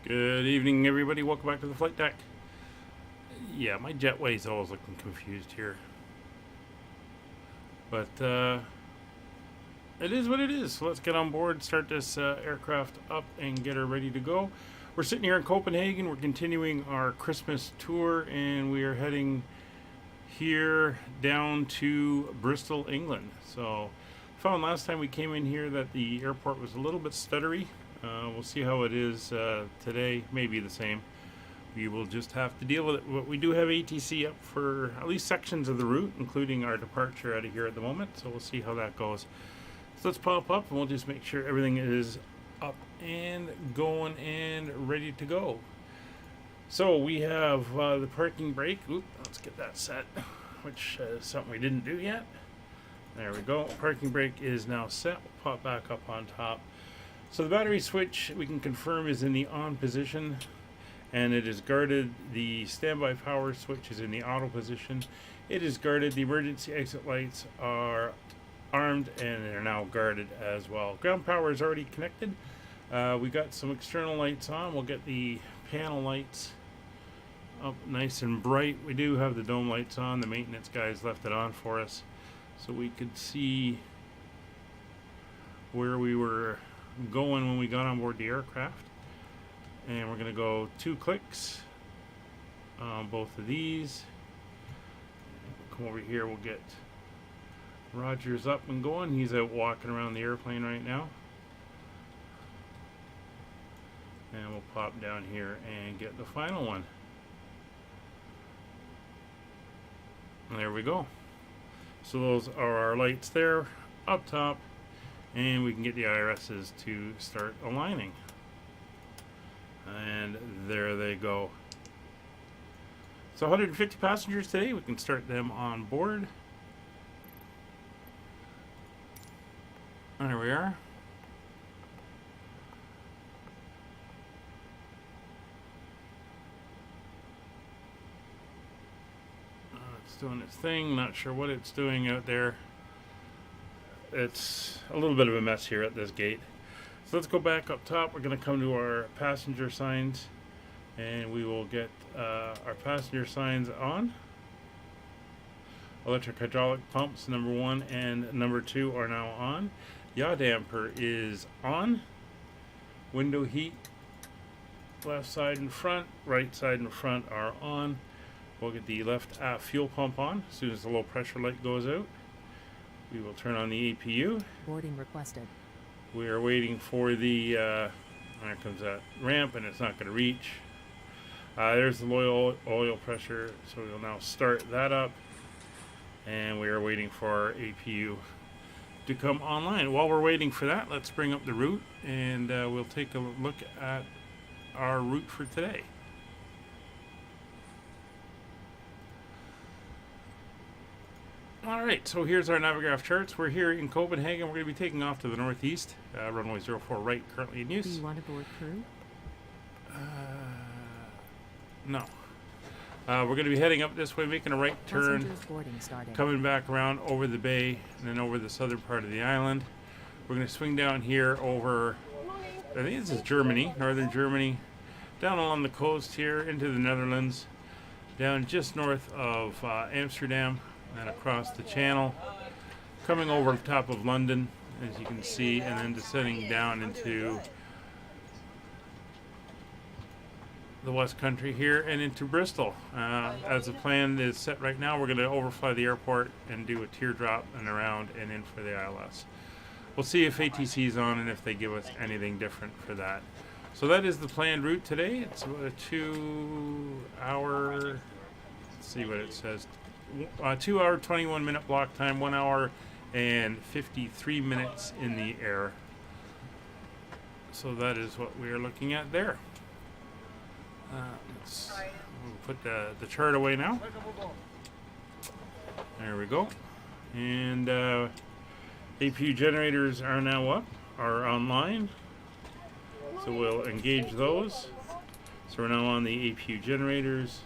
Good evening, everybody. Welcome back to the flight deck. Yeah, my jetway's always looking confused here. But it is what it is. So let's get on board, start this aircraft up, and get her ready to go. We're sitting here in Copenhagen. We're continuing our Christmas tour, and we are heading here down to Bristol, England. So found last time we came in here that the airport was a little bit stuttery. We'll see how it is today. Maybe the same. We will just have to deal with it. But we do have ATC up for at least sections of the route, including our departure out of here at the moment. So we'll see how that goes. So let's pop up and we'll just make sure everything is up and going and ready to go. So we have the parking brake. Oop, let's get that set, which is something we didn't do yet. There we go. Parking brake is now set. We'll pop back up on top. So the battery switch, we can confirm, is in the on position, and it is guarded. The standby power switch is in the auto position. It is guarded. The emergency exit lights are armed, and they're now guarded as well. Ground power is already connected. We got some external lights on. We'll get the panel lights up nice and bright. We do have the dome lights on. The maintenance guys left it on for us, so we could see where we were going when we got on board the aircraft. And we're going to go 2 clicks on both of these. Come over here, we'll get Roger's up and going. He's out walking around the airplane right now. And we'll pop down here and get the final one. And there we go. So those are our lights there up top. And we can get the IRSs to start aligning. And there they go. So 150 passengers today. We can start them on board. There we are. It's doing its thing. Not sure what it's doing out there. It's a little bit of a mess here at this gate. So let's go back up top. We're going to come to our passenger signs, and we will get our passenger signs on. Electric hydraulic pumps number 1 and number 2 are now on. Yaw damper is on. Window heat, left side and front, right side and front are on. We'll get the left aft fuel pump on as soon as the low pressure light goes out. We will turn on the APU. Boarding requested. We are waiting for the, there comes that ramp, and it's not going to reach. There's the low oil pressure, so we'll now start that up. And we are waiting for our APU to come online. While we're waiting for that, let's bring up the route, and we'll take a look at our route for today. Alright, so here's our Navigraph charts. We're here in Copenhagen. We're going to be taking off to the northeast. Runway 04 right, currently in use. Do you want to board crew? No. We're going to be heading up this way, making a right turn, coming back around over the bay, and then over the southern part of the island. We're going to swing down here over, I think this is Germany, northern Germany, down along the coast here into the Netherlands, down just north of Amsterdam, and across the channel, coming over the top of London, as you can see, and then descending down into the West Country here and into Bristol. As the plan is set right now, we're going to overfly the airport and do a teardrop and around and in for the ILS. We'll see if ATC is on and if they give us anything different for that. So that is the planned route today. It's about a 2 hour, let's see what it says, 2 hour 21 minute block time, 1 hour and 53 minutes in the air. So that is what we are looking at there. Let's put the chart away now. There we go. And APU generators are now up, are online. So we'll engage those. So we're now on the APU generators.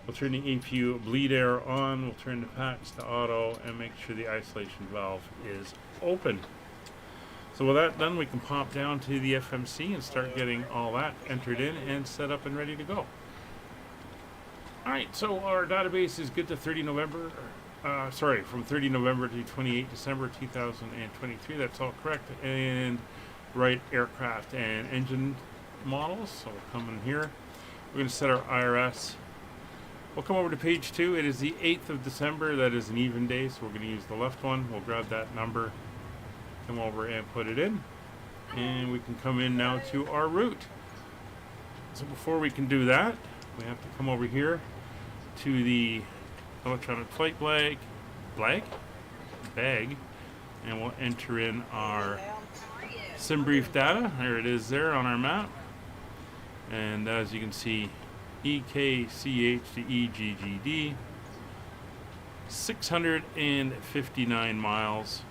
We'll turn the APU bleed air on. We'll turn the packs to auto and make sure the isolation valve is open. So with that done, we can pop down to the FMC and start getting all that entered in and set up and ready to go. Alright, so our database is good to 30 November, from 30 November to 28 December 2023. That's all correct. And right aircraft and engine models. So we'll come in here. We're going to set our IRS. We'll come over to page 2. It is the 8th of December. That is an even day, so we're going to use the left one. We'll grab that number, come over and put it in. And we can come in now to our route. So before we can do that, we have to come over here to the electronic flight bag, and we'll enter in our sim brief data. There it is there on our map. And as you can see, EKCH to EGGD, 659 miles.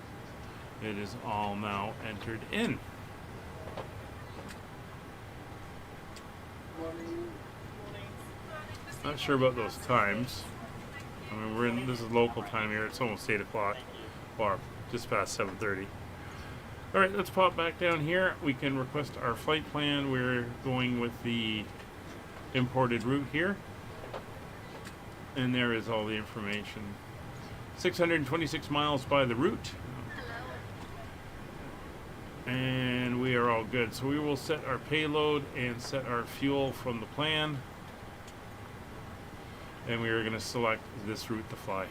It is all now entered in. Not sure about those times. I mean, this is local time here. It's almost 8 o'clock, or just past 7:30. All right, let's pop back down here. We can request our flight plan. We're going with the imported route here. And there is all the information. 626 miles by the route. And we are all good. So we will set our payload and set our fuel from the plan. And we are going to select this route to fly.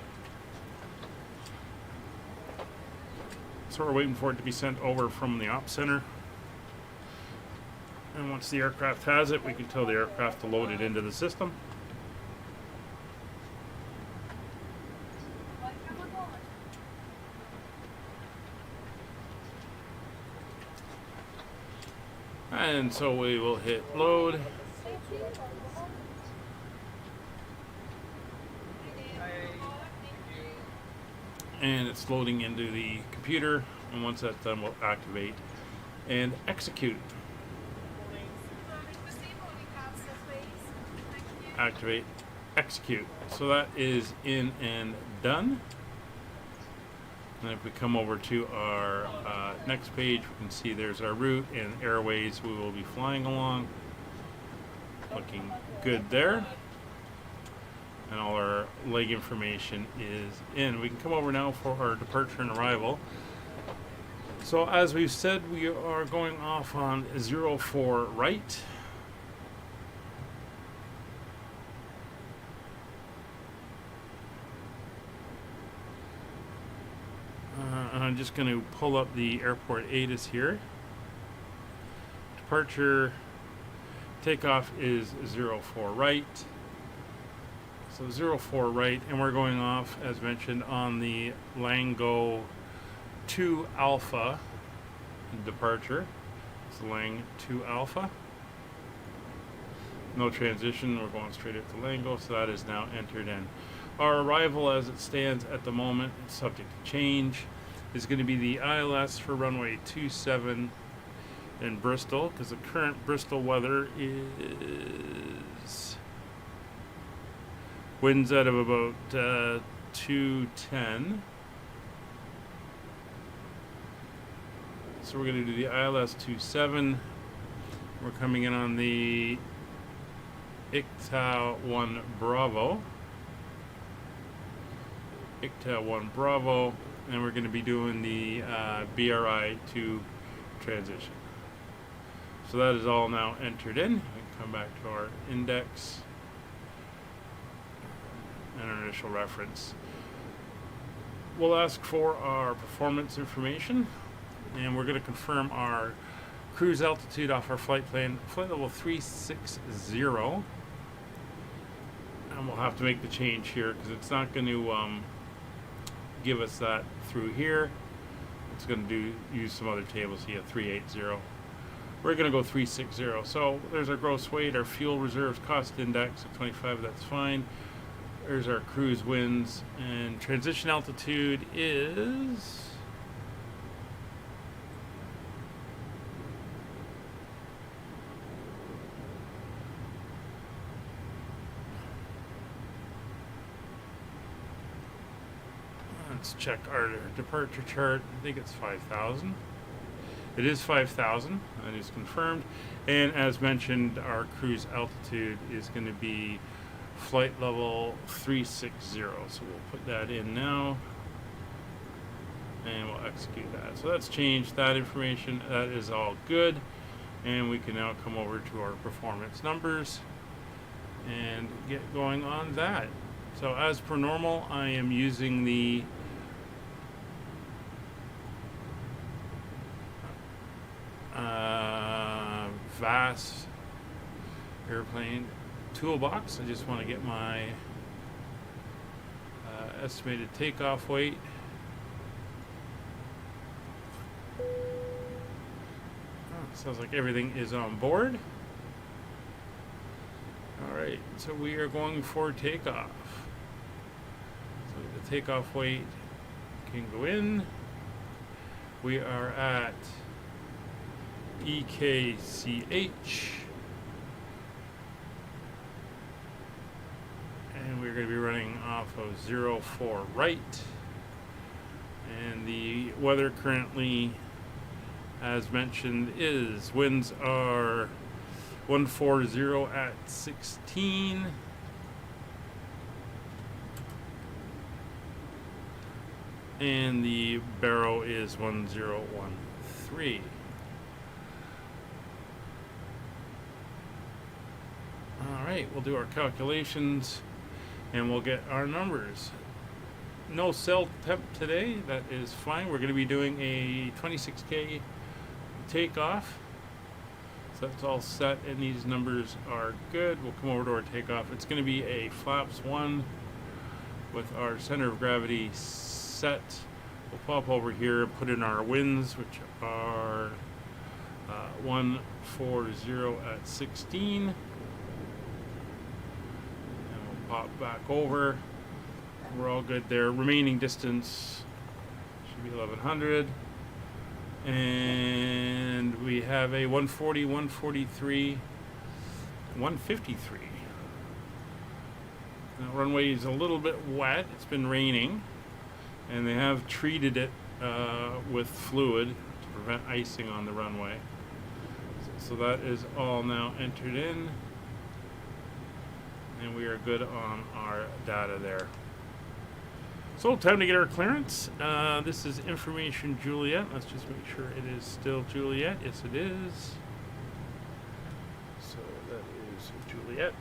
So we're waiting for it to be sent over from the ops center. And once the aircraft has it, we can tell the aircraft to load it into the system. And so we will hit load. And it's loading into the computer, and once that's done, we'll activate and execute. Activate, execute. So that is in and done. And if we come over to our next page, we can see there's our route and airways we will be flying along. Looking good there. And all our leg information is in. We can come over now for our departure and arrival. So as we've said, we are going off on 04 right. And I'm just going to pull up the airport ATIS here. Departure, takeoff is 04 right. So 04 right, and we're going off, as mentioned, on the Lango 2 Alpha departure. It's Lang 2 Alpha. No transition, we're going straight up to Lango, so that is now entered in. Our arrival as it stands at the moment, it's subject to change, is going to be the ILS for runway 27 in Bristol, because the current Bristol weather is winds out of about 210. So we're going to do the ILS 27. We're coming in on the EKCH 1 Bravo. EKCH 1 Bravo. And we're going to be doing the BRI 2 transition. So that is all now entered in. We can come back to our index and our initial reference. We'll ask for our performance information, and we're going to confirm our cruise altitude off our flight plan, flight level 360. And we'll have to make the change here because it's not going to give us that through here. It's going to use some other tables here, 380. We're going to go 360. So there's our gross weight, our fuel reserves cost index of 25, that's fine. There's our cruise winds, and transition altitude is let's check our departure chart. I think it's 5,000. It is 5,000. That is confirmed. And as mentioned, our cruise altitude is going to be flight level 360. So we'll put that in now. And we'll execute that. So that's changed that information. That is all good. And we can now come over to our performance numbers and get going on that. So as per normal, I am using the vast airplane toolbox. I just want to get my estimated takeoff weight. Sounds like everything is on board. Alright, so we are going for takeoff. So the takeoff weight can go in. We are at EKCH. And we're going to be running off of 04 right. And the weather currently, as mentioned, is winds are 140 at 16. And the barrow is 1013. Alright, we'll do our calculations and we'll get our numbers. No cell temp today, that is fine. We're going to be doing a 26K takeoff. So that's all set and these numbers are good. We'll come over to our takeoff. It's going to be a flaps 1 with our center of gravity set. We'll pop over here and put in our winds, which are 140 at 16. And we'll pop back over. We're all good there. Remaining distance should be 1100. And we have a 140, 143, 153. The runway is a little bit wet. It's been raining. And they have treated it with fluid to prevent icing on the runway. So that is all now entered in. And we are good on our data there. So time to get our clearance. This is information Juliet. Let's just make sure it is still Juliet. Yes, it is. So that is Juliet.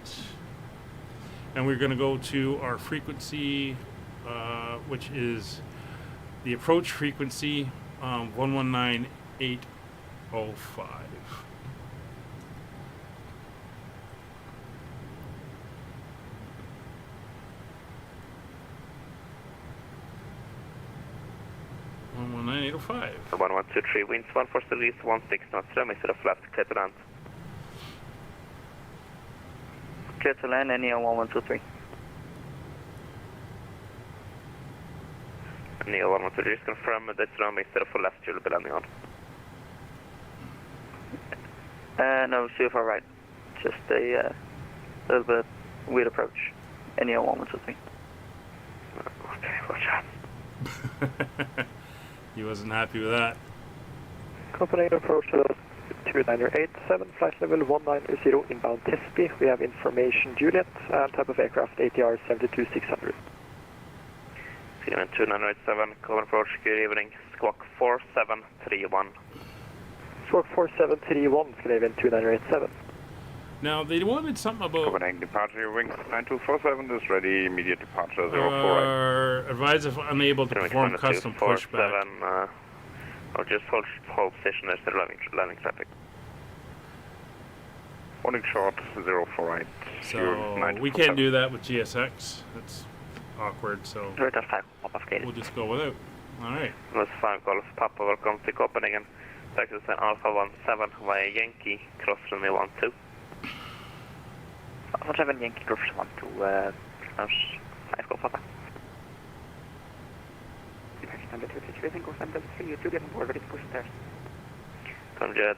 And we're going to go to our frequency, which is the approach frequency, 119805. .11985. 1123 winds 14 degrees 16 knots, runway 0 left, clear to land. Clear to land, NEO 1123. NEO 1123 is confirmed, this runway 0 left, you'll be landing on. No, 0 right, just a little bit weird approach, NEO 1123. Okay, watch out. He wasn't happy with that. Copenhagen approach to 2987, flight level 190 inbound Tisby. We have information Juliet, type of aircraft ATR 72600. 2987, Copenhagen approach, good evening, squawk 4731. Squawk 4731, Scandinavian 2987. Now, they wanted something about Copenhagen departure, wings 9247 is ready, immediate departure 04. advise if unable to perform custom pushback. Or just hold position as the landing traffic. Warning short 048. So, we can't do that with GSX. That's awkward, so Delta 5, we'll just go without. Alright. Delta 5 Golf Papa, welcome to Copenhagen. Taxi sign Alpha 17 via Yankee, cross runway 12. Alpha 7 Yankee, cross 12, 5 Golf Papa. Number 233, go Sunday 3, you do get on board, ready to push stairs. Conjet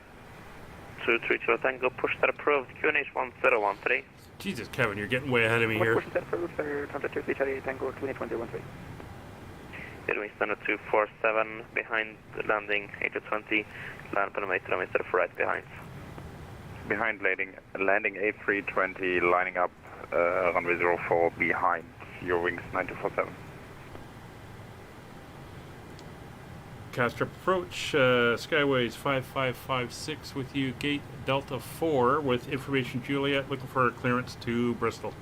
230 Tango, push that approved, QNH 1013. Jesus, Kevin, you're getting way ahead of me here. Push that approved, Conjet 230 Tango, QNH 1013. Heading standard 247 behind landing 820, land perimeter for right behind. Behind landing A320, lining up runway 04 behind your wings 9247. Castrop approach, Skyways 5556 with you, gate Delta 4 with information Juliet, looking for clearance to Bristol.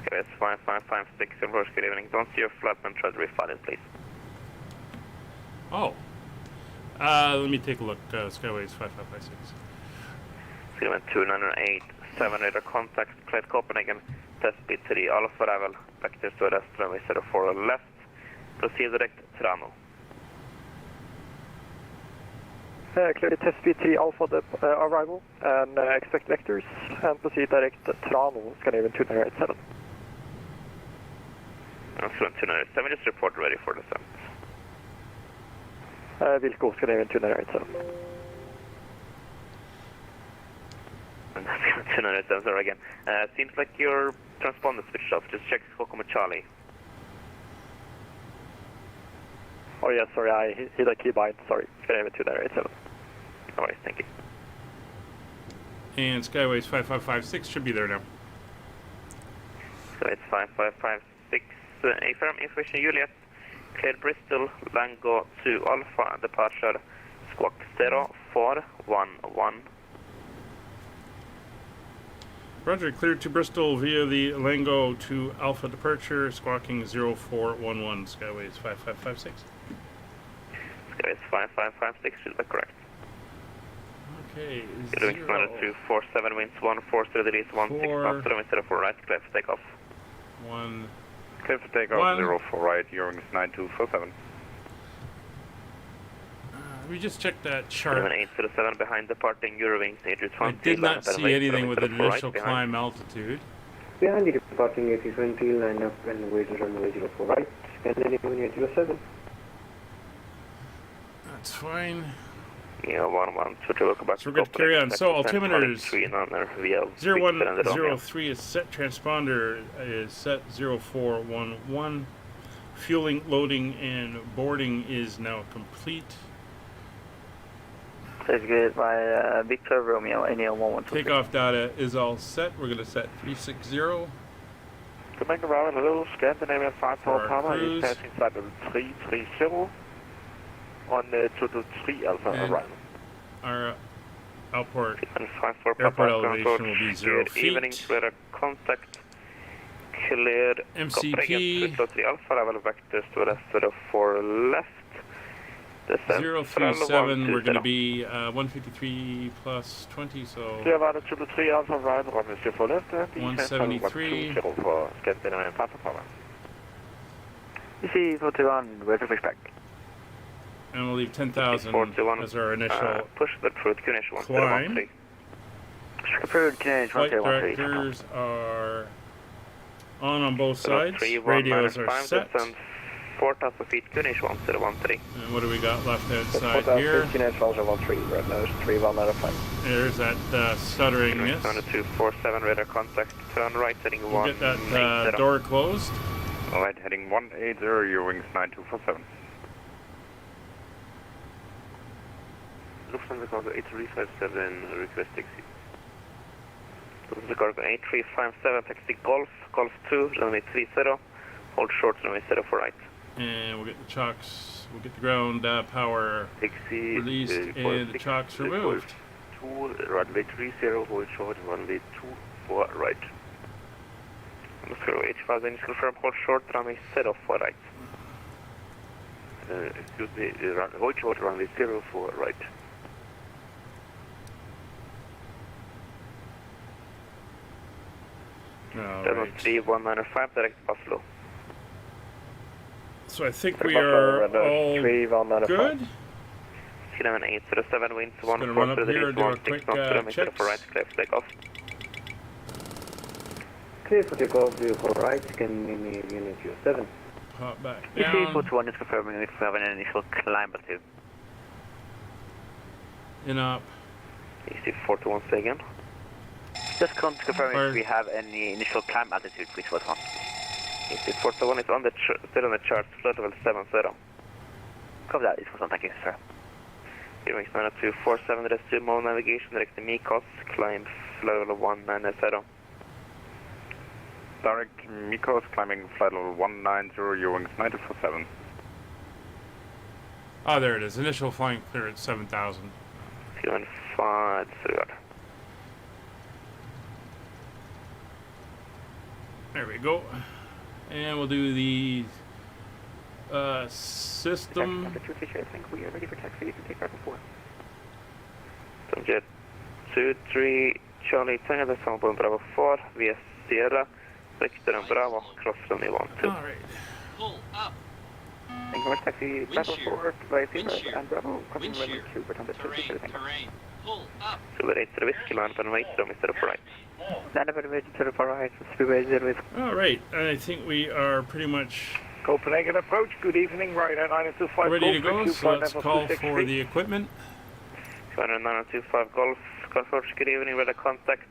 Skyways 5556, approach, good evening. Don't see your flatman, try to refile it, please. Oh. Let me take a look, Skyways 5556. Skyways 2987, radar contact, cleared Copenhagen, test speed 3, Alpha arrival, vectors to west, runway 04 left, proceed direct, Throttle. Clearly test speed 3 Alpha arrival and expect vectors and proceed direct Throttle, Scandinavia 2987. Excellent, 2987, just report ready for descent. Villkor, Scandinavia 2987. 2987, sorry again. Seems like your transponder switched off, just check Stockholm Charlie. Oh yeah, sorry, I hit a keybind, sorry, Scandinavia 2987. Alright, thank you. And Skyways 5556 should be there now. So it's 5556, affirm information Juliet, cleared Bristol, Lango to Alpha, departure, squawk 0411. Roger, cleared to Bristol via the Lango to Alpha departure, squawking 0411, Skyways 5556. Skyways 5556 should be correct. Okay, Doing 247 winds 140 degrees 16 knots, runway 04 right, clear for takeoff. 1. Clear for takeoff 04 right, your wings 9247. Let me just check that chart. 807 behind departing Eurowings 820. I did not see anything with an initial climb altitude. Behind the departing 820, line up and wait runway 04 right, Scandinavia 807. That's fine. Yeah, 112 to welcome back. So we're good to carry on. So altimeters 0103 0103 is set, transponder is set 0411. Fueling, loading, and boarding is now complete. That's good by Victor Romeo, NL 112. Takeoff data is all set. We're going to set 360. Command arrival, hello, Scandinavia 54 Palmer is cruise. passing flight level 330 on 223 Alpha arrival. Our outport and 54 airport Papa elevation will be 0 good evening, feet. radar contact, cleared MCP. Copenhagen 223 Alpha, arrival vectors to west 04 left. Descent 037, we're going to be 153 plus 20, so Clear vejret 223 Alpha arrival, runway 04 left, 173. for Scandinavia 54 Palmer. EC 41, where to expect? and we'll leave 10,000 41, as our initial push the approved QNH climb. 1013. Approved QNH Flight 1013. directors are on both So sides. 3195, Radios are set. descent 4,000 feet, QNH 1013. And what do we got left outside 4,000 here? 15 inch 13, right now, 3195. There's that stutteringness. 247 radar contact, turn right, heading We'll get 180. that door closed. Alright, heading 180, your wings 9247. Lufthansa cargo 8357, request taxi. Lufthansa cargo 8357, taxi Golf, Golf 2, runway 30, hold short, runway 04 right. And we'll get the chocks, we'll get the ground power Taxi released and the chocks removed. 2, runway 30, hold short, runway 24 right. Lufthansa cargo 85, initial firm, hold short, runway 04 right. Excuse me, hold short, runway 04 right. Alright. 3195, direct Buffalo. So I think we are all 3195. good. 807 winds, Just gonna run up here and do a quick checks. for right, clear for takeoff. Clear for takeoff 04 right, Scandinavia 07. Pop back EC down. 41 is confirming if we have an initial climb altitude. In up. EC 41, say again. Just confirming Fire. if we have any initial climb altitude, please, 41. EC41 is on the still on the charts, flight level 70. Copy that, EC41, thank you, sir. Gearwings 90247, resume all navigation, direct to Mikos, climb flight level 190. Direct Mikos, climbing flight level 190, Yoke 947. Oh, there it is. Initial flying clear at 7,000. 5, There we go. And we'll do the system. Number 2 Fisher, I think we are ready for taxi. You can take Bravo 4. Jet 23, Charlie Tango, the Sound Bravo 4, via Sierra, Victor and Bravo, cross runway 12. Alright. Pull up. Thank you very much, taxi Bravo 4, via Sierra and Bravo, crossing runway 2, but on the 2 Fisher, thank you. Pull up. Silver 8 to Whiskey, land on right, Mr. Upright. Land up and wait to the far right, Speedway 0 with Alright, I think we are pretty much Copenhagen approach. Good evening, right at 925 ready to go, so let's call for the equipment. 925 Golf, Golf, good evening, weather contact.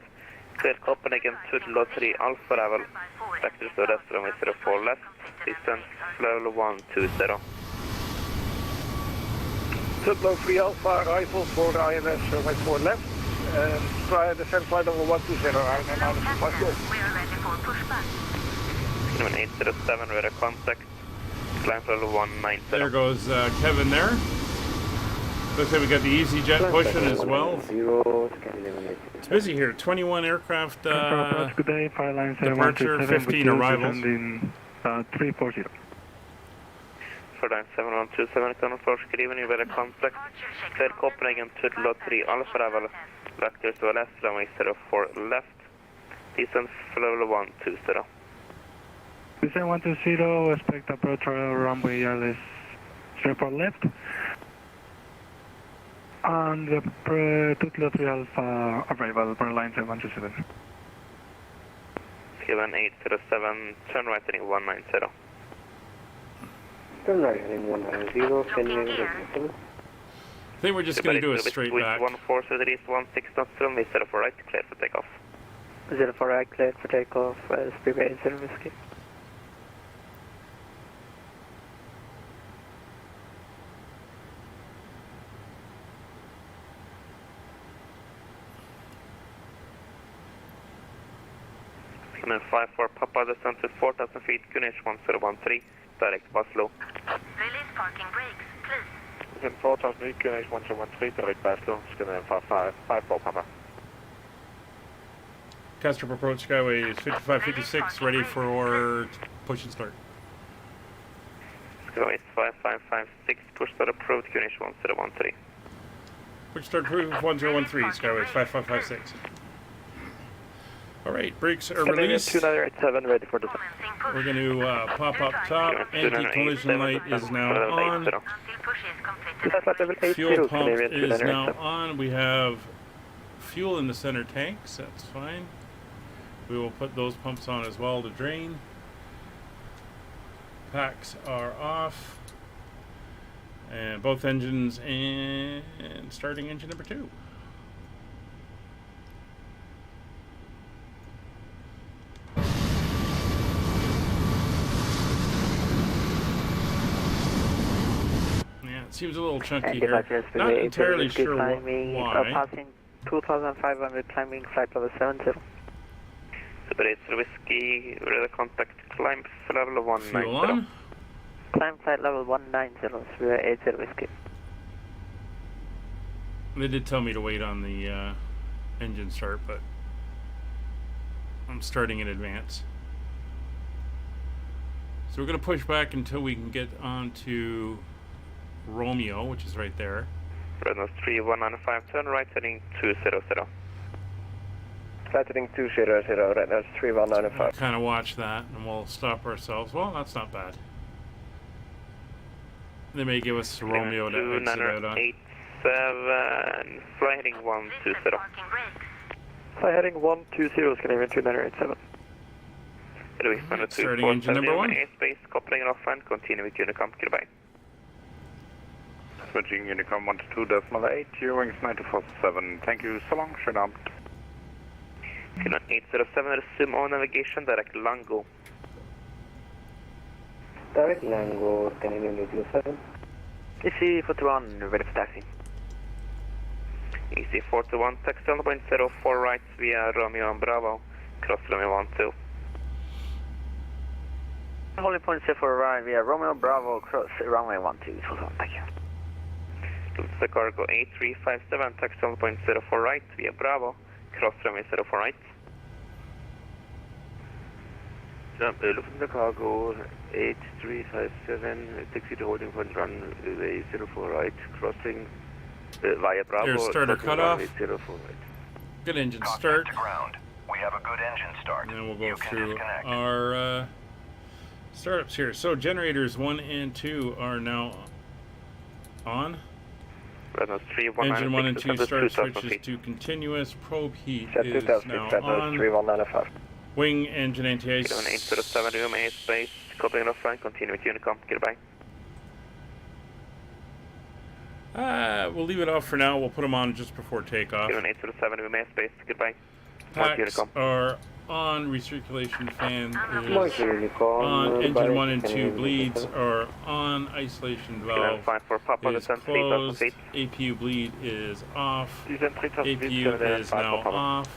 Clear Copenhagen, Tudlo 3 Alpha level. Vector to rest runway 04 left, distance level 120. Tudlo 3 Alpha, arrival for ILS runway 4 left. And try descent flight level 120, right at 925 Golf. We are ready for pushback. 807, weather contact. Climb level 190. There goes Kevin there. Looks like we got the EasyJet pushing as well. 0, Scandinavia. It's busy here. 21 aircraft Good day, fire line departure, 15 arrivals. In 340. For line 7127, Colonel Force, good evening, weather contact. Clear Copenhagen, Tudlo 3 Alpha level. Vector to LS, runway 04 left. Distance level 120. Descent 120, expect approach runway ILS 04 left. And the Tudlo 3 Alpha arrival for line 7127. Given 807, turn right heading 190. Turn right heading 190, Scandinavia. I think we're just going to do a straight back. 14 to the east, 16 knots, runway 04 right, clear for takeoff. 04 right, cleared for takeoff, Speedway 0 Whiskey. Cayman 54 Papa, descent to 4,000 feet, Gunesh 1013, direct Baslo. Release parking brakes, please. Descent 4,000 feet, Gunesh 1013, direct Baslo, Scandinavia 54 Papa. Castrop approach Skyway is 5556, ready for push and start. Skyway 5556, push start approach, Gunesh 1013. Push start approach 1013, Skyway 5556. Alright, brakes are released. 2987, ready for descent. We're going to pop up top. Anti-collision light is now on. Until push is completed. Fuel pump is now on. We have fuel in the center tanks. That's fine. We will put those pumps on as well to drain. Packs are off. And both engines and starting engine number 2. Seems a little chunky here. Not entirely sure why. Passing 2,500, climbing flight level 70. Super 8 Whiskey, radar contact, climb level 190. Fuel on. Climb flight level 190, Super 80 Whiskey. They did tell me to wait on the engine start, but I'm starting in advance. So we're going to push back until we can get onto Romeo, which is right there. Redness 3195, turn right heading 200. Flight heading 200, Redness 3195. Kind of watch that, and we'll stop ourselves. Well, that's not bad. They may give us Romeo to exit out on. 87, fly heading 120. Fly heading 120, Scandinavia 2987. Starting engine number 1. Airspace, Copenhagen off and continue with Unicom, goodbye. Switching Unicom 122.8, Yoke 947. Thank you, so long, straight up. 807, resume all navigation, direct Lango. Direct Lango, Scandinavia 07. EC41, ready for taxi. EC41, taxi on the point 04 right via Romeo and Bravo, cross runway 12. Holding point 04 right via Romeo Bravo, cross runway 12. Thank you. The cargo A357, taxi on the point 04 right via Bravo, cross runway 04 right. Lufthansa cargo 8357, taxi to holding point runway 04 right, crossing via Bravo. There's starter cutoff. 04 right. Good engine start. To ground. We have a good engine start. And then we'll go You can through disconnect. our startups here. So generators 1 and 2 are now on. Engine 1 and 2 start switches to continuous. Probe heat Set is 2000 now feet, on. 3195. Wing engine anti-ice. 7807, room A space, copying offline, continue with Unicom, goodbye. We'll leave it off for now. We'll put them on just before takeoff. 7807, room A space, goodbye. Packs are on. Recirculation fan Mike is Unicom. on. Engine 1 and 2 bleeds are on. Isolation valve 5 for Papa, is closed. APU bleed is off. APU is now off.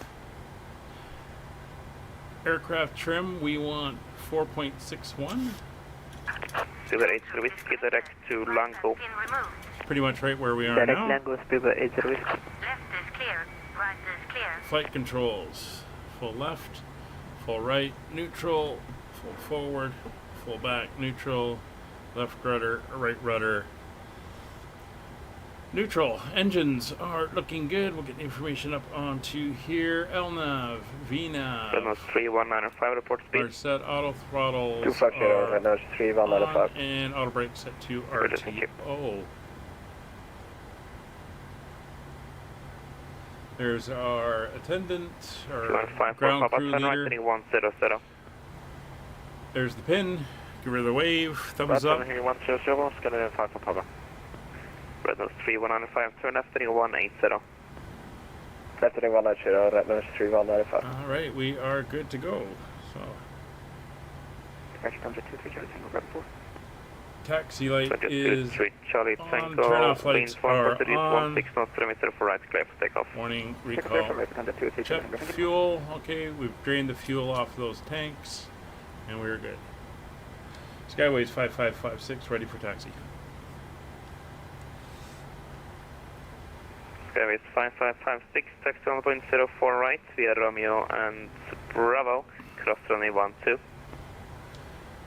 Aircraft trim, we want 4.61. Silver 80 whiskey, direct to Lango. Pretty much right where we are Direct now. Lango, Spielberg 80 whiskey. Left is clear. Right is clear. Flight controls. Full left, full right, neutral, full forward, full back, neutral, left rudder, right rudder, neutral. Engines are looking good. We'll get the information up onto here. LNAV, VNAV. Reynolds 3195, report speed. Are set. Auto throttles 250, are Reynolds 3195. on, and auto brake set to Roger, thank you. RTO. There's our attendant, our 5 for ground Papa, crew turn right, leader. heading 100. There's the pin. Give her the wave. Thumbs up. Heading 100, Scandinavia 5 for Papa. Reynolds 3195, turn left, heading 180. Left heading 190, Reynolds 3195. All right, we are good to go. So, taxi light is Charlie on. Tango, Turn off lights are on. 16 knots, perimeter for right, clear for takeoff. Warning, recall. Check fuel. Okay, we've drained the fuel off those tanks, and we're good. Skyways 5556, ready for taxi. Skyways 5556, taxi on the point 04 right via Romeo and Bravo, cross runway 12.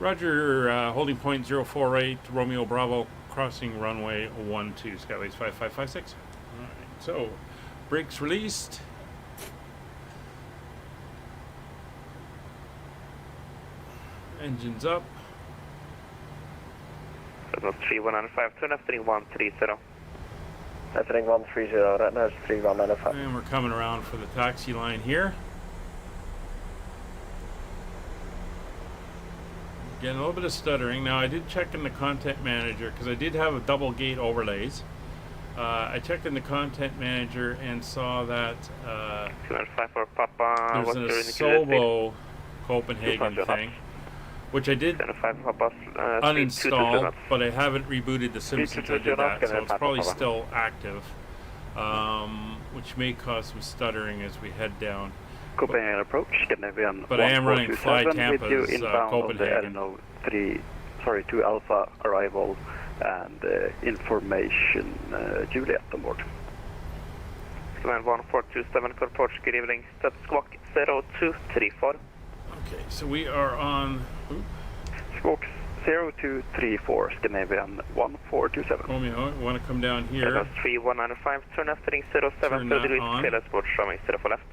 Roger, holding point 04 right, Romeo Bravo, crossing runway 12, Skyways 5556. All right, so brakes released. Engines up. Reynolds 3195, turn left, heading 130. Left heading 130, Reynolds 3195. And we're coming around for the taxi line here. Getting a little bit of stuttering. Now I did check in the content manager because I did have a double gate overlays. I checked in the content manager and saw that 5 for Papa, there's an Asobo Copenhagen thing, which I did uninstall, but I haven't rebooted the sim since I did that, so it's probably still active, which may cause some stuttering as we head down. Copenhagen approach, Scandinavian. But I am running Fly Tampa's Copenhagen. 2 Alpha arrival and information Juliet on board. Command 1427, Corport, good evening, step squawk 0234. Okay, so we are on Squawk 0234, Scandinavian 1427. Romeo. We want to come down here. 3195, turn left, heading 07, Turn that 30 degrees, on. clear left, port, runway 04 left.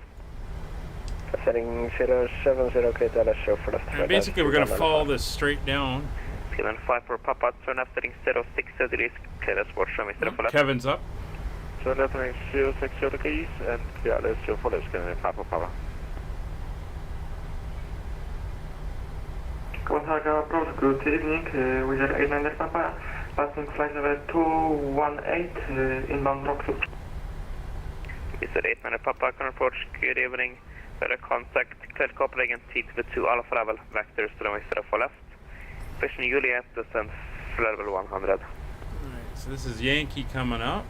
Heading 070, okay, LSO for left. And basically, we're going to follow this straight down. Command 5 for Papa, turn left, heading 06 degrees, clear left, port, runway 04 left. Kevin's up. Turn left, heading 06 degrees, and clear left, 04 left, Scandinavian 5 for Papa. Copenhagen approach, good evening. We are 89 Papa, passing flight level 218, inbound Rockwood. We said 89 Papa, can report, good evening. Better contact, clear Copenhagen, T2 Alpha level, vectors to runway 04 left. Vision Juliet, descent level 100. Alright, so this is Yankee coming up.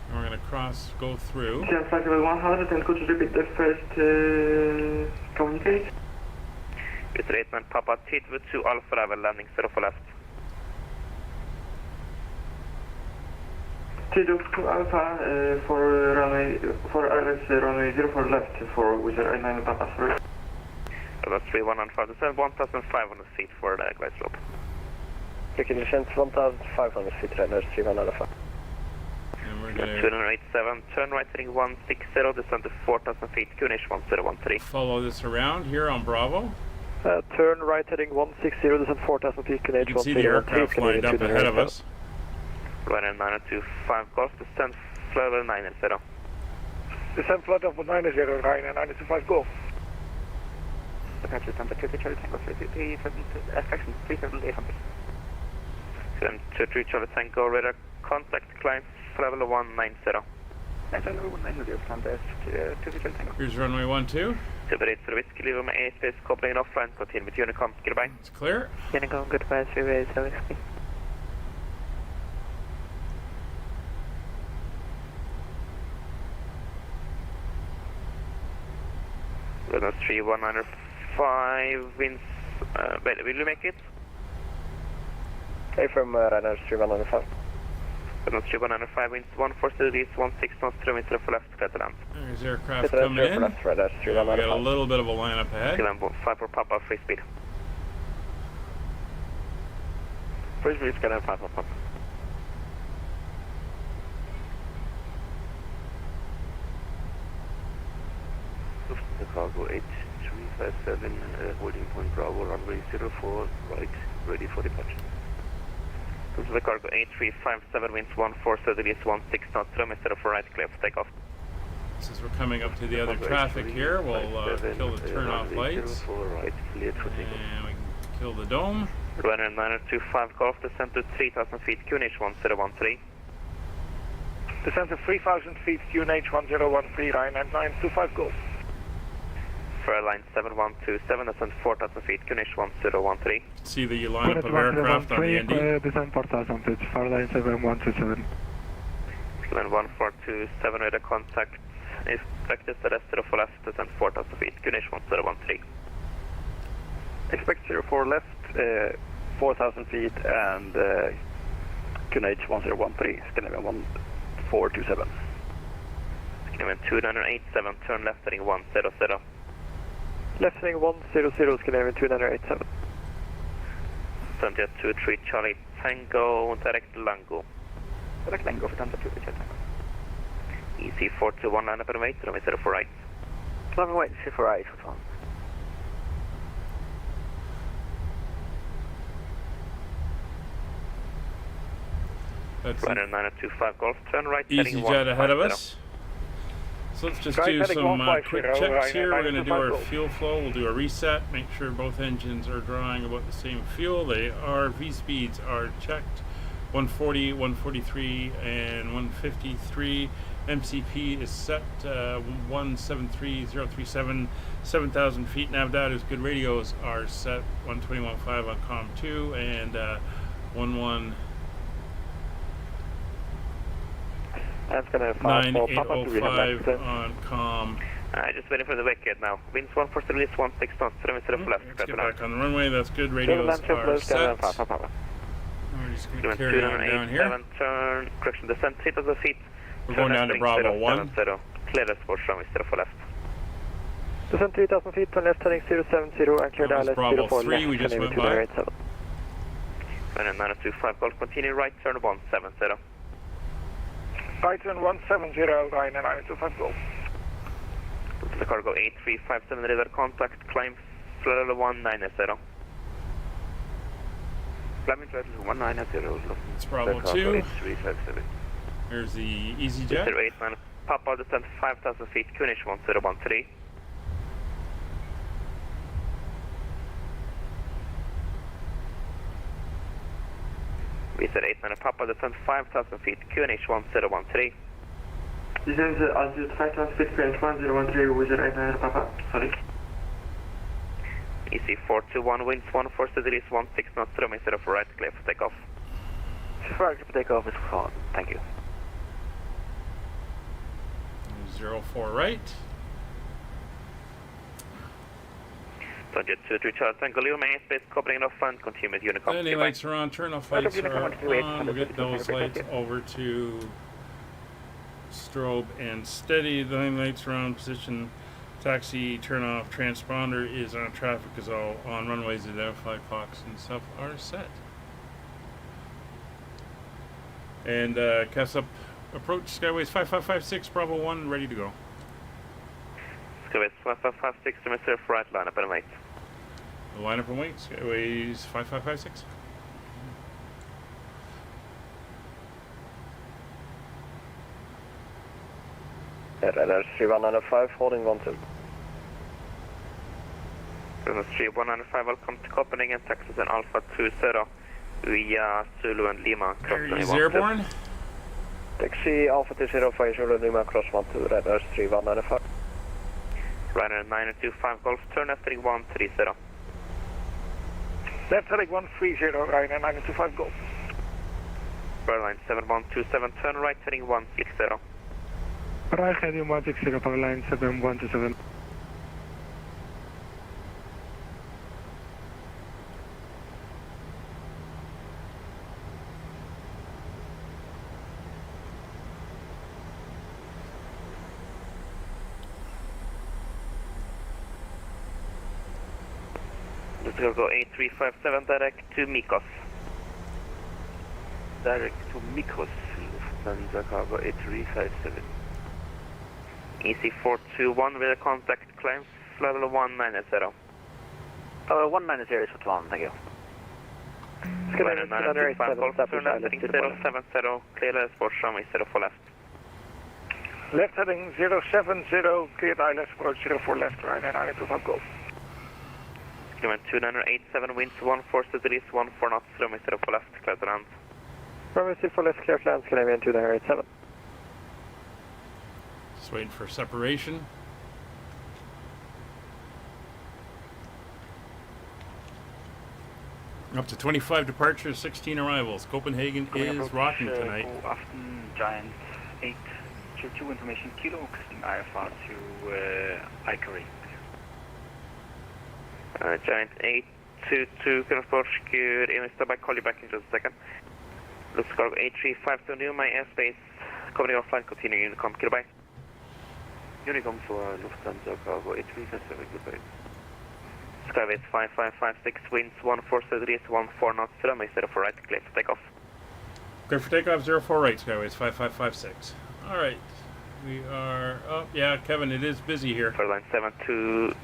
And we're going to go through. Descent flight level 100, and could you repeat the first communicate? With 89 Papa, T2 Alpha level, landing 0 for left. T2 Alpha for RS runway 0 for left for Wizard 89 Papa, sorry. That's 3105, descent 1,500 feet for the glide slope. Taking descent 1,500 feet, runners 3105. And we're going to 287, turn right heading 160, descent to 4,000 feet, QNH 1013. follow this around here on Bravo. Turn right heading 160, descent 4,000 feet, You can see the aircraft lined up ahead of us. Runway 925 Golf, descent level 90. Descent flight level 90, Ryanair 925 Golf. Departure temper 2 Charlie Tango 3 affection 3,800. 23 Charlie Tango, radar contact, climb level 190. Here's runway 12. Super 8 for Whiskey, leave my airspace, Copenhagen offline, continue with Unicom, goodbye. It's clear. Unicom, goodbye, 3 Runway 3105 winds, will you make it? Hey, from Ryanair 3105. Runway 3105 winds 140 degrees, 16 knots, 3 meters left for left, clear to land. There's aircraft coming in. Left, Ryanair We got a 3105. little bit of a lineup ahead. Kilometer 5 for Papa, free speed. Free speed, Scanner 5 for Papa. Chicago 8357, holding point Bravo, runway 04, right, ready for departure. This is the cargo 8357, winds 14 degrees, 16 knots, 3 meters for right, clear for takeoff. Since we're coming up to the other traffic here, we'll kill the turn-off lights. Right, cleared for takeoff. And we can kill the dome. Runway 925 Golf, descent to 3,000 feet, QNH 1013. Descent to 3,000 feet, QNH 1013, Ryanair 925 Golf. Line 7127, descent 4,000 feet, QNH 1013. See the lineup of aircraft on the ND. Descent 4,000 feet, Line 7127. Line 1427, radar contact. Expect Terrestrial for left, descent 4,000 feet, QNH 1013. Expect 04 left, 4,000 feet, and QNH 1013, Scandinavia 1427. Scandinavia 2987, turn left heading 100. Left heading 100, Scandinavia 2987. Sunjet 23 Charlie Tango, direct Lango. Direct Lango for Sunjet 23 Charlie Tango. EC 4219 up and wait, runway 04 right. Runway wait, 04 right, what's on? That's Runway 925 Golf, turn right, heading EasyJet ahead of 150. us. So let's just Right, do heading some 150, quick checks here. We're going to do our 925 fuel flow. We'll do a reset, make sure both engines are drawing about the same fuel. They are. V-speeds are checked. 140, 143, and 153. MCP is set 173037, 7,000 feet. Nav data is good. Radios are set 121.5 on COM 2 and 11. That's going to 5805 on COM. Just waiting for the wicket now. Winds 140 degrees, 16 knots, 3 meters left. Let's get back on the runway. That's good. Radios are set. We're just going to carry on down here. Turn, correction, descent 3,000 feet. We're going down to Bravo 1. Clear the sports runway 04 left. Descent 3,000 feet, turn left heading 070 and clear That was ILS Bravo 04 3, left, we just went by. 2987. Runway 925 Golf, continue right, turn 170. Right turn 170, Ryanair 925 Golf. The cargo 8357, radar contact, climb level 190. Climbing level 190. It's Bravo 2. 8357. Here's the EasyJet. 089, Papa, descent 5,000 feet, QNH 1013. We said 89, Papa, descent 5,000 feet, QNH 1013. This is altitude 5,000 feet, QNH 1013, Wizard 89 Papa, sorry. EC 421, winds 140 degrees, 16 knots, runway 04 right, clear for takeoff. Right, for takeoff is fine. Thank you. 04 right. Jet 23 Charles Tango Leo, main space, covering off front, continue with Unicom. Landing lights are on, turn off lights are on. We'll get those lights over to strobe and steady. The landing lights are on, position, taxi, turn off, transponder is on, traffic is all on, runways identified, clocks and stuff are set. And cast up, approach, Skyways 5556, Bravo 1, ready to go. Skyways 5556, to Mr. Right, line up and wait. Line up and wait, Skyways 5556. Radar 3195, holding 12. Business 3195, welcome to Copenhagen, Texas and Alpha 20 via Zulu and Lima. He's airborne. Taxi Alpha 20 via Zulu and Lima, cross 12, radar 3195. Ryder 925 Golf, turn left heading 130. Left heading 130, Ryder 925 Golf. Powerline 7127, turn right heading 160. Right heading 160, Powerline 7127. Let's go 8357 direct to Mikos. Direct to Mikos, Lufthansa cargo 8357. EC 421 with a contact claims level 190. 190 is what one, thank you. Ryder 925 Golf, turn left heading 070, clear as for runway 04 left. Left heading 070, cleared ILS approach 04 left, Ryder 925 Golf. Element 2987, winds 140 degrees, 14 knots, runway 04 left, clear to land. Runway 04 left, clear to land, Scandinavia 2987. Just waiting for separation. Up to 25 departures, 16 arrivals. Copenhagen is rocking tonight. God aften, Giant 822 information, kilo, costing IFR to Icary. Giant 822, can approach good, aim stop by, call you back in just a second. Looks cargo 8352, new my airspace, covering offline, continuing Unicom, goodbye. Unicom for Lufthansa cargo 8357, goodbye. Skyways 5556, winds 140 degrees, 14 knots, runway 04 right, clear for takeoff. Clear for takeoff, 04 right, Skyways 5556. Alright, we are up. Yeah, Kevin, it is busy here. Line 72,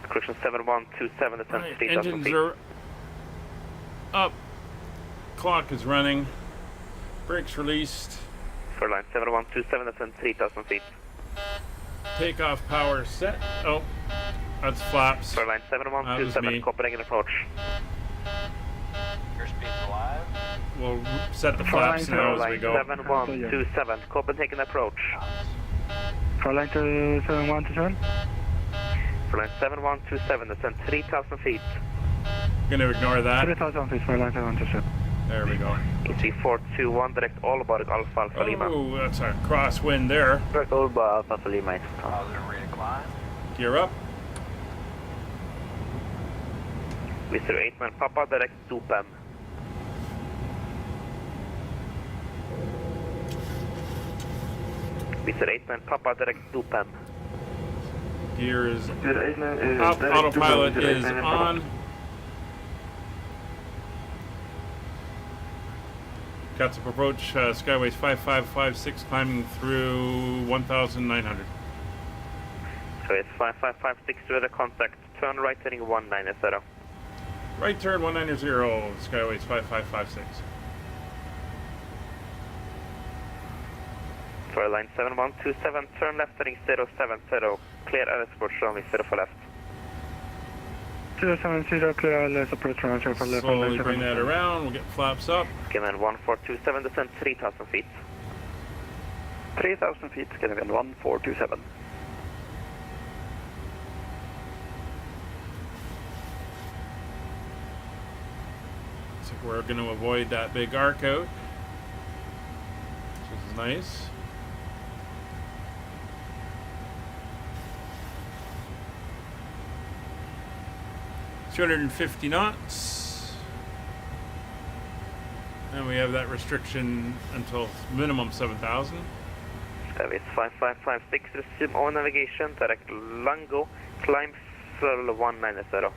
correction 7127, descent 3000 engines feet. are up. Clock is running. Brakes released. Line 7127, descent 3000 feet. Takeoff power set. Oh, that's flaps. Line 7127, Copenhagen approach. Airspeed's alive. We'll set the flaps now as we go. 7127, Copenhagen approach. Line 7127. Line 7127, descent 3000 feet. Gonna ignore that. 3000 feet, line 7127. There we go. EC 421, direct all about Alpha Lima. Oh, that's a crosswind there. Direct all about Alpha Lima. Positive rate of climb. Gear up. Mr. 8-man Papa, direct to PEM. Mr. 8-man Papa, direct to PEM. Gear is up. Autopilot is on. Cuts up approach, Skyways 5556, climbing through 1900. So it's 5556 with a contact. Turn right heading 190. Right turn 190, Skyways 5556. For line 7127, turn left heading 070. Clear LS approach runway 04 left. 070, clear LS approach runway 04 left. Slowly bring that around, we'll get flaps up. Skyman 1427, descent 3000 feet. 3000 feet, Scandinavian 1427. we're going to avoid that big arc out, which is nice. $250 knots, and we have that restriction until minimum 7,000. It's 5556, resume all navigation, direct Lango, climb level 190.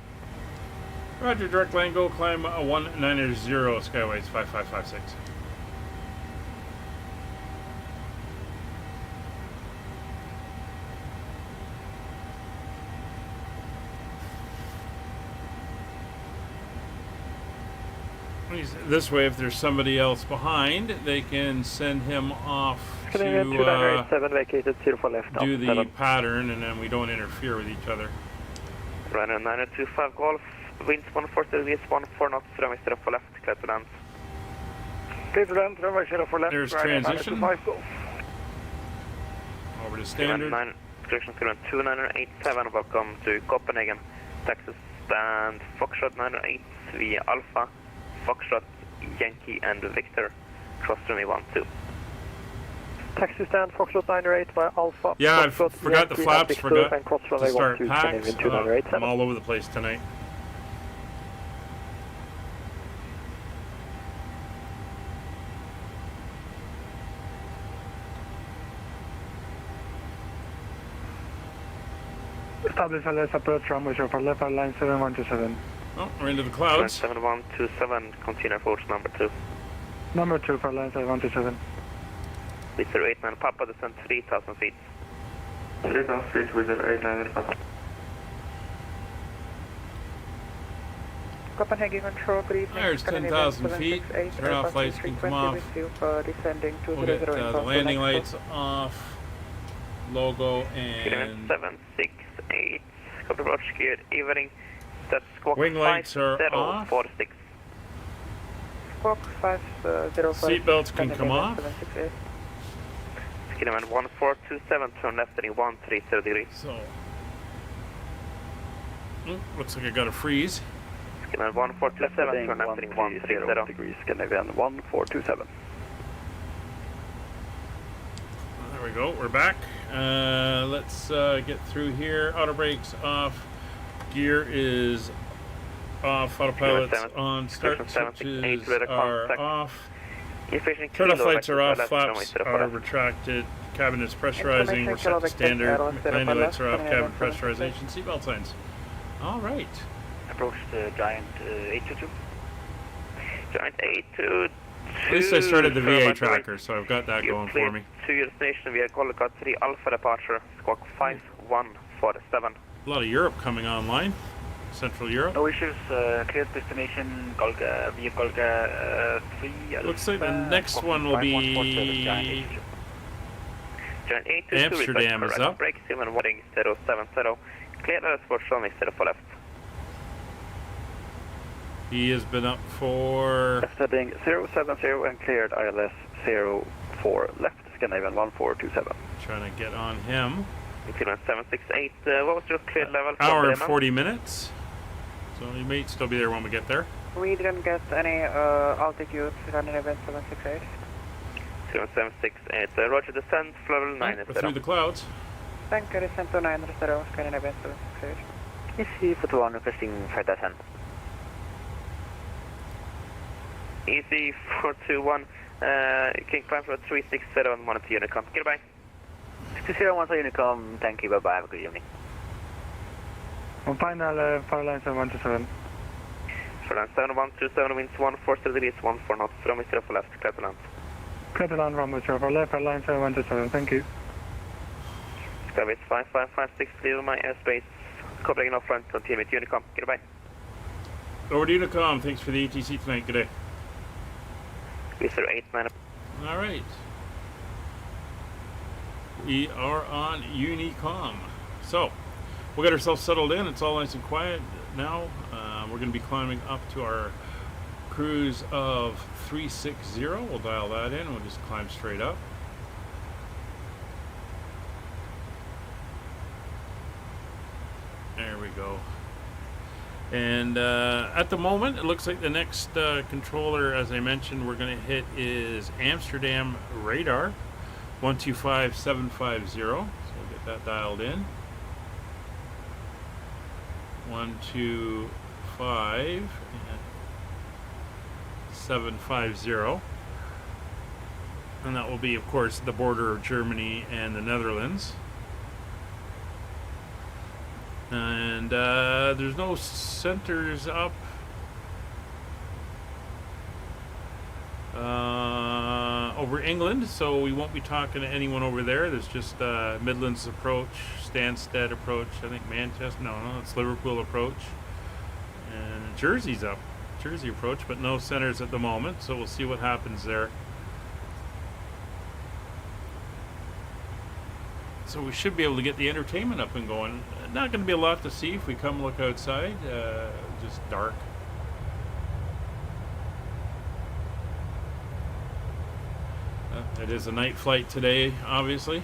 Roger, direct line go, climb 190, Skyways 5556. This way, if there's somebody else behind, they can send him off to vacated 04 left, do the pattern, and then we don't interfere with each other. Runner 925 Golf, winds 140 degrees, 14 knots, runway 04 left, clear to land. Clear to land, runway 04 left. There's transition. Over to standard. Correction, 2987, welcome to Copenhagen, Texas, stand Foxtrot 908 via Alpha, Foxtrot, Yankee, and Victor, cross runway 12. Taxi stand Foxtrot 908 by Alpha. Yeah, I Foxtrot, forgot Yankee, the flaps, Victor, forgot and cross to runway start 12, packs. I'm all over the place tonight. Establish LS approach runway for left line 7127. Oh, we're into the clouds. 7127, continue approach number 2. Number 2 for line 7127. Wizard 89 Papa, descend 3,000 feet. 3,000 feet, Wizard 89 Papa. Copenhagen Control, good evening. There's 10,000 feet. Turn off lights can come off. Descending to We'll get the landing lights off. Logo and 768. Copy approach geared evening. That's squawk wing lights are off. 5046. Squawk 505. Seatbelts can come off. Skinnerman 1427, turn left heading 130 degrees. So, looks like I got a freeze. Skinnerman 1427, turn left heading 130 degrees. Scandinavia 1427. There we go, we're back. Let's get through here. Auto brakes off. Gear is off. Autopilot's on. Start switches are off. Turn-off lights are off. Flaps are retracted. Cabin is pressurizing. We're set to standard. Landing lights are off. Cabin pressurization. Seatbelt signs. All right. Approach the Giant 822. Giant 822. At least I started the VA tracker, so I've got that going for me. To your destination via Golga 3 Alpha departure, squawk 5147. A lot of Europe coming online. Central Europe. No issues, cleared destination, Golga, via Golga 3 Alpha. Looks like the next one will be Giant 822, Amsterdam is up. Break 71070. Clear LS for runway 04 left. He has been up for Heading 070 and cleared ILS 04 left, Scandinavian 1427. Trying to get on him. 768, what was your cleared level? Hour and 40 minutes. So he may still be there when we get there. We didn't get any altitude, Scandinavian 768. 768, Roger, descent, level 90. Through the clouds. Thank you, descent to 90, Scandinavian 768. EC for 1 requesting 5010. Easy 421, you can climb for 360 and monitor Unicom. Goodbye. 201 Unicom, thank you, bye bye, have a good evening. On final, fire line 7127. Fire line 7127, winds 140 degrees, 14 knots, runway 04 left, clear to land. Clear to land, runway 04 left, fire line 7127, thank you. Skyway 5556, leave my airspace, Copenhagen off front, continue with Unicom. Goodbye. Over to Unicom, thanks for the ATC tonight, good day. Wizard 89. All right. We are on Unicom. So, we'll get ourselves settled in. It's all nice and quiet now. We're going to be climbing up to our cruise of 360. We'll dial that in. We'll just climb straight up. There we go. And at the moment, it looks like the next controller, as I mentioned, we're going to hit is Amsterdam radar 125750. So we'll get that dialed in. 125750. And that will be, of course, the border of Germany and the Netherlands. And there's no centers up over England, so we won't be talking to anyone over there. There's just Midlands approach, Stansted approach, I think Manchester, no, it's Liverpool approach. And Jersey's up, Jersey approach, but no centers at the moment, so we'll see what happens there. So we should be able to get the entertainment up and going. Not going to be a lot to see if we come look outside. Just dark. It is a night flight today, obviously.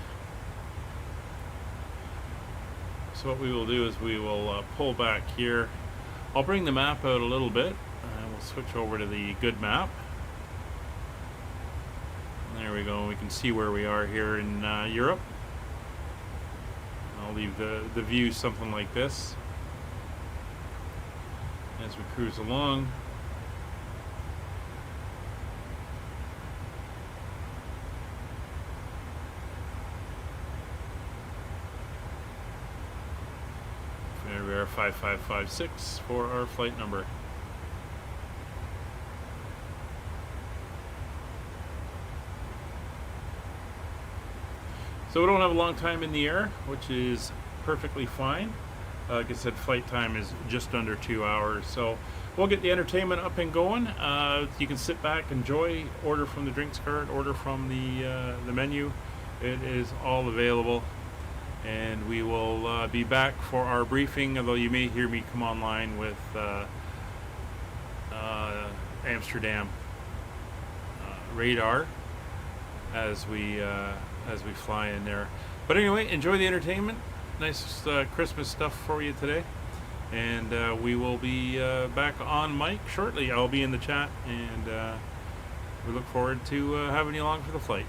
So what we will do is we will pull back here. I'll bring the map out a little bit. We'll switch over to the good map. There we go. We can see where we are here in Europe. I'll leave the view something like this as we cruise along. There we are, 5556 for our flight number. So we don't have a long time in the air, which is perfectly fine. Like I said, flight time is just under 2 hours. So we'll get the entertainment up and going. You can sit back, enjoy, order from the drinks cart, order from the menu. It is all available. And we will be back for our briefing, although you may hear me come online with Amsterdam radar as we fly in there. But anyway, enjoy the entertainment. Nice Christmas stuff for you today. And we will be back on mic shortly. I'll be in the chat, and we look forward to having you along for the flight.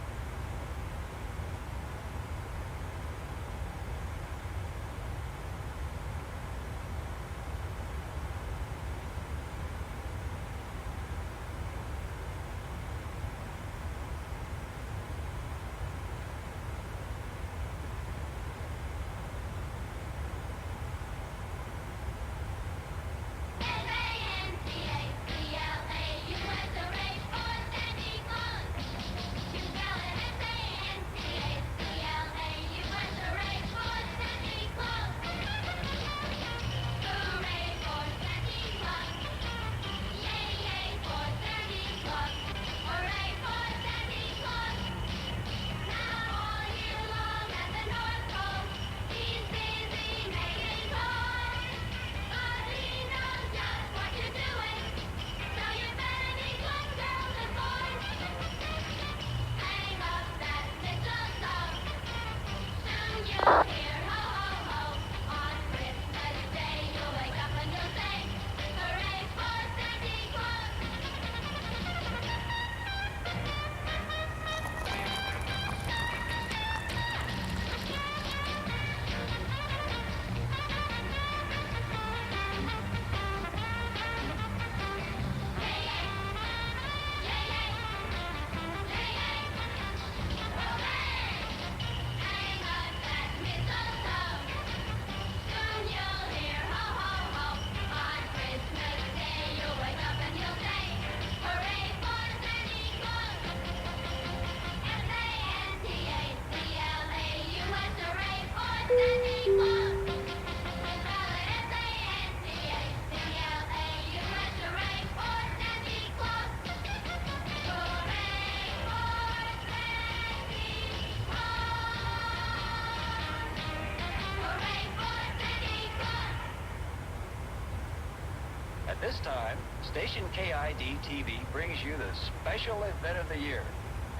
At this time, station KID TV brings you the special event of the year,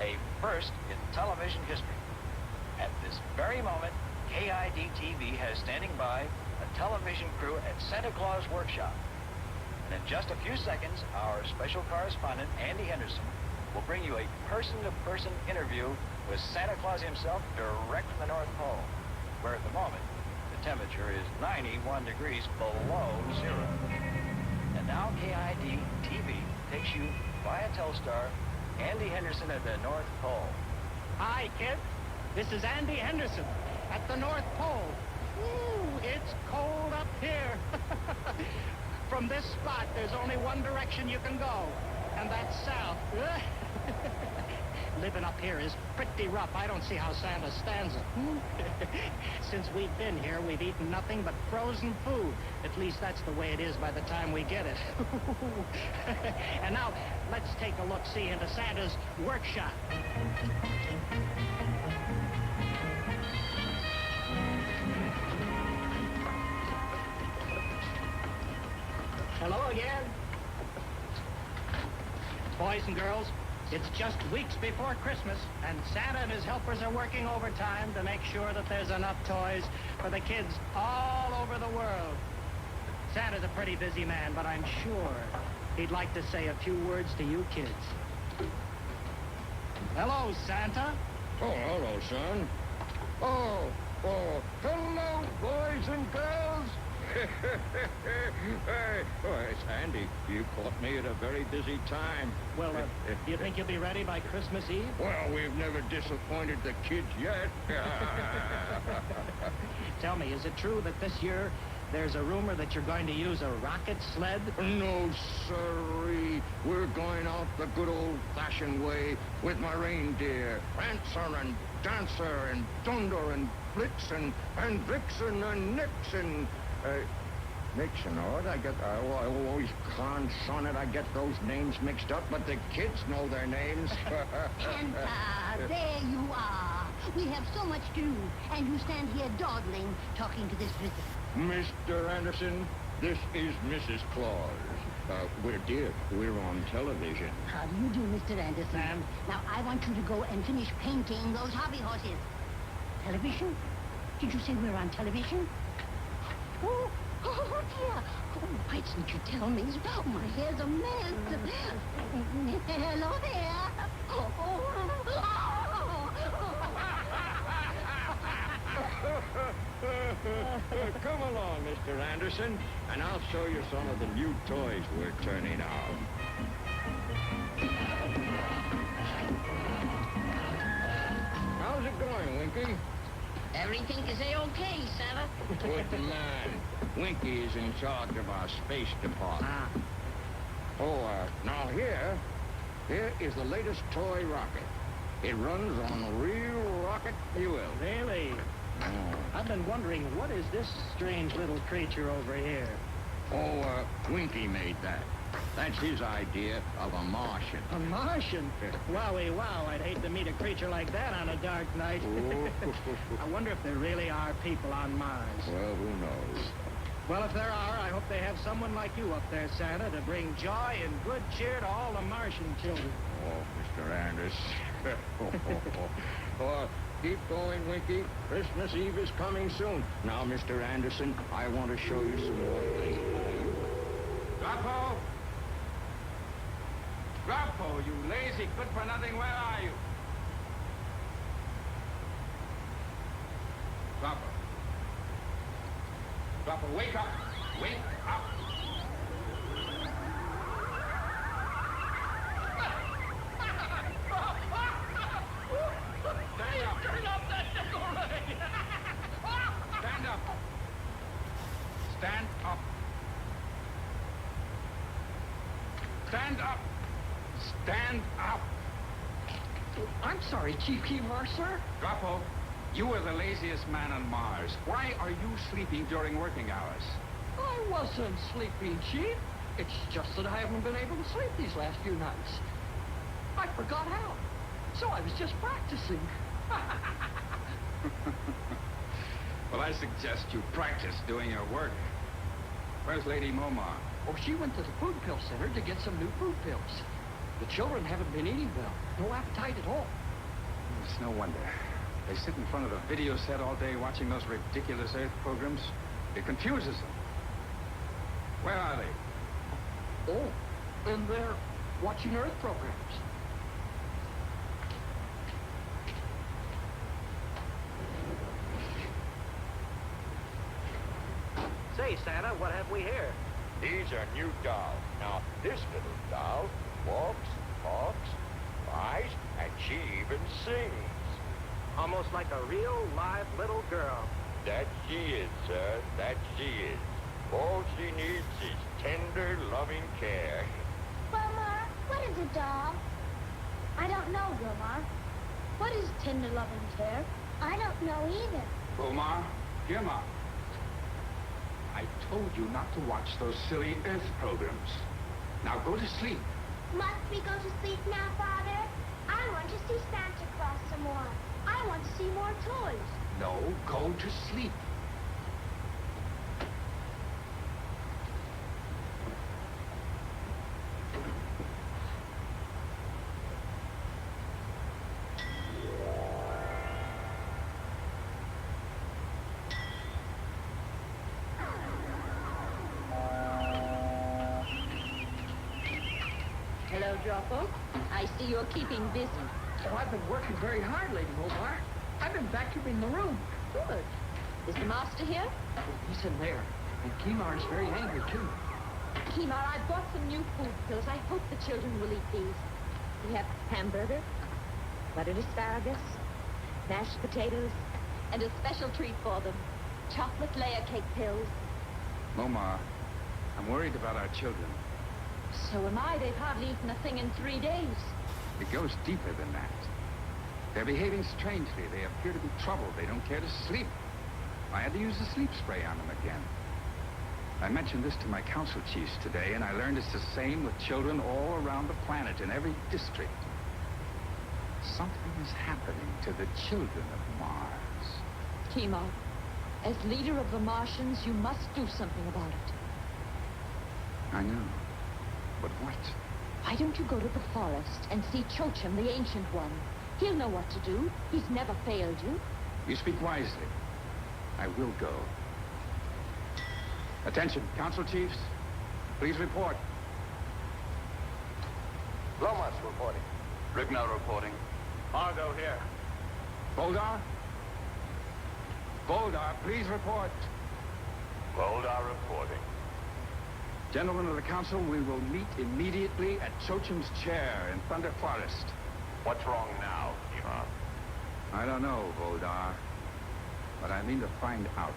a first in television history. At this very moment, KID TV has standing by a television crew at Santa Claus Workshop. And in just a few seconds, our special correspondent, Andy Henderson, will bring you a person-to-person interview with Santa Claus himself direct from the North Pole, where at the moment, the temperature is 91 degrees below zero. And now KID TV takes you via Telstar, Andy Henderson at the North Pole. Hi, kids. This is Andy Henderson at the North Pole. Ooh, it's cold up here. From this spot, there's only one direction you can go, and that's south. Living up here is pretty rough. I don't see how Santa stands it. Since we've been here, we've eaten nothing but frozen food. At least that's the way it is by the time we get it. And now, let's take a look-see into Santa's workshop. Hello again. Boys and girls, it's just weeks before Christmas, and Santa and his helpers are working overtime to make sure that there's enough toys for the kids all over the world. Santa's a pretty busy man, but I'm sure he'd like to say a few words to you kids. Hello, Santa. Oh, hello, son. Oh, hello, boys and girls. Hey, it's Andy. You caught me at a very busy time. Well, do you think you'll be ready by Christmas Eve? Well, we've never disappointed the kids yet. Tell me, is it true that this year there's a rumor that you're going to use a rocket sled? No, sirree. We're going out the good old-fashioned way with my reindeer. Prancer and Dancer and Dunder and Blitzen and Vixen and Nixon. Nixon, all right, I always son it, I get those names mixed up, but the kids know their names. Santa, there you are. We have so much to do, and you stand here dawdling, talking to this visitor. Mr. Anderson, this is Mrs. Claus. We're on television. How do you do, Mr. Anderson? Now, I want you to go and finish painting those hobby horses. Television? Did you say we're on television? Oh, dear. Oh, why didn't you tell me? Oh, my hair's a mess. Hello there. Come along, Mr. Anderson, and I'll show you some of the new toys we're turning out. How's it going, Winky? Everything is A-okay, Santa. Good man. Winky is in charge of our space department. Now here is the latest toy rocket. It runs on real rocket fuel. Really? I've been wondering, what is this strange little creature over here? Winky made that. That's his idea of a Martian. A Martian? Wowie wow, I'd hate to meet a creature like that on a dark night. I wonder if there really are people on Mars. Well, who knows? Well, if there are, I hope they have someone like you up there, Santa, to bring joy and good cheer to all the Martian children. Oh, Mr. Anderson. Keep going, Winky. Christmas Eve is coming soon. Now, Mr. Anderson, I want to show you some more things. Grotto! Grotto, you lazy, good-for-nothing, where are you? Grotto. Grotto, wake up! Wake up! Stand up! Turn up that decorator! Stand up! Stand up! Stand up! Stand up! I'm sorry, Chief Kevlar, sir. Grotto, you are the laziest man on Mars. Why are you sleeping during working hours? I wasn't sleeping, Chief. It's just that I haven't been able to sleep these last few nights. I forgot how. So I was just practicing. Well, I suggest you practice doing your work. Where's Lady Momar? Oh, she went to the food pill center to get some new food pills. The children haven't been eating well. No appetite at all. It's no wonder. They sit in front of the video set all day watching those ridiculous Earth programs. It confuses them. Where are they? Oh, and they're watching Earth programs. Say, Santa, what have we here? These are new dolls. Now, this little doll walks, talks, flies, and she even sings. Almost like a real, live little girl. That she is, sir. That she is. All she needs is tender, loving care. Wilma, what is a doll? I don't know, Wilma. What is tender loving care? I don't know either. Omar, Gemma. I told you not to watch those silly Earth programs. Now go to sleep. Must we go to sleep now, Father? I want to see Santa Claus some more. I want to see more toys. No, go to sleep. Hello, Grotto. I see you're keeping busy. Oh, I've been working very hard, Lady Omar. I've been vacuuming the room. Good. Is the master here? Oh, he's in there. And Kimar is very angry, too. Kimar, I bought some new food pills. I hope the children will eat these. We have hamburger, buttered asparagus, mashed potatoes, and a special treat for them. Chocolate layer cake pills. Omar, I'm worried about our children. So am I. They've hardly eaten a thing in 3 days. It goes deeper than that. They're behaving strangely. They appear to be troubled. They don't care to sleep. I had to use the sleep spray on them again. I mentioned this to my council chiefs today, and I learned it's the same with children all around the planet, in every district. Something is happening to the children of Mars. Kimar, as leader of the Martians, you must do something about it. I know. But what? Why don't you go to the forest and see Chochim, the Ancient One? He'll know what to do. He's never failed you. You speak wisely. I will go. Attention, council chiefs. Please report. Lomas reporting. Rignall reporting. Argo here. Boldar? Boldar, please report. Boldar reporting. Gentlemen of the council, we will meet immediately at Chochim's chair in Thunder Forest. What's wrong now, Ivan? I don't know, Boldar, but I mean to find out.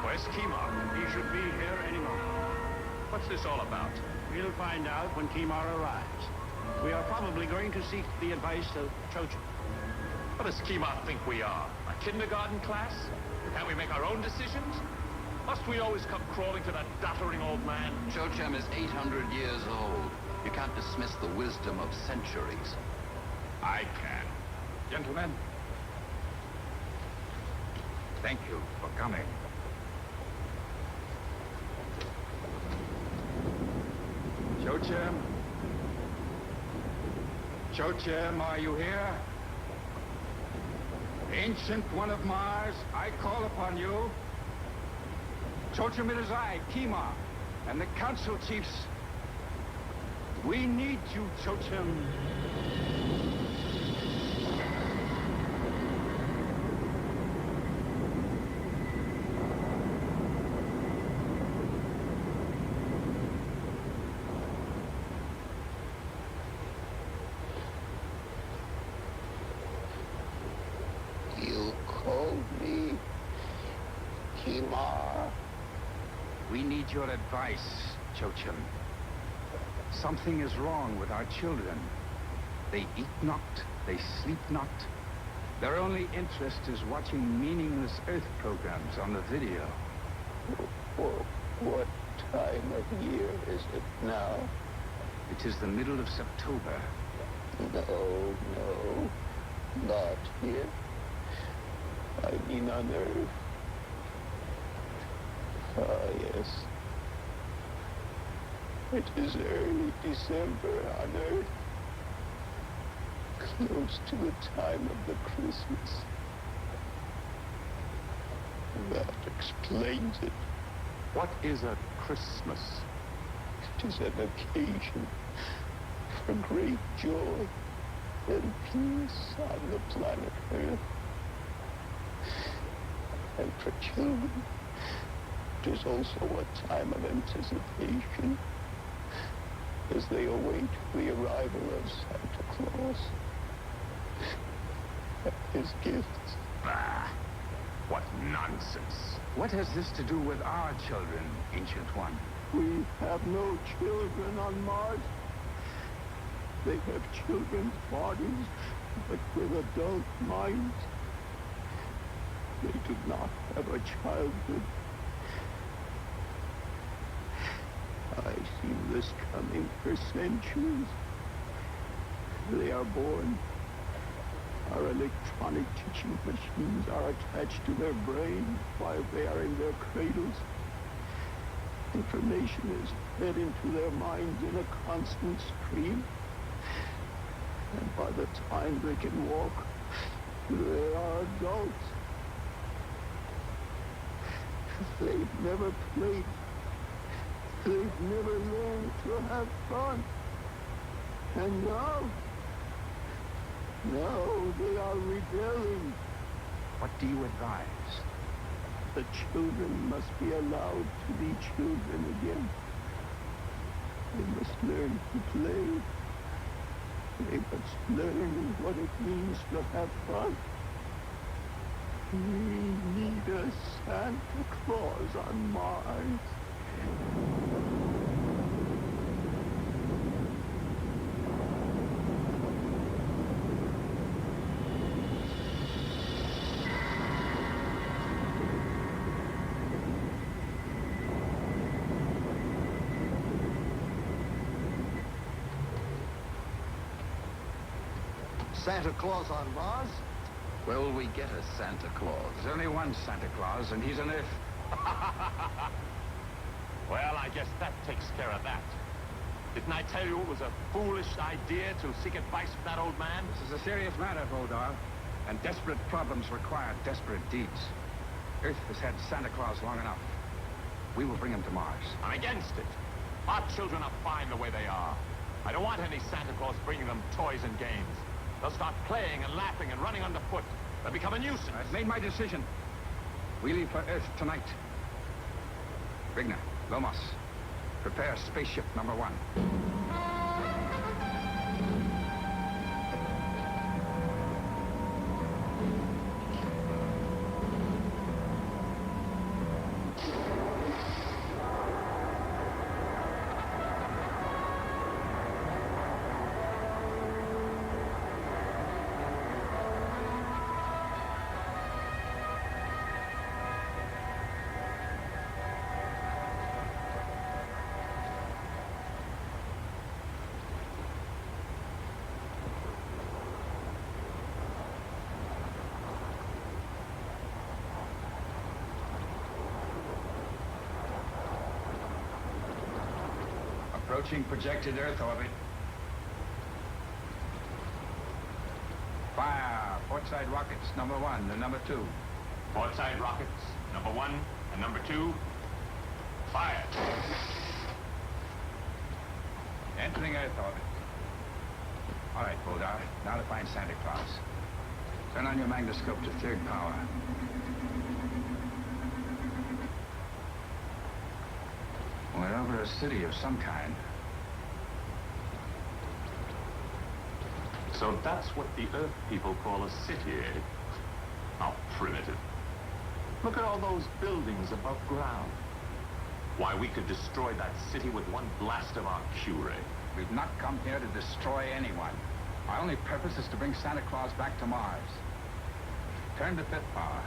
Where's Kimar? He should be here any moment. What's this all about? We'll find out when Kimar arrives. We are probably going to seek the advice of Chochim. What does Kimar think we are? A kindergarten class? Can't we make our own decisions? Must we always come crawling to that doddering old man? Chochim is 800 years old. You can't dismiss the wisdom of centuries. I can. Gentlemen, thank you for coming. Chochim? Chochim, are you here? Ancient One of Mars, I call upon you. Chochim, it is I, Kimar, and the council chiefs. We need you, Chochim. You called me, Kimar. We need your advice, Chochim. Something is wrong with our children. They eat not, they sleep not, Their only interest is watching meaningless Earth programs on the video. What time of year is it now? It is the middle of September. No, not here. I mean on Earth. Ah, yes. It is early December on Earth. Close to the time of the Christmas. That explains it. What is a Christmas? It is an occasion for great joy and peace on the planet Earth. And for children, it is also a time of anticipation as they await the arrival of Santa Claus and his gifts. Bah! What nonsense. What has this to do with our children, Ancient One? We have no children on Mars. They have children's bodies, but with adult minds. They do not have a childhood. I've seen this coming for centuries. They are born. Our electronic teaching machines are attached to their brains while they are in their cradles. Information is fed into their minds in a constant stream. And by the time they can walk, they are adults. They've never played. They've never learned to have fun. And now they are rebelling. What do you advise? The children must be allowed to be children again. They must learn to play. They must learn what it means to have fun. We need a Santa Claus on Mars. Santa Claus on Mars? Will we get a Santa Claus? There's only one Santa Claus, and he's an Earth. Well, I guess that takes care of that. Didn't I tell you it was a foolish idea to seek advice from that old man? This is a serious matter, Vodar, and desperate problems require desperate deeds. Earth has had Santa Claus long enough. We will bring him to Mars. I'm against it. Our children are fine the way they are. I don't want any Santa Claus bringing them toys and games. They'll start playing and laughing and running underfoot. They'll become a nuisance. I've made my decision. We leave for Earth tonight. Vigna, Lomos, prepare spaceship number 1. Approaching projected Earth orbit. Fire! Port side rockets, number 1 and number 2. Port side rockets, number 1 and number 2. Fire! Entering Earth orbit. All right, Vodar. Now to find Santa Claus. Turn on your magnascope to 3rd power. We're over a city of some kind. So that's what the Earth people call a city, eh? How primitive. Look at all those buildings above ground. Why, we could destroy that city with one blast of our Q-ray. We've not come here to destroy anyone. Our only purpose is to bring Santa Claus back to Mars. Turn to 5th power.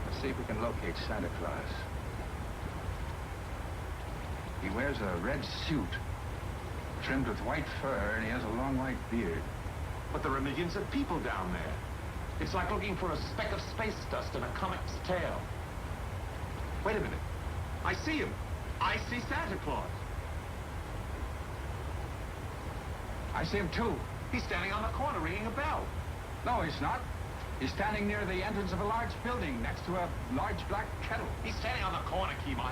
Let's see if we can locate Santa Claus. He wears a red suit, trimmed with white fur, and he has a long white beard. But there are millions of people down there. It's like looking for a speck of space dust in a comet's tail. Wait a minute. I see him. I see Santa Claus. I see him too. He's standing on the corner ringing a bell. No, he's not. He's standing near the entrance of a large building next to a large black kettle. He's standing on the corner, Kima.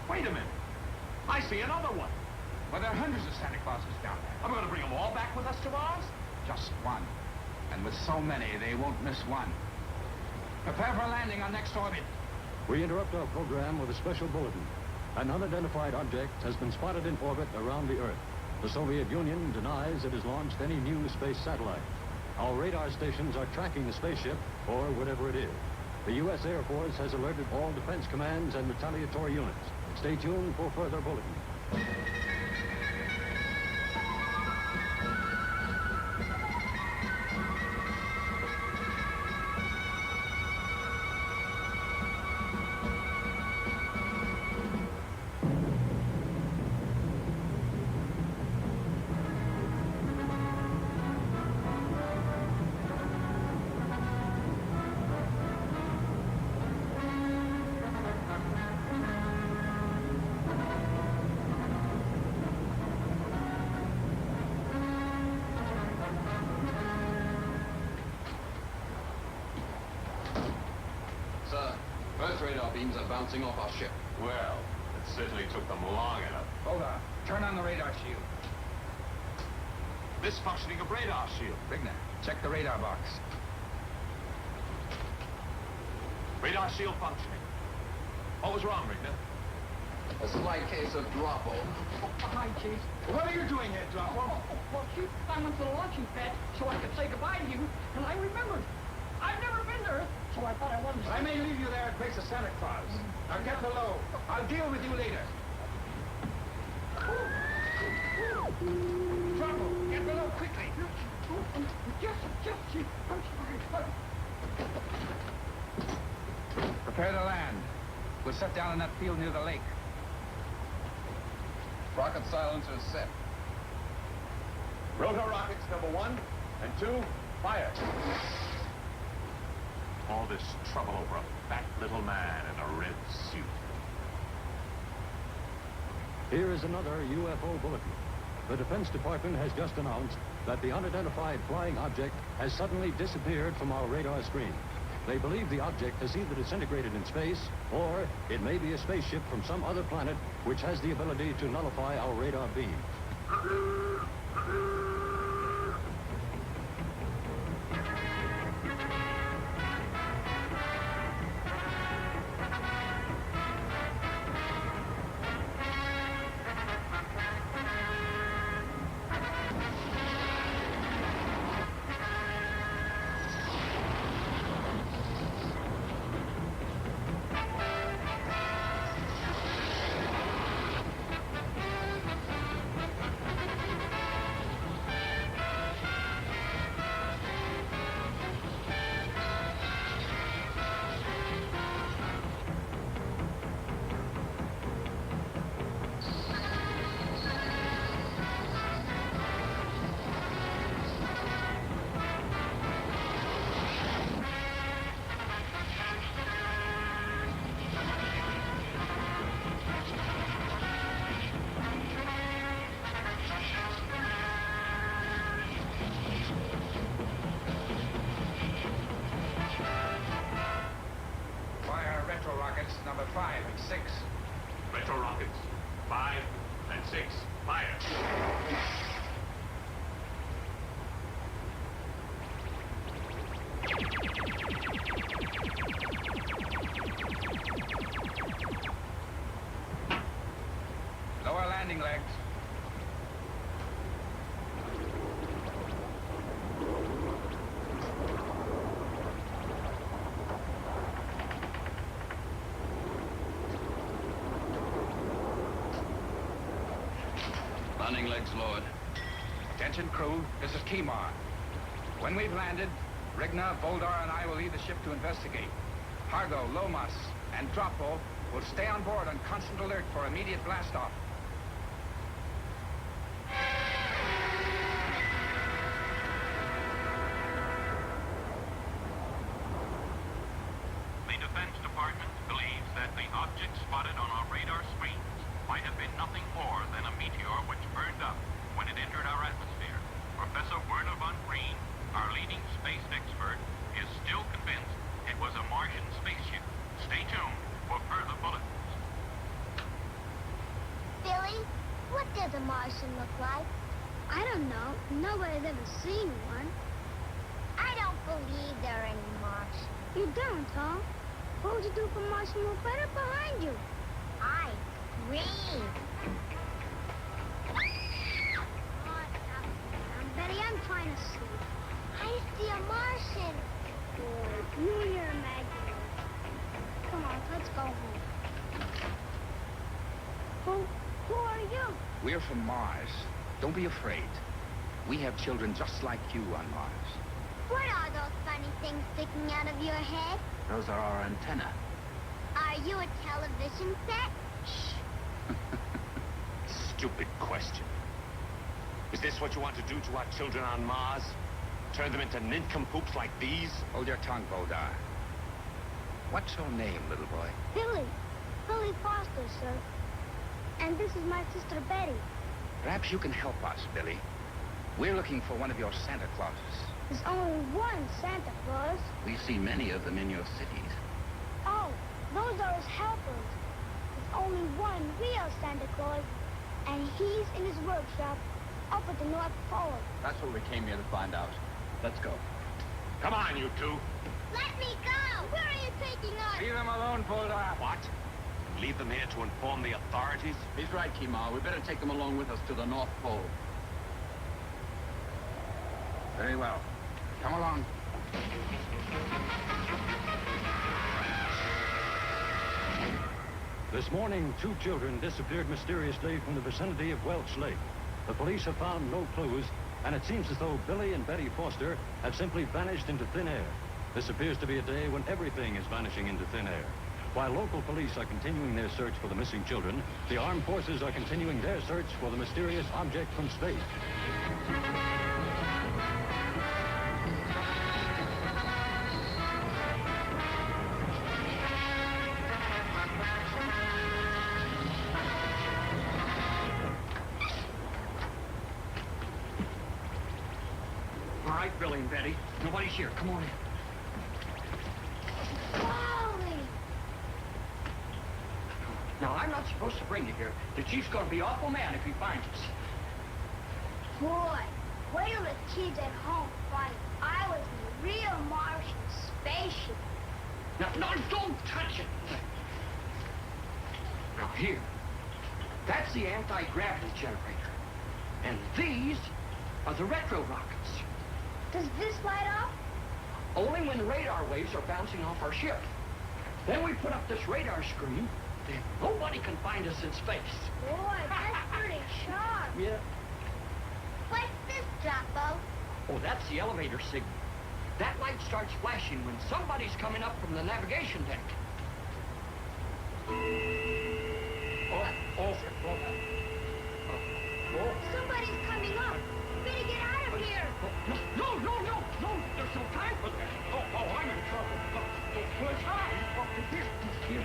Wait a minute. I see another one. Well, there are hundreds of Santa Clauses down there. Are we going to bring them all back with us to Mars? Just one. And with so many, they won't miss one. Prepare for landing on next orbit. We interrupt our program with a special bulletin. An unidentified object has been spotted in orbit around the Earth. The Soviet Union denies it has launched any new space satellite. Our radar stations are tracking the spaceship, or whatever it is. The U.S. Air Force has alerted all defense commands and retaliatory units. Stay tuned for further bulletin. Earth radar beams are bouncing off our ship. Well, it certainly took them long enough. Hold on. Turn on the radar shield. Misfunctioning of radar shield. Rigner, check the radar box. Radar shield functioning. What was wrong, Rigner? A slight case of Grotto. Hi, Chief. What are you doing here, Grotto? Well, Chief, I went to the launching pad so I could say goodbye to you, and I remembered. I've never been there, so I thought I wanted to... I may leave you there at base of Santa Claus. Now get below. I'll deal with you later. Trouble. Get below quickly. Yes, Chief. I'm sorry. Prepare to land. We'll set down in that field near the lake. Rocket silencers set. Rotor rockets number 1 and 2, fire. All this trouble over a fat little man in a red suit. Here is another UFO bulletin. The Defense Department has just announced that the unidentified flying object has suddenly disappeared from our radar screen. They believe the object has either disintegrated in space, or it may be a spaceship from some other planet which has the ability to nullify our radar beam. Number 5 and 6. Retro rockets 5 and 6, fire. Lower landing legs. Landing legs lowered. Attention crew, this is Kemar. When we've landed, Regna, Voldar, and I will lead the ship to investigate. Hargo, Lomas, and Grotto will stay on board on constant alert for immediate blast-off. The Defense Department believes that the object spotted on our radar screens might have been nothing more than a meteor which burned up when it entered our atmosphere. Professor Werner von Green, our leading space expert, is still convinced it was a Martian spaceship. Stay tuned for further bulletins. Billy, what does a Martian look like? I don't know. Nobody's ever seen one. I don't believe there are any Martians. You don't, huh? What would you do if a Martian moved right up behind you? I agree. Betty, I'm trying to sleep. I see a Martian. Boy, you and your imagination. Come on, let's go home. Who are you? We're from Mars. Don't be afraid. We have children just like you on Mars. What are those funny things sticking out of your head? Those are our antennae. Are you a television set? Stupid question. Is this what you want to do to our children on Mars? Turn them into nincompoops like these? Hold your tongue, Voldar. What's your name, little boy? Billy. Billy Foster, sir. And this is my sister Betty. Perhaps you can help us, Billy. We're looking for one of your Santa Clauses. There's only one Santa Claus. We see many of them in your cities. Oh, those are his helpers. There's only one real Santa Claus, and he's in his workshop up at the North Pole. That's what we came here to find out. Let's go. Come on, you two. Let me go! Where are you taking us? Leave them alone, Voldar. What? Leave them here to inform the authorities? He's right, Kemal. We better take them along with us to the North Pole. Very well. Come along. This morning, 2 children disappeared mysteriously from the vicinity of Welch Lake. The police have found no clues, and it seems as though Billy and Betty Foster had simply vanished into thin air. This appears to be a day when everything is vanishing into thin air. While local police are continuing their search for the missing children, the armed forces are continuing their search for the mysterious object from space. All right, Billy and Betty. Nobody's here. Come on in. Now, I'm not supposed to bring you here. The chief's gonna be awful mad if he finds us. Boy, wait till the kids at home find I was in a real Martian spaceship. Now, don't touch it. Now, here. That's the anti-gravity generator. And these are the retro rockets. Does this light up? Only when radar waves are bouncing off our ship. Then we put up this radar screen. Then nobody can find us in space. Boy, that's pretty sharp. Yeah. What's this, Grotto? Oh, that's the elevator signal. That light starts flashing when somebody's coming up from the navigation deck. Somebody's coming up. Better get out of here. No. There's no time for that. Oh, I'm in trouble. Where's Here.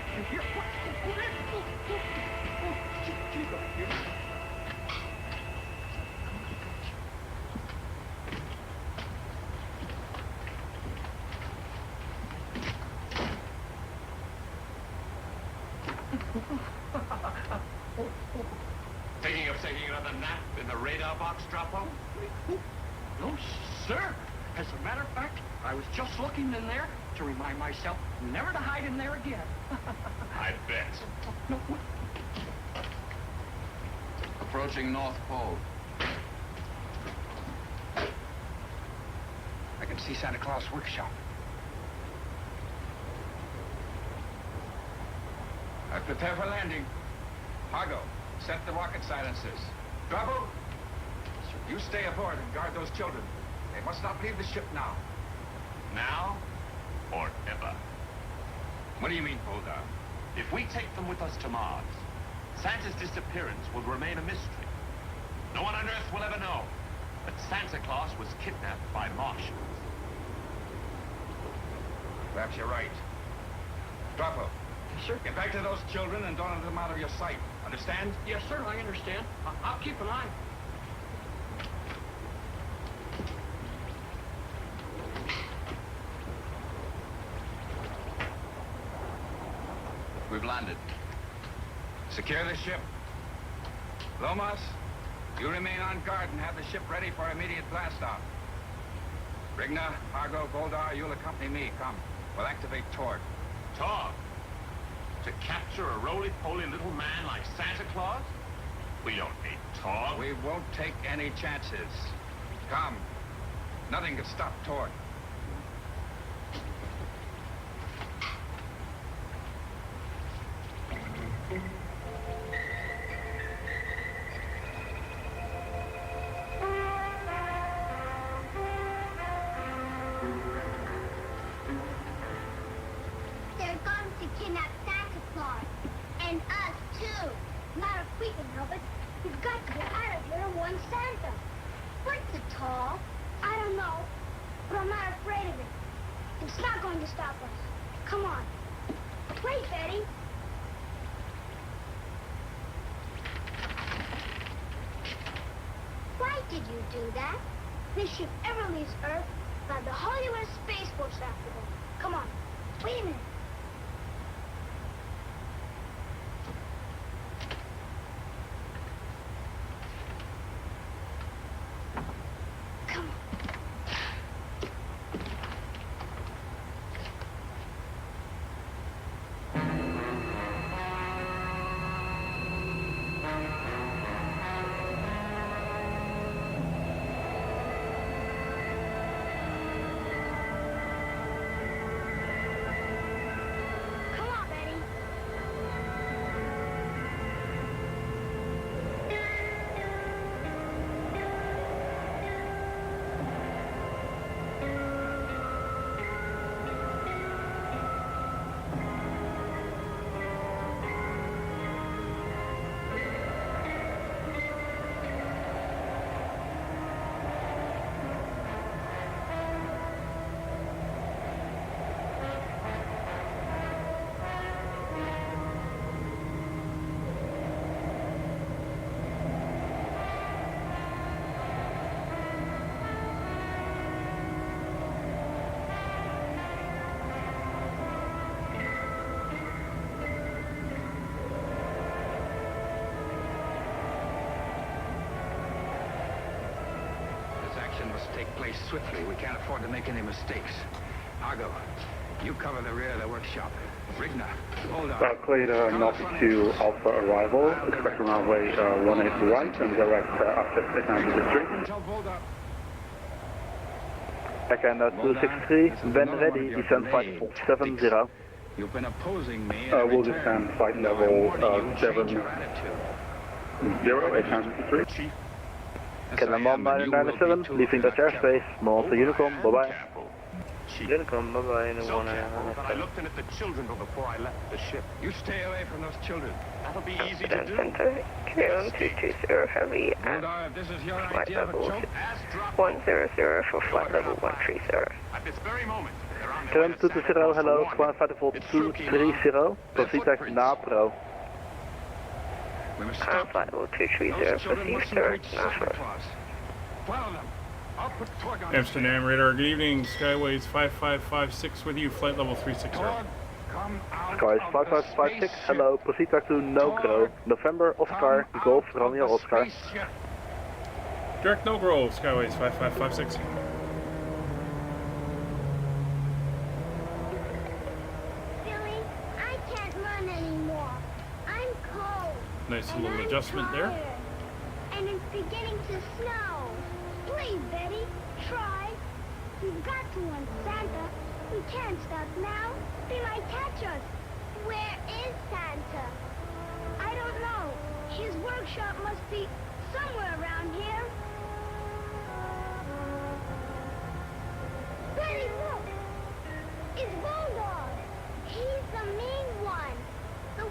Taking another nap in the radar box, Grotto? No, sir. As a matter of fact, I was just looking in there to remind myself never to hide in there again. I bet. No. Approaching North Pole. I can see Santa Claus workshop. I prepare for landing. Hargo, set the rocket silencers. Bravo! You stay aboard and guard those children. They must not leave the ship now. Now or ever. What do you mean, Bulldog? If we take them with us to Mars, Santa's disappearance will remain a mystery. No one on Earth will ever know that Santa Claus was kidnapped by Martians. Perhaps you're right. Grotto. Sir? Get back to those children and don't let them out of your sight. Understand? Yes, sir, I understand. I'll keep an eye. We've landed. Secure the ship. Lomas, you remain on guard and have the ship ready for immediate blast-off. Rigna, Argo, Goldar, you'll accompany me. Come. We'll activate Torg. Torg? To capture a roly-poly little man like Santa Claus? We don't need Torg. We won't take any chances. Come. Nothing can stop Torg. They're going to kidnap Santa Claus. And us, too. Not if we can help it. We've got to get out of here and warn Santa. What's it, Tall? I don't know, but I'm not afraid of it. It's not going to stop us. Come on. Wait, Betty. Why did you do that? This ship ever leaves Earth, and the Hollywood Space Force after them. Come on. Wait a minute. Must take place swiftly. We can't afford to make any mistakes. Argo, you cover the rear of the workshop. Rigna, hold on. Cleared north to Alpha arrival. Expect runway 18 right and direct access 893. Echo 263, when ready, descend flight 70. You've been opposing me. We'll descend flight level 70, 893. Cannon 997, leaving Dutch airspace, north to Honeycomb, bye-bye. Honeycomb, bye-bye, So careful that I looked in at the children before I left the ship. You stay away from those children. That'll be easy to do. Center, clear 220 heavy and This is your flight idea of a level joke. 100 for flight level 130. At this very moment, they're on their Cannon way to Santa 220, Claus hello, warning. Squad Fighter 230, proceed back NAPRO. Flight level 230, proceed sir, Nashville. Follow them. I'll put Torg on Amsterdam radar, good evening. Skyways 5556 with you, flight level 360. Skies 5556, hello, proceed back to NOGRO, November Oscar, Golf Romeo Oscar. Direct no grove, Skyways 5556. Billy, I can't run anymore. I'm cold. Nice And little I'm adjustment there. tired. And it's beginning to snow. Please, Betty, try. We've got to warn Santa. We can't stop now. They might catch us. Where is Santa? I don't know. His workshop must be somewhere around here. Betty, look!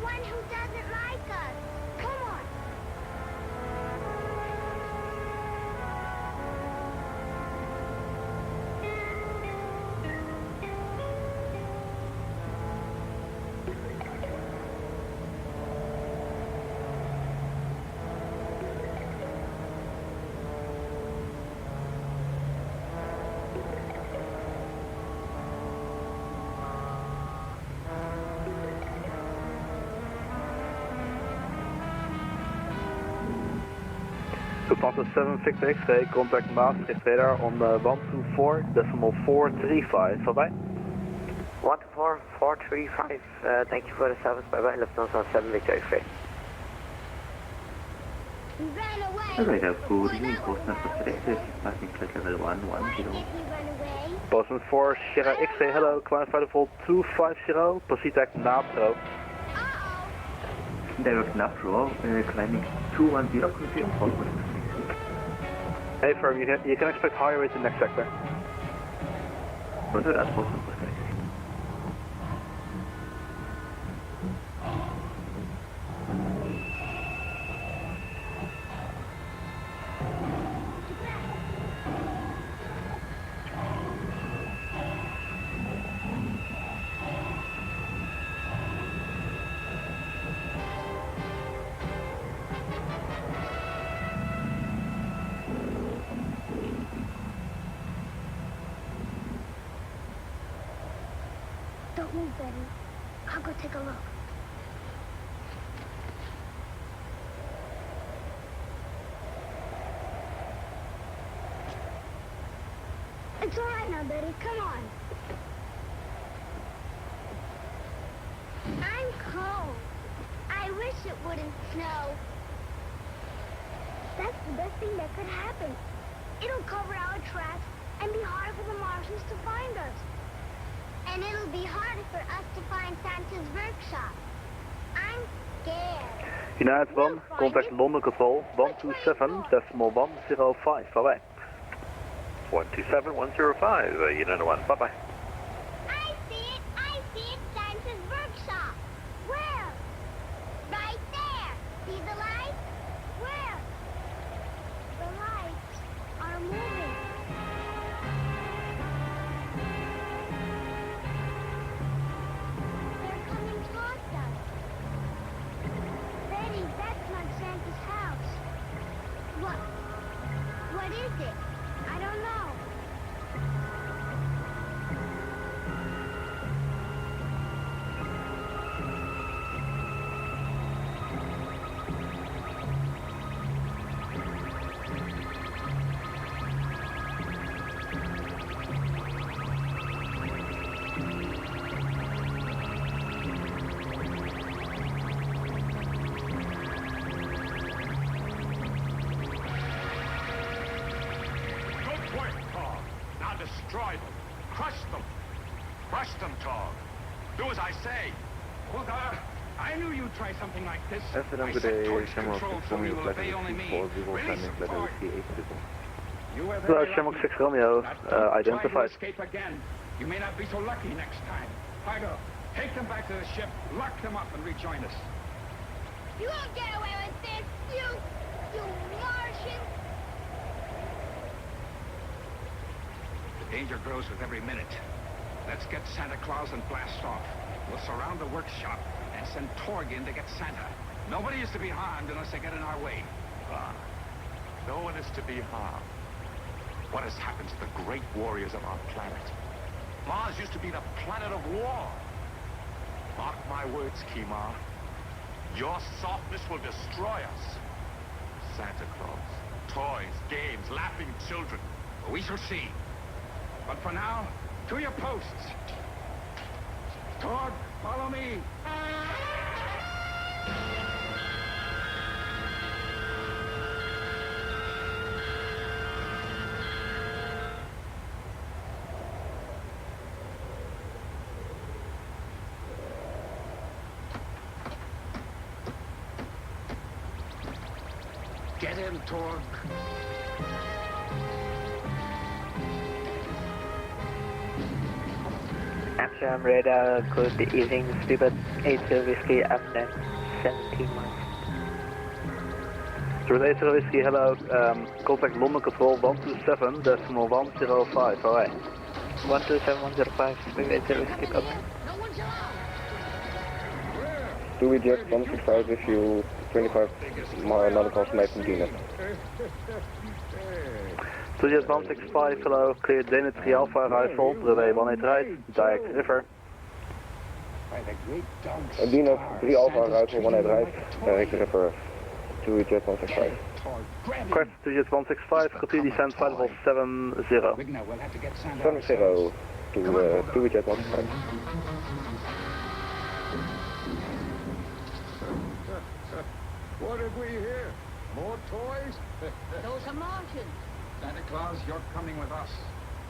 one who doesn't like us. Come on. Lufthansa 7 Victor X-ray, contact Maastricht radar on 124.435, bye-bye. 124.435, thank you for the service, bye-bye, Lufthansa 7 Victor X-ray. We ran away. Radar good evening, Thrustmaster TPR passing flight level 110. Boston 4 Sierra X-ray, hello, climb flight level 250, proceed back Napro. Direct Napro, climbing 210, confirm forward. Hey firm, you can expect higher rate in next sector. Roger, at Boston 4. Don't move, Betty. I'll go take a look. It's all right now, Betty. Come on. I'm cold. I wish it wouldn't snow. That's the best thing that could happen. It'll cover our tracks and be harder for the Martians to find us. And it'll be harder for us to find Santa's workshop. I'm scared. United 1, contact London Control, 127.105, bye-bye. 127.105, United 1, bye-bye. I see it, Santa's workshop. Where? Right there. See the lights? Where? The lights are moving. They're coming towards us. Betty, that's not Santa's house. What is it? I don't know. Destroy them. Crush them. Crush them, Tog. Do as I say. I knew you'd try something like this. I set torch control so you will obey only me. Release them, Tog. You were Hello, very Shamrock lucky. 6 Romeo, Try to identified. escape again. You may not be so lucky next time. Fido, take them back to the ship, lock them up, and rejoin us. You won't get away with this, you Martian! The danger grows with every minute. Let's get Santa Claus and blast off. We'll surround the workshop and send Torg in to get Santa. Nobody is to be harmed unless they get in our way. No one is to be harmed. What has happened to the great warriors of our planet? Mars used to be the planet of war. Mark my words, Kimar. Your softness will destroy us. Santa Claus, toys, games, laughing children. We shall see. But for now, to your posts. Torg, follow me. Get him, Torg. Jam radar could be easing speed at 80 Whiskey after 17 miles. Through 80 Whiskey, hello, contact London Control 127.105, alright. 127.105, through 80 Whiskey, copy. 2EGX 165 with you 25 nautical miles from Dina. 2EGX 165, hello, clear Dana 3 Alpha arrival, runway 18 right, direct river. Dina 3 Alpha arrival 18 right, direct river, 2EGX 165. Correct, 2EGX 165, continue descent, flight level 70. 70 to 2EGX 165. What have we here? More toys? Those are Martians. Santa Claus, you're coming with us.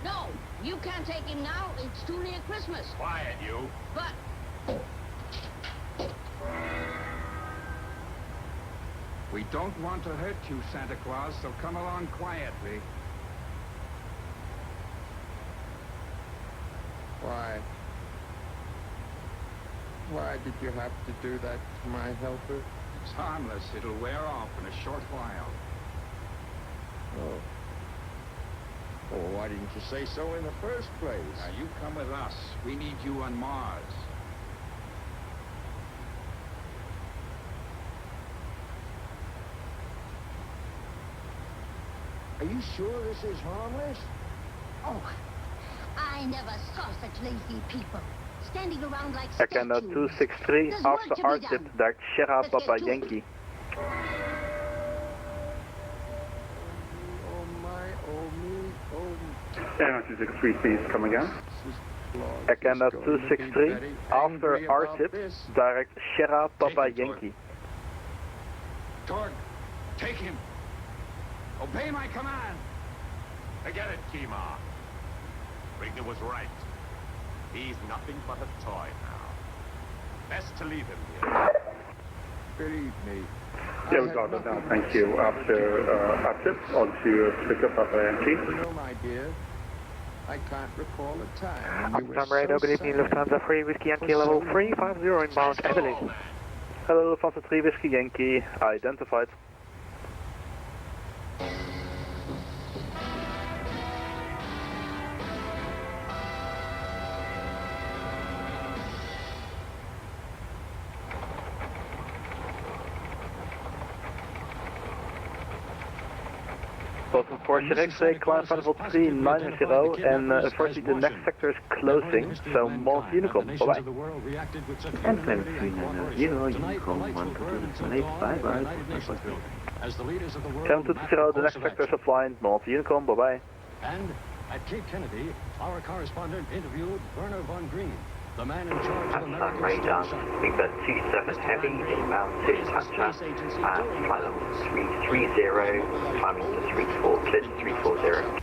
No, you can't take him now. It's too near Christmas. Quiet, you. But We don't want to hurt you, Santa Claus, so come along quietly. Why did you have to do that to my helper? It's harmless. It'll wear off in a short while. Oh. Well, why didn't you say so in the first place? Now, you come with us. We need you on Mars. Are you sure this is harmless? oh, I never saw such lazy people standing around like Agenda 263, after R-tip, direct Sierra Papa Yankee. Agenda 263, please come again. Agenda 263, after R-tip, direct Sierra Papa Yankee. Torg, take him. Obey my command. Forget it, Kima. Rigner was right. He's nothing but a toy now. Best to leave him here. Believe me. Yeah, we got it now, thank you. After R-tip, on to pick up Papa Yankee. No, my dear. I can't recall a time when you were Uptime radar, good evening, Lufthansa 3 Whiskey Yankee level 350 inbound Adelaide. Hello, Lufthansa 3 Whiskey Yankee, identified. Bottom 4 X-ray, climb flight level 390, and unfortunately the next sector is closing, so Mont Honeycomb, bye-bye. And climb 390, Honeycomb 128, bye-bye. 720, the next sector is offline, Mont Honeycomb, bye-bye. And at Cape Kennedy, our correspondent interviewed Werner von Green, the man in charge of American radar, Speedbird 27 heavy, inbound to Thatcher, flight level 330, climbing to 34, clear to 340.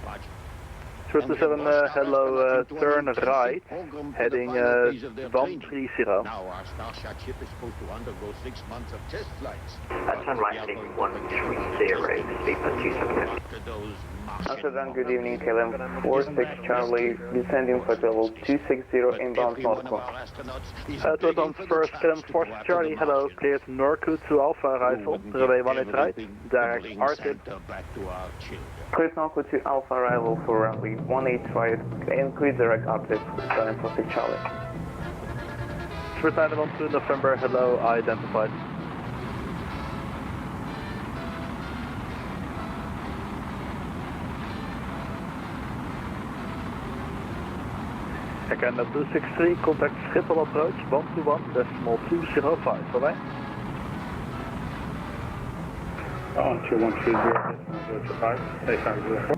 727, hello, turn right, heading 130. Now our Starship ship is supposed to undergo 6 months of test flights. Turn right heading 130, Speedbird 27 heavy. Amsterdam, good evening, KLM 46 Charlie, descending for level 260 inbound Moscow. To advance first, KLM 46 Charlie, hello, cleared Norco to Alpha arrival, runway 18 right, direct R-tip. Clear Norco to Alpha arrival for runway 18 right, and clear direct R-tip, KLM 46 Charlie. First item on to November, hello, identified. Agenda 263, contact Schiphol approach 121.205, bye-bye. On to 130.025,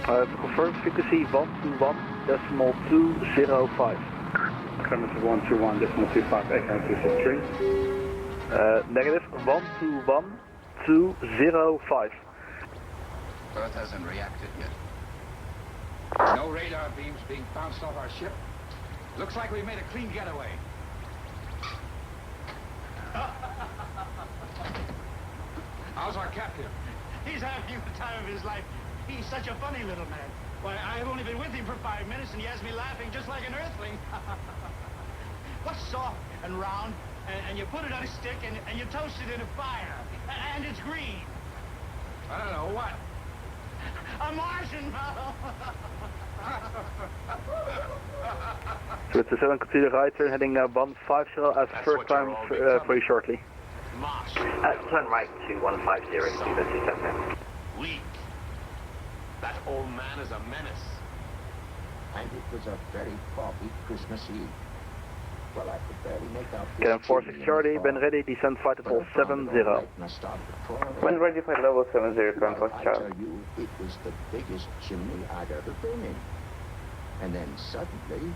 to confirm frequency 121.205. Climate 121.25, Agenda 263. Negative 121.205. Earth hasn't reacted yet. No radar beams being bounced off our ship. Looks like we made a clean getaway. How's our captain? He's having the time of his life. He's such a funny little man. Why, I have only been with him for 5 minutes and he has me laughing just like an earthling. What's soft and round, and you put it on a stick and you toast it in a fire, and it's green? I don't know what. A marshmallow. So it's a 7 continue right turn heading 150 as first time very shortly. Turn right to 150, 237. Weak. That old man is a menace. And it was a very foggy Christmas Eve. Well, I could barely make out... Get 46 Charlie, Ben ready, descend flight level 70. When ready for level 70, contact I Charlie. tell you, it was the biggest chimney I'd ever been in. And then suddenly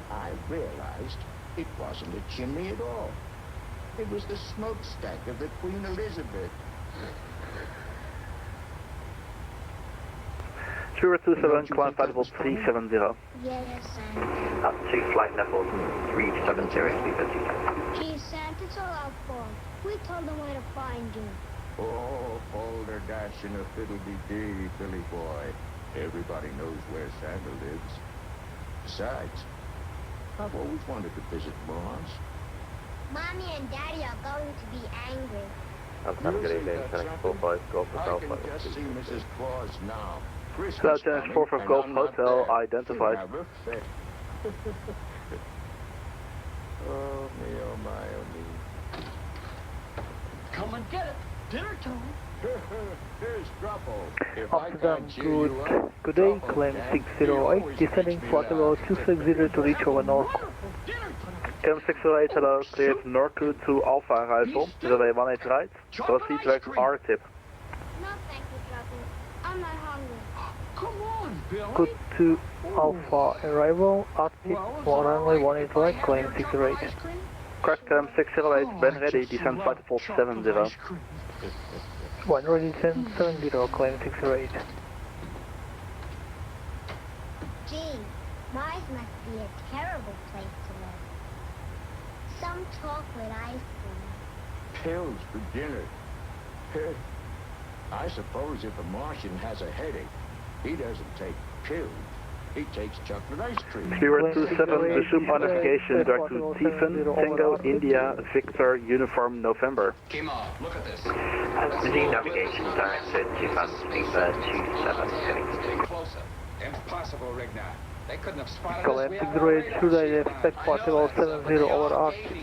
I realized it wasn't a chimney at all. It was the smokestack of the Queen Elizabeth. 027, climb flight level 370. Yes, Up to flight level 370, speed 57. Gee, Santa, it's all our fault. We told them where to find you. Oh, balderdash and a fiddle-dee-dee, Billy boy. Everybody knows where Santa lives. Besides, I've always wanted to visit Mars. Mommy and Daddy are going to be angry. Have a good evening, Connect 45, Golf I Hotel. can just see Mrs. Claus now. Cloud Challenge 4 for Golf Hotel identified. Oh me, oh my, oh me. Come and get it. Dinner time. Here's Grotto. Amsterdam, good day, claim 608, descending flight level 260 to reach over North. Cam 608, hello, cleared Norcoot to Alpha arrival, runway 18 right, proceed towards R-tip. No, thank you, Jackie. I'm not hungry. Come on, Billy. Good to Alpha arrival, R-tip, runway 18 right, claim 608. Correct, Cam 608, Ben ready, descend flight level 70. One ready, descend 70, claim 608. Gee, Mars must be a terrible place to live. Some chocolate ice cream. Pills for dinner. I suppose if a Martian has a headache, he doesn't take pills. He takes chocolate ice cream. 027, resume on navigation direct to Stephen, Tango, India, Victor, Uniform, November. Kima, look at this. Z navigation directed to speed 27, heading. Closer. Impossible, Rigna. They couldn't have spotted Call us. M608, should I expect flight level 70 over R-tip?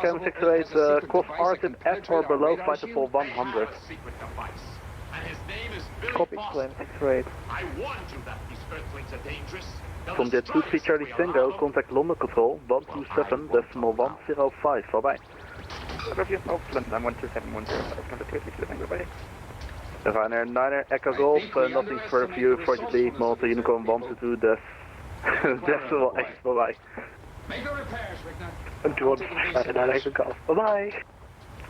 Cam 608, cross R-tip at or below flight level 100. And his name is Billy Copy, Foster. claim 608. I warned you that these earthlings are dangerous. From Jet 23 Charlie Tango, contact London Control 127.105, voorbij. Review Oakland, I'm 12710, number 2, goodbye. Ryanair 9er, Echo Golf, nothing further for you, fortunately, Malta Unicorn 122, decimal X, bye-bye. Make the repairs, Rigna. And George, Ryanair Echo Golf, bye-bye.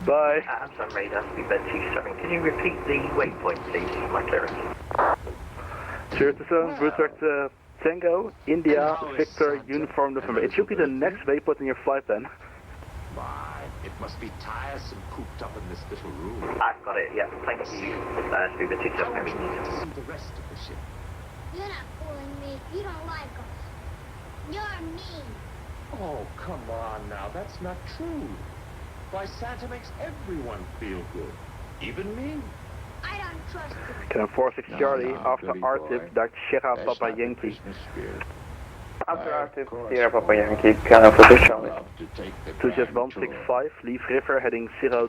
Bye. Amsterdam radar, speed 27. Can you repeat the waypoint, please, for my clearance? 027, route direct Tango, India, Victor, Uniform, November. It should be the next waypoint in your flight then. My, it must be tiresome cooped up in this little room. I've got it, yeah, thank you. Speed 27, I need to see the rest of the ship. You're not fooling me. You don't like us. You're mean. Oh, come on now, that's not true. Why, Santa makes everyone feel good, even me. I don't trust you. Can 46 Charlie, after R-tip, direct Sierra Papa Yankee. After R-tip, Sierra Papa Yankee, can 46 Charlie. 2Jet165, leave river, heading 020.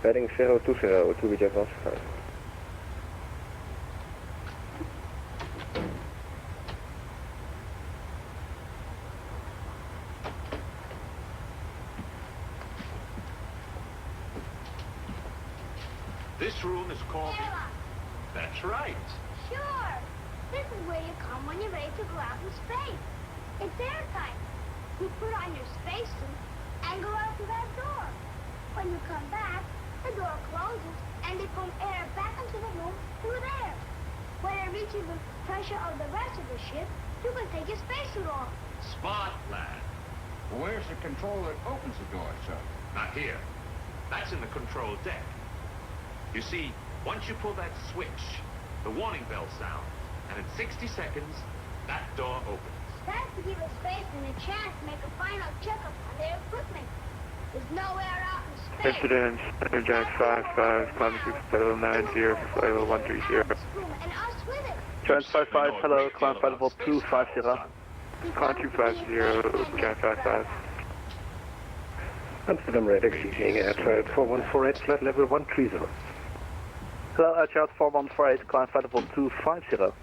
Heading 020, 2Jet165. This room is called... Sarah. That's right. Sure. This is where you come when you're ready to go out in space. It's airtight. You put on your spacesuit and go out to that door. When you come back, the door closes and they pump air back into the room through there. When it reaches the pressure of the rest of the ship, you can take your spacesuit off. Smart lad. Where's the control that opens the door, sir? Not here. That's in the control deck. You see, Once you pull that switch, the warning bell sounds, and in 60 seconds, that door opens. That's to give us space and a chance to make a final checkup on their equipment. There's nowhere out in space. Incident, Giant 55, climbing to level 90, level 130. And us with it. Giant 55, hello, climb flight level 250. Climb 250, Giant 55. Amsterdam radar exceeding air traffic 4148, flight level 130. Hello, Giant 4148, climb flight level 250.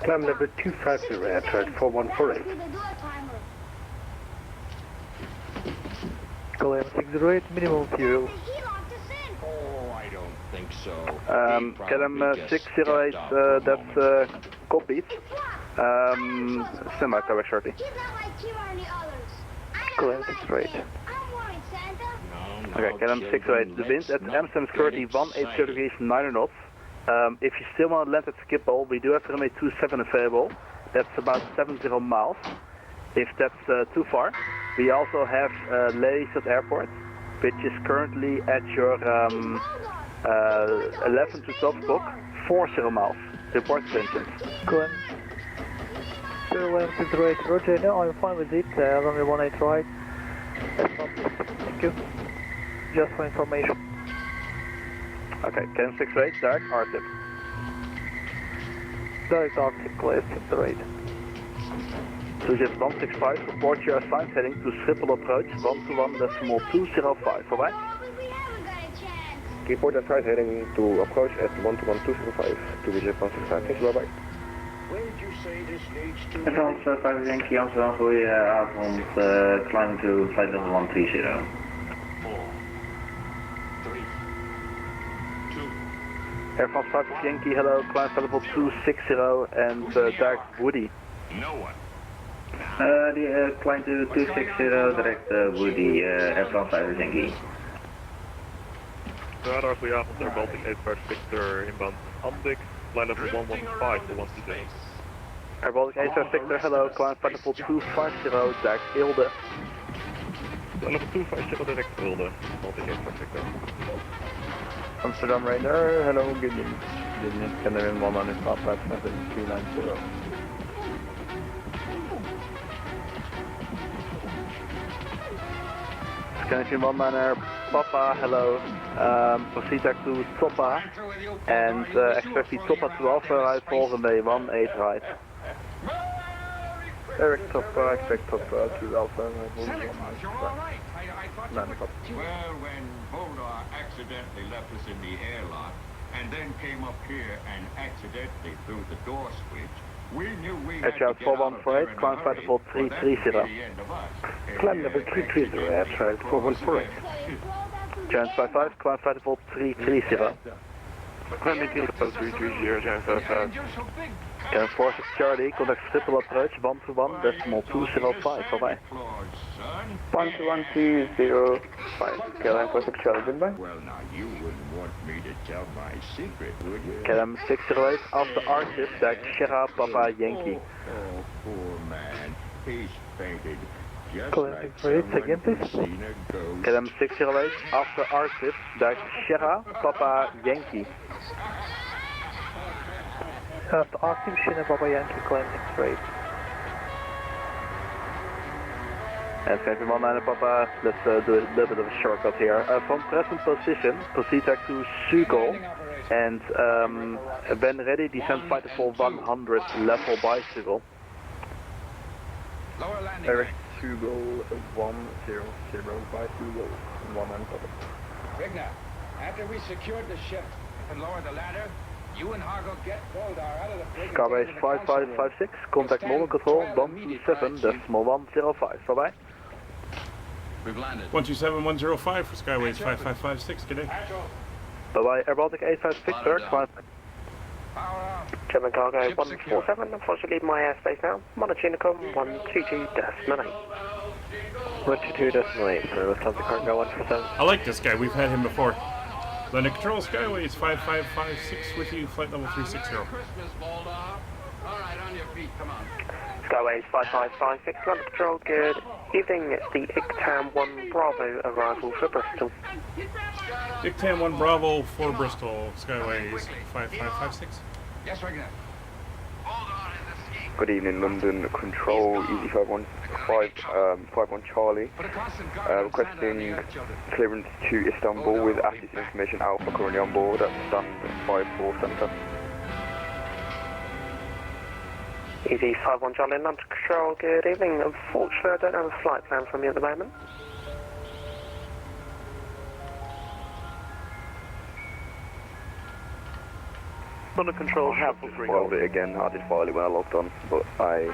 Climb level 250, air traffic 4148. Golem 608, minimum fuel. Oh, I don't think so. Get him 608, that's copied. Stand by, come back shortly. Golem 608. Okay, get him 608. The wind at Amsterdam is currently 180 degrees 9 knots. If you still want to land at Schiphol, we do have runway 27 available. That's about 70 miles. If that's too far, we also have Lelystad Airport, which is currently at your 11 to 12 o'clock, 40 miles. Report attention. Golem 608, roger, no, I'm fine with it, runway 18 right. That's not thank you. Just for information. Okay, Can 68, direct RTIP. Direct RTIP, Golem 608. Sujet 165, report your assigned heading to Schiphol approach 121.205, alright? Report assigned heading to approach at 121.205 to Visit 165. Thank you, bye bye. Where did you say this needs to Frans 5 Yankee Amsterdam, goeie avond, climbing to flight level 130. 4, 3, 2. Air France 5 Yankee, hello, climb flight level 260 and direct Woody. No one. Climb to 260, direct Woody, Air France 5 Yankee. Radar, goedenavond, Air Baltic 8 Victor, inbound Baltics, flight level 115 to 120. Air Baltic 8 Victor, hello, climb flight level 250, direct Eelde. Flight level 250, direct Eelde, Baltic 8 Victor. Amsterdam Radar, hello, good evening. Good evening, Canadian 100, Papa 7390. Canadian 1 Papa, hello. Proceed back to Toppa and expect the Toppa to Alpha right for runway 18 right. Eric Toppa, expect Toppa to Alpha right. Well, when Boulder accidentally left us in the airlock and then came up here and accidentally threw the door switch, we knew we had to get out of there in a climb flight level 330. Climb level 330, air traffic 4148. Giant 55, climb flight level 330. Climbing to level 330, Giant 55. Can 46 Charlie, contact Schiphol approach 121.205, alright. 121.205, Caroline 46 Charlie, goodbye. Well, now you wouldn't want me to tell my secret, would you? KLM 608 after RTIP, direct Sierra Papa Yankee. Oh, poor man, he's fainted. Golem 608, again please. KLM 608 after RTIP, direct Sierra Papa Yankee. After RTIP, Sierra Papa Yankee, Golem 608. And 51 Papa, let's do a little bit of a shortcut here. From present position, proceed back to Sugol, and when ready, descend flight level 100 level by Sugol. Eric Sugol 100 by Sugol, 100 Papa. Rigna, after we secured the ship and lowered the ladder, you and Hargo get Goldar out of the brig. Skybase 5556, contact model control 127.105, bye bye. We've landed. 127.105 for Skyways 5556, good day. Bye bye, Air Baltic 85 Victor, climb. German cargo 147, unfortunately leave my airspace now. Monitoring Honeycomb 122.8. 122.8, so Lufthansa cargo 147. I like this guy, we've had him before. London Control Skyways 5556 with you, flight level 360. Alright, on your feet, come on. Skyways 5556, London Control, good evening. It's the ICTAM 1 Bravo arrival for Bristol. Big 10-1 Bravo for Bristol, Skyways 5556. Yes, Regner. Good evening, London Control, Easy 51 Charlie. Requesting clearance to Istanbul with access information Alpha currently on board at stand 54 Centre. Easy 51 Charlie, London Control, good evening. Unfortunately, I don't have a flight plan from you at the moment. Under control, I have filed it again. I did file it when I logged on, but I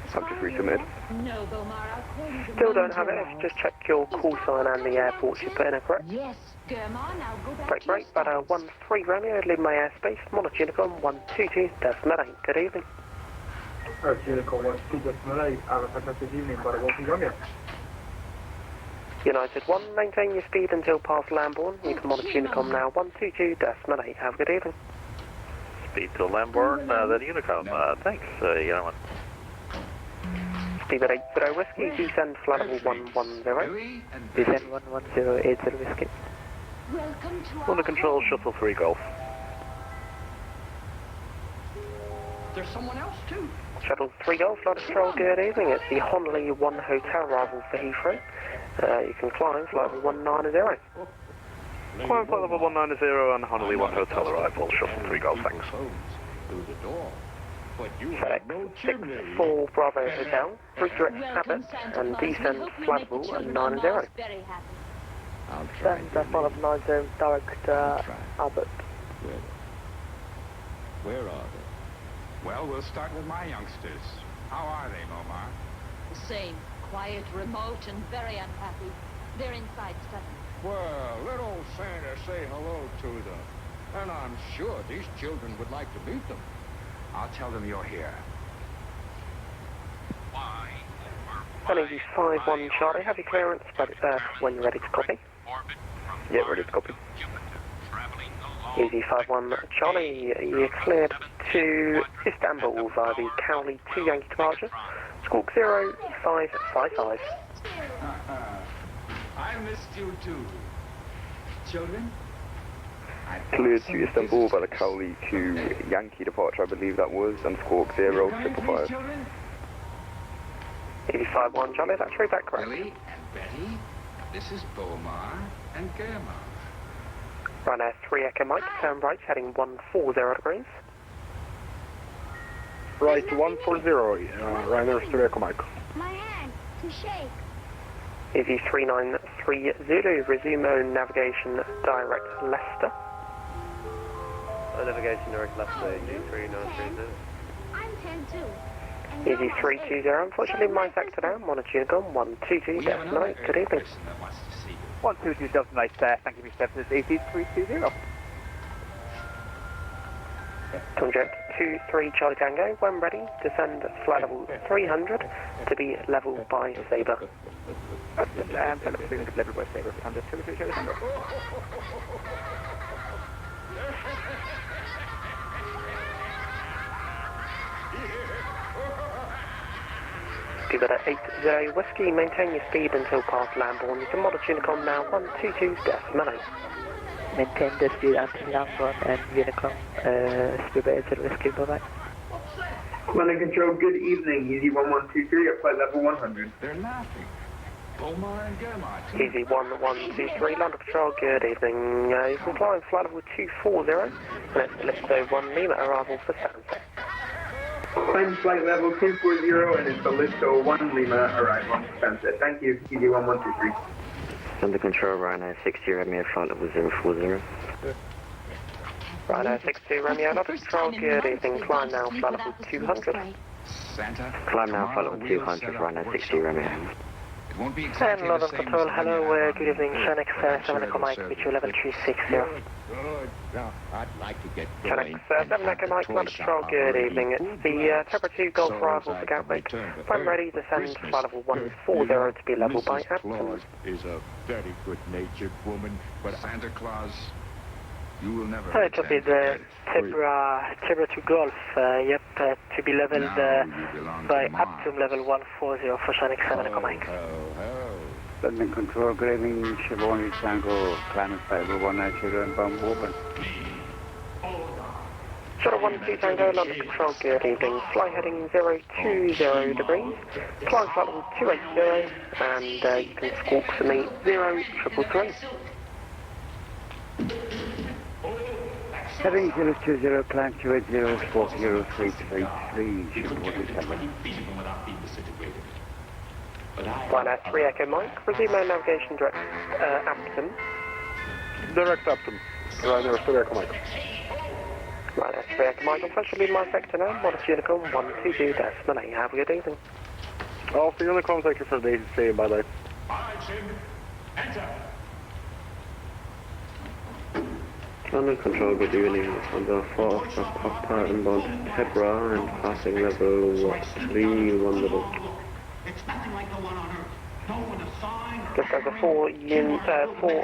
have just resubmitted. No, Bomar, I'll call you Still don't have it. If you just check your call sign and the airports you put in, correct? Yes, German, I'll go back to Break, but 13 Romeo, leave my airspace. Monitor Unicom 122, Destination. Good evening. Unicom 122, Destination. Have a fantastic evening, but 13 Romeo. United 1, maintain your speed until past Lambourne. You can monitor Unicom now 122, Destination. Have a good evening. Speed to Lambourne, then Unicom. Thanks, you know what? Speed at 80 Whiskey, descend flight level 110. Descend 11080 Whiskey. Under control, shuttle 3 Golf. There's someone else too. Shuttle 3 Golf, flight control, good evening. It's the Honley 1 Hotel arrival for Heathrow. You can climb flight level 190. Climb flight level 190 on Honolulu 1 Hotel arrival, shuttle 3 Golf, thanks. FedEx 64 Bravo Hotel, redirect Abbott and descend flight level 90. Descend flight level 90, direct Abbott. Where are they? Well, we'll start with my youngsters. How are they, Momar? The same. Quiet, remote, and very unhappy. They're inside studying. Well, let old Santa say hello to them. And I'm sure these children would like to meet them. I'll tell them you're here. Honey 51 Charlie, have your clearance, but when you're ready to copy. Yeah, ready to copy. Easy 51 Charlie, you're cleared to Istanbul via the Cowley 2 Yankee departure. Squawk 0555. I missed you too. Children? Cleared to Istanbul by the Cowley 2 Yankee departure, I believe that was, and squawk 0555. 85-1 Charlie, that's right back correct. Billy and Betty, this is Bomar and Germa. Ryanair 3 Echo Mike, turn right, heading 140 degrees. Right, 140, Ryanair 3 Echo Mike. My hand, to shake. Easy 393 Zulu, resume own navigation direct Leicester. Navigation direct Leicester, Easy 393 Zulu. I'm 10 too. Easy 320, unfortunately my sector down, monitor Unicom 122, Destinate, good evening. 122 Destinate, thank you for acceptance, Easy 320. Conject 23 Charlie Tango, when ready, descend flight level 300 to be level by Sabre. And level 300 level by Sabre, 100, 23 Charlie Tango. Give it at 80 Whiskey, maintain your speed until past Lambourne. You can monitor Unicom now 122 Destinate. Maintain the speed until Lambourne and Unicom, speed by 80 Whiskey, bye-bye. London Control, good evening, Easy 1123 at flight level 100. They're laughing. Bomar and Germa. Easy 1123, London Control, good evening. You can climb flight level 240, and it's Listo 1 Lima arrival for Stanford. Climb flight level 240 and it's the Listo 1 Lima arrival on Stansted. Thank you, Easy 1123. Under control, Ryanair 60 Romeo, flight level 040. Ryanair 60 Romeo, London Control, good evening. Climb now, flight level 200. Santa? Climb now, flight level 200, Ryanair 60 Romeo. It won't be And exactly London the same Control, as hello, good evening. Fenix 7 Echo Mike, Sure, VQ 11360. Good. Now, I'd like to get Fenix going. 7 Echo Mike, London Control, good evening. It's the Tepper 2 Golf arrival for Gatwick. When ready, descend flight level 140 to be level by Mrs. Epsom. Claus is a very good-natured woman, but Santa Claus, you will never It will be the Tebra 2 Golf, yep, to be leveled by Epsom level 140 for Sonic 7 Echo Mike. London Control, Graving, Chevron, Tango, Climate 519 inbound movement. Shuttle 12 Tango, London Control, good evening. Fly heading 020 degrees, climb flight level 280, and you can squawk for me 0333. Heading 020, climb 280, squawk 0333, Shuttle 127. Ryanair 3 Echo Mike, resume main navigation direct Appleton. Direct Upton. Ryanair 3 Echo Mike. Ryanair 3 Echo Mike, that should be my sector now, modest Unicorn 122.8. Have a good evening. Alpha Unicorn, thank you for the say bye-bye. London Control, good evening. On the 4th of Papa inbound Tebra and passing level 310. It's nothing like the one on Earth. No one to sign or... Just over 4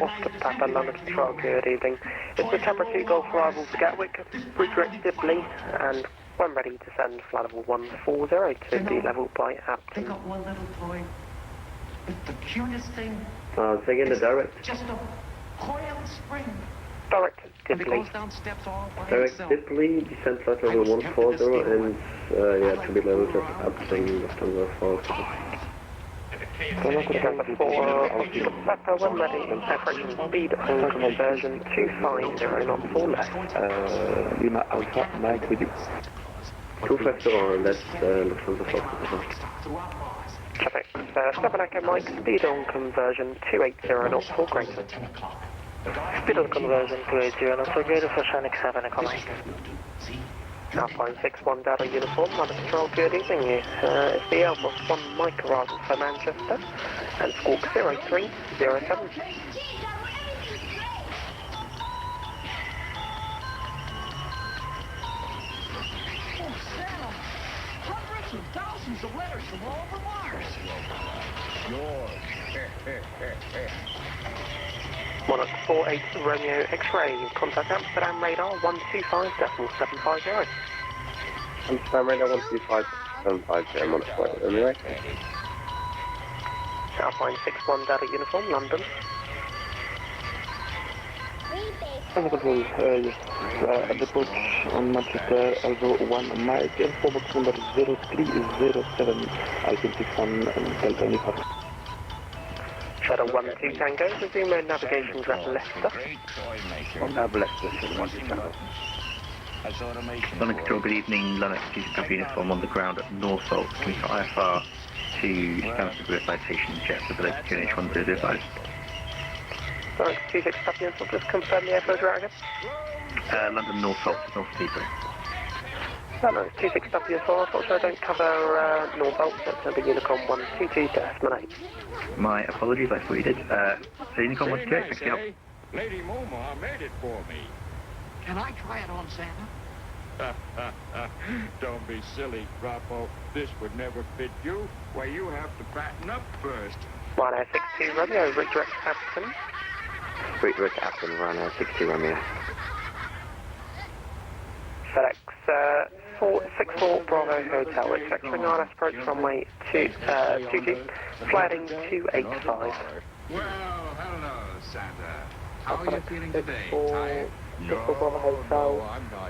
off the Papa, London Control, good evening. It's the Tebra 2 Golf arrival to Gatwick, redirect Dibley, and when ready to send flight level 140 to be level by They Appleton. got one little toy. It's the cutest thing. Taking the direct. Just a coiled spring. Direct And it Dibley. goes down steps all by Direct itself. Dibley, descent flight level 140 and yeah, to be level to Appleton, Lufthansa 4. Number 4 off the Papa, when ready, approaching speed on conversion 250 knots or less. Lima Alpha, Mike with you. 250 or less, Lufthansa 4. Traffic, 7 Echo Mike, speed on conversion 280 knots or greater. Speed on conversion 280 knots or greater for Sonic 7 Echo Mike. Alpine 61 Data Uniform, London Control, good evening. It's the Alpha 1 Mike arrival for Manchester, and squawk 0307. Hundreds of thousands of letters from all over Mars. Monarch 48 Romeo X-ray, contact Amsterdam radar 125.750. Amsterdam radar 125.750, Monarch 48, anyway. Alpine 61 Data Uniform, London. Control, at the approach on Manchester, Alvo 1 Mike, and for box number 0307, Alpine 61 and Delta Uniform. Shadow 12 Tango, resume main navigation direct Leicester. On nav Leicester, Shadow 12 Tango. London Control, good evening. Lennox 2 Staff Uniform on the ground at Norfolk. Can we for IFR to stand for grid citation jet with the latest QNH 1005? Sorry, 26 Staff Uniform, just confirm the airflow route again. London Norfolk, North Heathrow. No, 26 Staff Uniform, unfortunately I don't cover Norfolk, that's number Unicorn 122.8. My apologies, I thought you did. So Unicorn 128, thanks for your help. Lady Moma made it for me. Can I try it on Santa? Don't be silly, Grotto. This would never fit you. Why, you have to fatten up first. Ryanair 62 Romeo, redirect Appleton. Redirect Appleton, Ryanair 62 Romeo. FedEx 64 Bravo Hotel, expecting RNS approach runway 22, flighting 285. Well, hello, Santa. How are you feeling today? Tired? Bristol Bravo Hotel,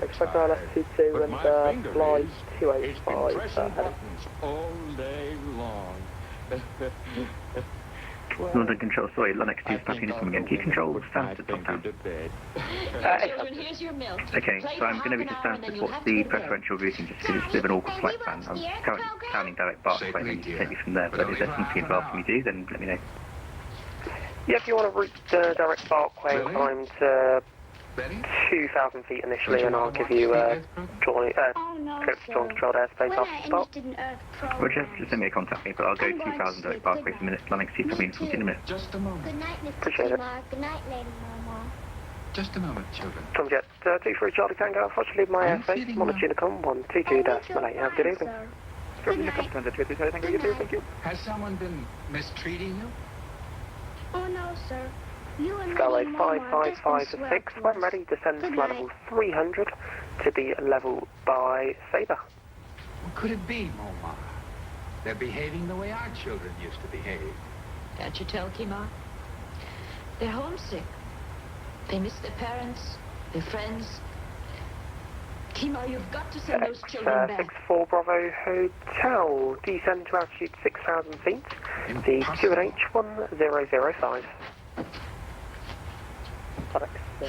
expect RNS 22 and flight 285. All day long. London Control, sorry, Lennox 2 Staff Uniform again. Do you control the Stansted top down? Children, here's your milk. Okay, so I'm going to be to Stansted. What's the preferential routing, just because it's a bit of an awkward flight plan? I'm currently planning direct Barks, so I need to take me from there, but if there's something involved you do, then let me know. Yeah, if you want to route direct Barkway, I'm to 2,000 feet initially, and I'll give you trips to controlled airspace after stop. Well, just send me a contact me, but I'll go 2,000 direct Barkway for a minute. Lennox 2 Staff Uniform in a minute. Just a moment. Good night, Mr. Appreciate it. Good night, Lady Mama. Just a moment, children. Tom Jet, 23 Charlie Tango, unfortunately my airspace, Monarch Unicorn 122.8. Have a good evening. Good night. Thank you. Has someone been mistreating you? Oh, no, sir. You and Skyway Lady Mama are just 5556, when ready, descend to level 300 to be level by Sabre. What could it be, Moma? They're behaving the way our children used to behave. Can't you tell, Kima? They're homesick. They miss their parents, their friends. Kima, you've got to send those children back. 64 Bravo Hotel, descend to altitude 6,000 feet, the QNH 1005.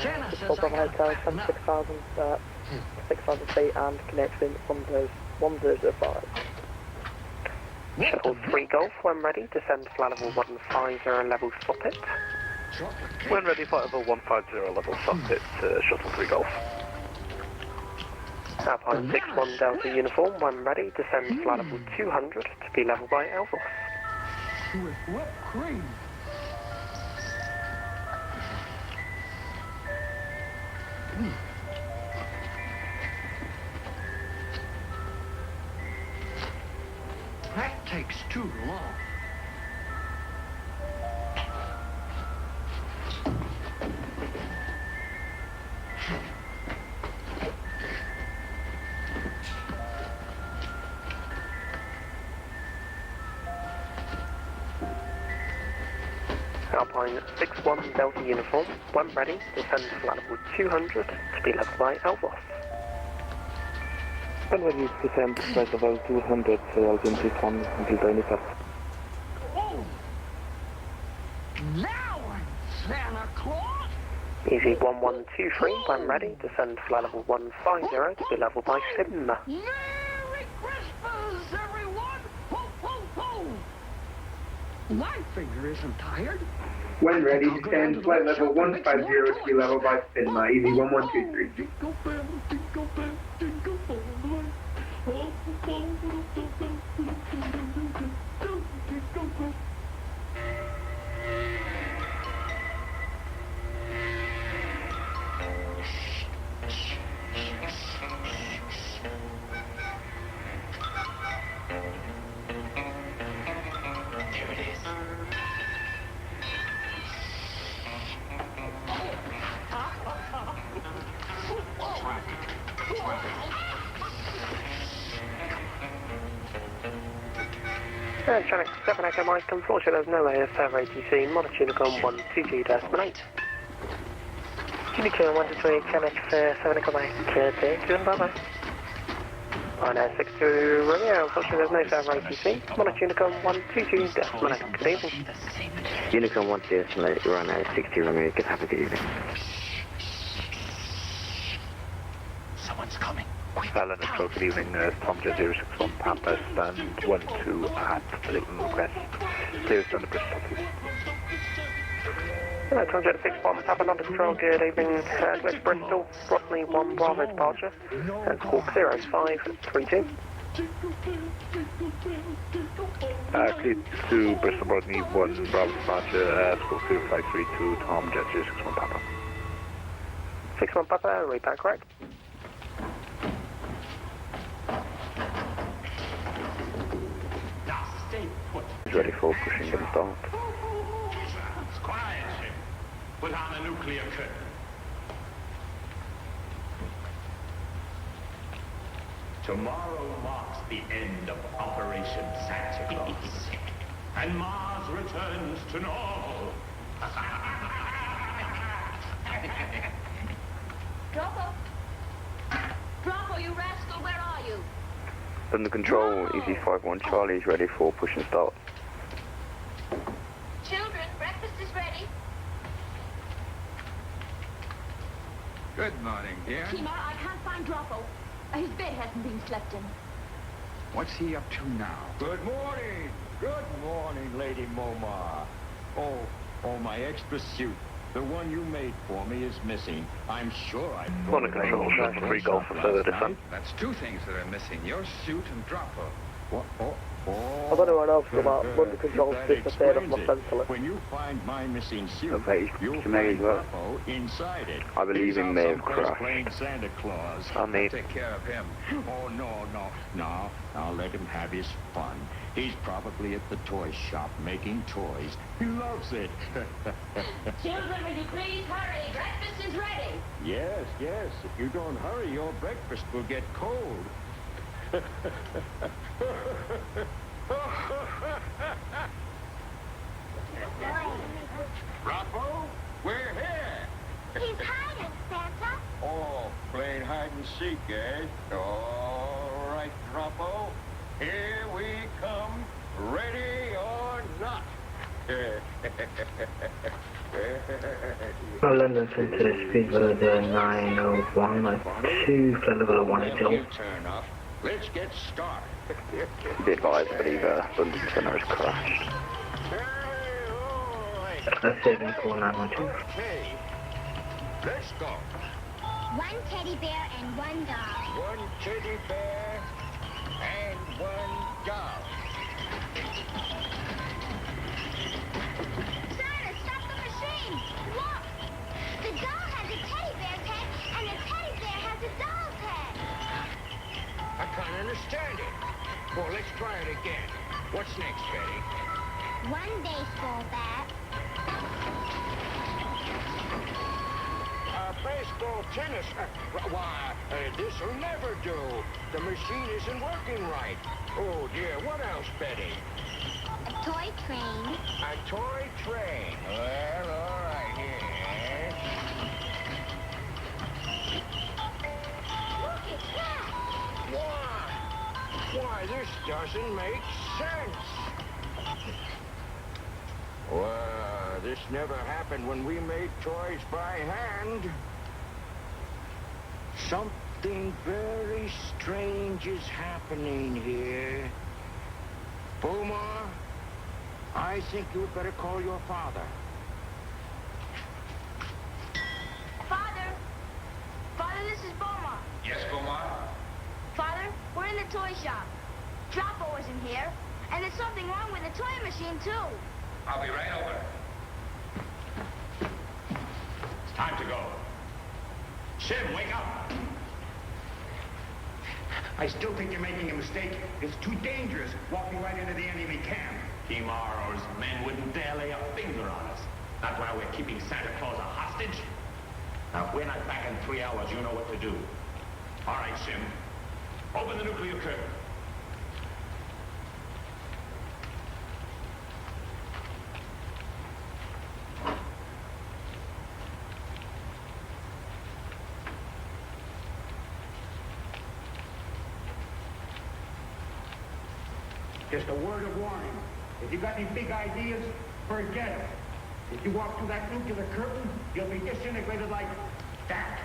Shanna 64 Bravo Hotel, 6,000 feet and connection 1005. Shuttle 3 Golf, when ready, descend flight level 150, level stop it. When ready, flight level 150, level stop it, Shuttle 3 Golf. Alpine 61 Delta uniform, when ready, descend flight level 200 to be level by Elvos. With whipped cream. That takes too long. Alpine 61 Delta uniform, when ready, descend flight level 200 to be level by Elvos. When ready, descend flight level 200, altitude 1 until daily pass. Oh! Now I'm Santa Claus! Easy 1123, when ready, descend flight level 150 to be level by Sim. Merry Christmas, everyone! Ho, ho, ho! My finger isn't tired. When ready, descend flight level 150 to be level by Spinma, easy 1123. Jingle bell, jingle bell, jingle all the way. Oh, jingle bell. Channel 7 Echo Mike, unfortunately there's no ASR ATC, monitor Unicom 122.8. Unicom 123, Channel 7 Echo Mike, thank you and bye bye. On 62 Romeo, unfortunately there's no server ATC, monitor Unicom 122.8, good evening. Unicom 128, you're on 60 Romeo, good have a good evening. Someone's coming. Alan and Crow, good evening, Tom Jet 061 Papa, stand 12 at Leighton request. Clear stand to Bristol, please. Tom Jet 61 Papa, London Control, good evening, West Bristol, Rodney 1 Bravo departure, and squawk 0532. Clear to Bristol, Rodney 1 Bravo departure, squawk 0532, Tom Jet 061 Papa. 61 Papa, read back correct. He's ready for pushing and start. Quiet, ship. Put on a nuclear curtain. Tomorrow marks the end of Operation Santa Claus. And Mars returns to normal. Grotto! Grotto, you rascal, where are you? Under control, Easy 51 Charlie is ready for push and start. Children, breakfast is ready. Good morning, dear. Kima, I can't find Grotto. His bed hasn't been slept in. What's he up to now? Good morning. Good morning, Lady Momar. Oh, my extra suit. The one you made for me is missing. I'm sure I... One control, shot 3 Golf for further descent. That's two things that are missing. Your suit and Droppo. What? I don't know what else about London Control just prepared of my pencil. When you find my missing suit, Okay, you'll may find as well. Grotto inside it. I believe he may have Someplace crashed. playing Santa Claus. I'll need... Take care of him. Oh, no. I'll let him have his fun. He's probably at the toy shop making toys. He loves it. Children, will you please hurry? Breakfast is ready. Yes. If you don't hurry, your breakfast will get cold. Grotto, we're here. He's hiding, Santa. Oh, playing hide and seek, eh? All right, Grotto. Here we come, ready or not. London Center, speed level 901, 2, flight level 180. Turn off. Let's get started. Be advised, I believe London Centre has crashed. That's 74912. Okay, let's go. One teddy bear and one doll. One teddy bear and one doll. Santa, stop the machine! Look! The doll has a teddy bear's head and the teddy bear has a doll's head. I can't understand it. Well, let's try it again. What's next, Betty? One baseball bat. Baseball, tennis. Why, this'll never do. The machine isn't working right. Oh, dear. What else, Betty? A toy train. A toy train. Well, all right, here. Look at that! Why, this doesn't make sense. Well, this never happened when we made toys by hand. Something very strange is happening here. Boomer, I think you'd better call your father. Father! Father, this is Beaumont. Yes, Boomer? Father, we're in the toy shop. Droppo isn't here, and there's something wrong with the toy machine, too. I'll be right over. It's time to go. Sim, wake up! I still think you're making a mistake. It's too dangerous walking right into the enemy camp. Kimar or his men wouldn't dare lay a finger on us. That's why we're keeping Santa Claus a hostage. Now, if we're not back in 3 hours, you know what to do. All right, Sim. Open the nuclear curtain. Just a word of warning. If you got any big ideas, forget it. If you walk through that nuclear curtain, you'll be disintegrated like that.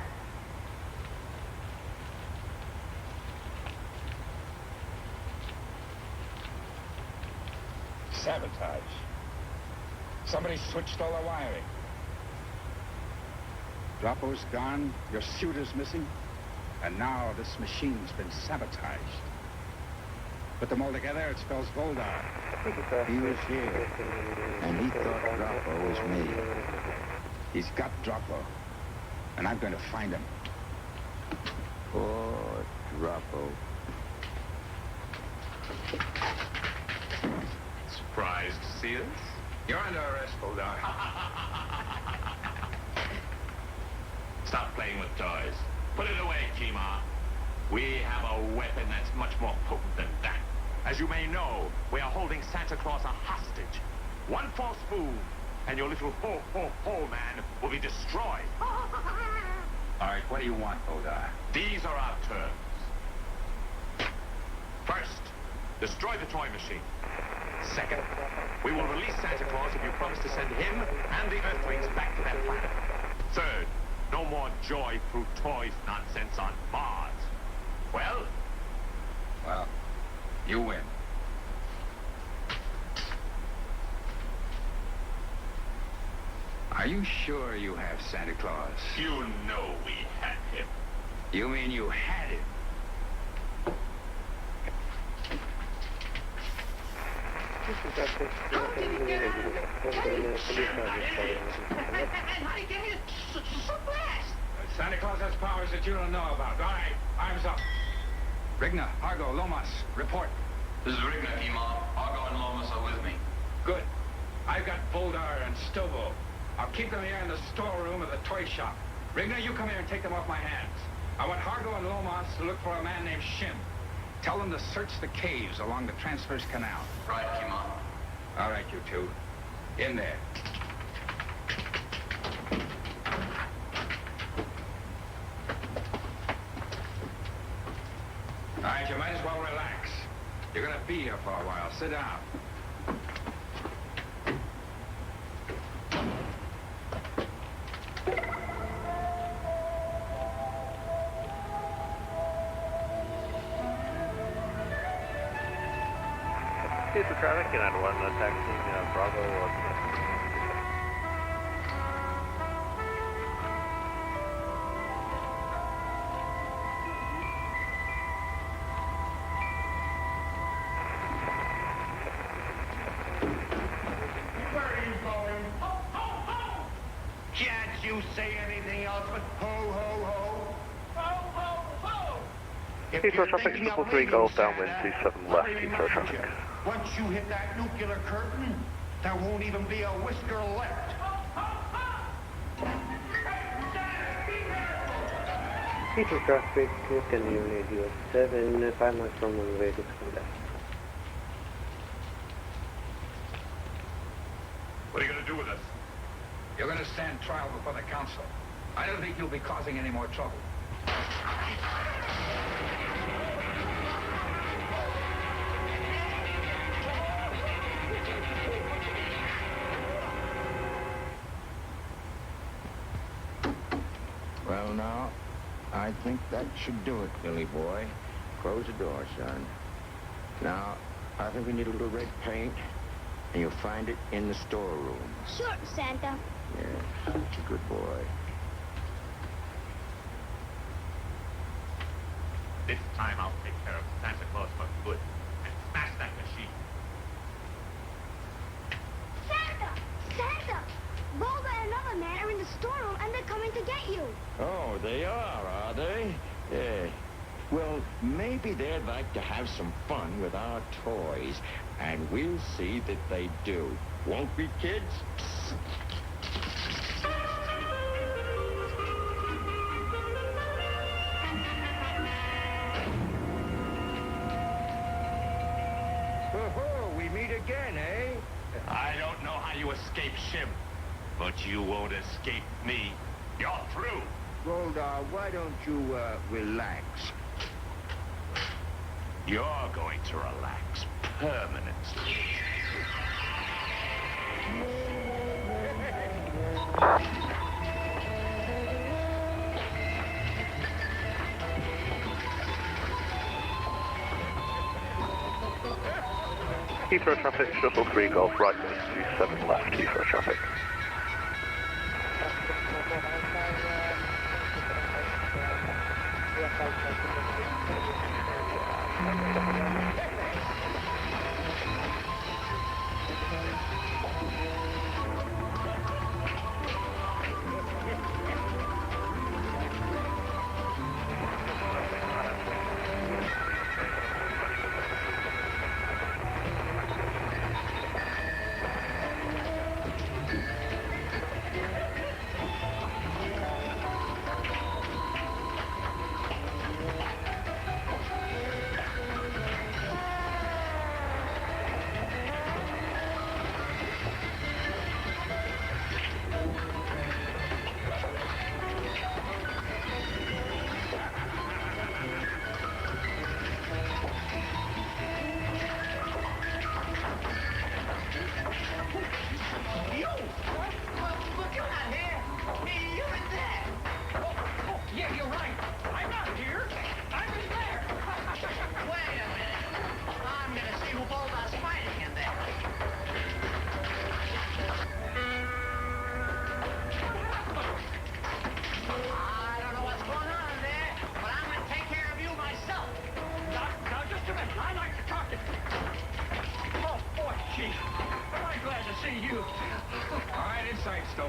Sabotage. Somebody switched all the wiring. Droppo's gone, your suit is missing, and now this machine's been sabotaged. Put them all together, it spells Voldar. He was here, and he thought Droppo was me. He's got Droppo, and I'm going to find him. Poor Droppo. Surprised to see us? You're under arrest, Voldar. Stop playing with toys. Put it away, Kimar. We have a weapon that's much more potent than that. As you may know, we are holding Santa Claus a hostage. One false move, and your little ho-ho-ho man will be destroyed. All right, what do you want, Voldar? These are our terms. First, destroy the toy machine. Second, we will release Santa Claus if you promise to send him and the Earthlings back to their planet. Third, no more joy through toys nonsense on Mars. Well? Well, you win. Are you sure you have Santa Claus? You know we had him. You mean you had him? Santa Claus has powers that you don't know about. All right, arms up. Rigna, Argo, Lomas, report. This is Rigna, Kimar. Argo and Lomas are with me. Good. I've got Voldar and Stobo. I'll keep them here in the storeroom of the toy shop. Rigna, you come here and take them off my hands. I want Argo and Lomas to look for a man named Shim. Tell them to search the caves along the Transverse Canal. Right, Kimar. All right, you two. In there. All right, you might as well relax. You're gonna be here for a while. Sit down. For traffic, and I'd one taxi, Bravo or... Where are you going? Ho, ho, ho! Can't you say anything else but ho, ho, ho? Ho, ho, ho! Heathrow traffic, triple 3 Golf downwind 27 left, Heathrow traffic. Once you hit that nuclear curtain, there won't even be a whisker left. Heathrow traffic, can you radio 7, 5 miles from runway to left. What are you going to do with us? You're going to stand trial before the council. I don't think you'll be causing any more trouble. Well, now, I think that should do it, Billy boy. Close the door, son. Now, I think we need a little red paint, and you'll find it in the storeroom. Sure, Santa. Yes, such a good boy. This time I'll take care of Santa Claus for good and smash that machine. Santa! Santa! Volga and another man are in the storeroom and they're coming to get you. Oh, they are they? Yeah. Well, maybe they'd like to have some fun with our toys, and we'll see that they do. Won't we, kids? Oh, we meet again, eh? I don't know how you escape Shim, but you won't escape me. You're through. Goldar, why don't you, relax? You're going to relax permanently. Heathrow traffic, shuttle 3 Golf right base 27 left, Heathrow traffic.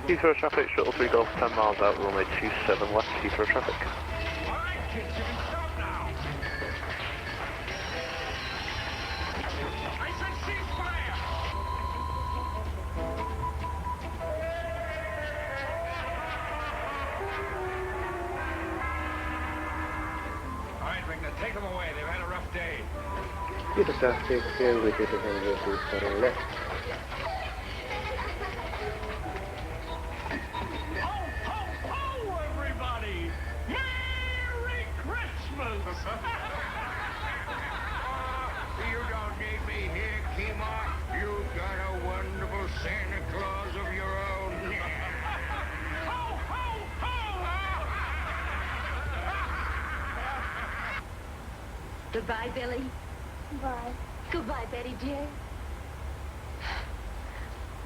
Heathrow traffic, shuttle 3 Golf 10 miles out, runway 27 left, Heathrow traffic. Take them away. They've had a rough day. Heathrow traffic, with it 100 to left. You don't need me here, Kima. You've got a wonderful Santa Claus of your own. Ho, ho, ho! Goodbye, Billy. Bye. Goodbye, Betty, dear.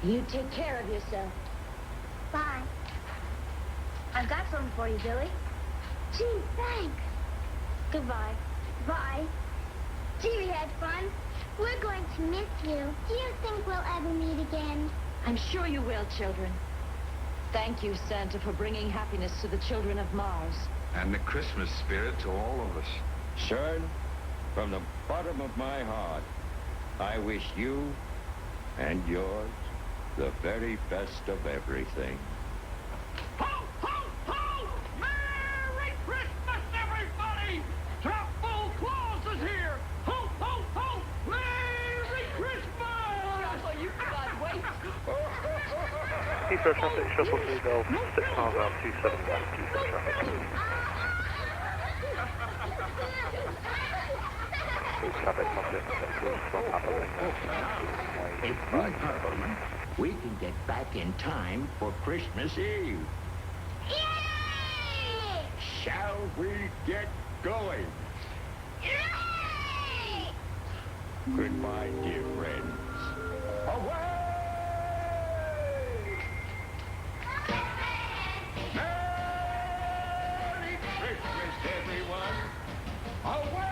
You take care of yourself. Bye. I've got something for you, Billy. Gee, thanks. Goodbye. Bye. Gee, we had fun. We're going to miss you. Do you think we'll ever meet again? I'm sure you will, children. Thank you, Santa, for bringing happiness to the children of Mars. And the Christmas spirit to all of us. Son, from the bottom of my heart, I wish you and yours the very best of everything. Ho, ho, ho! Merry Christmas, everybody! Truffle Claus is here! Ho, ho, ho! Merry Christmas! Truffle, you cannot wait. Heathrow traffic, shuttle 3 Golf, 6 miles out, 27 west, Heathrow traffic. Traffic, We can get back in time for Christmas Eve. Yay! Shall we get going? Yay! Goodbye, dear friends. Away! Merry Christmas, everyone! Away!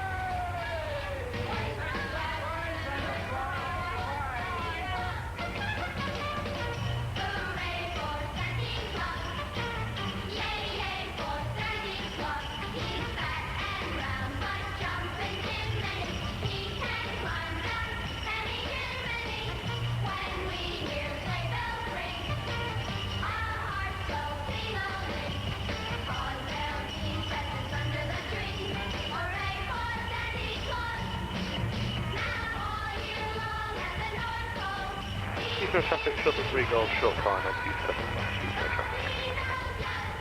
Heathrow traffic, shuttle 3 Golf, short time on 27 west, Heathrow traffic.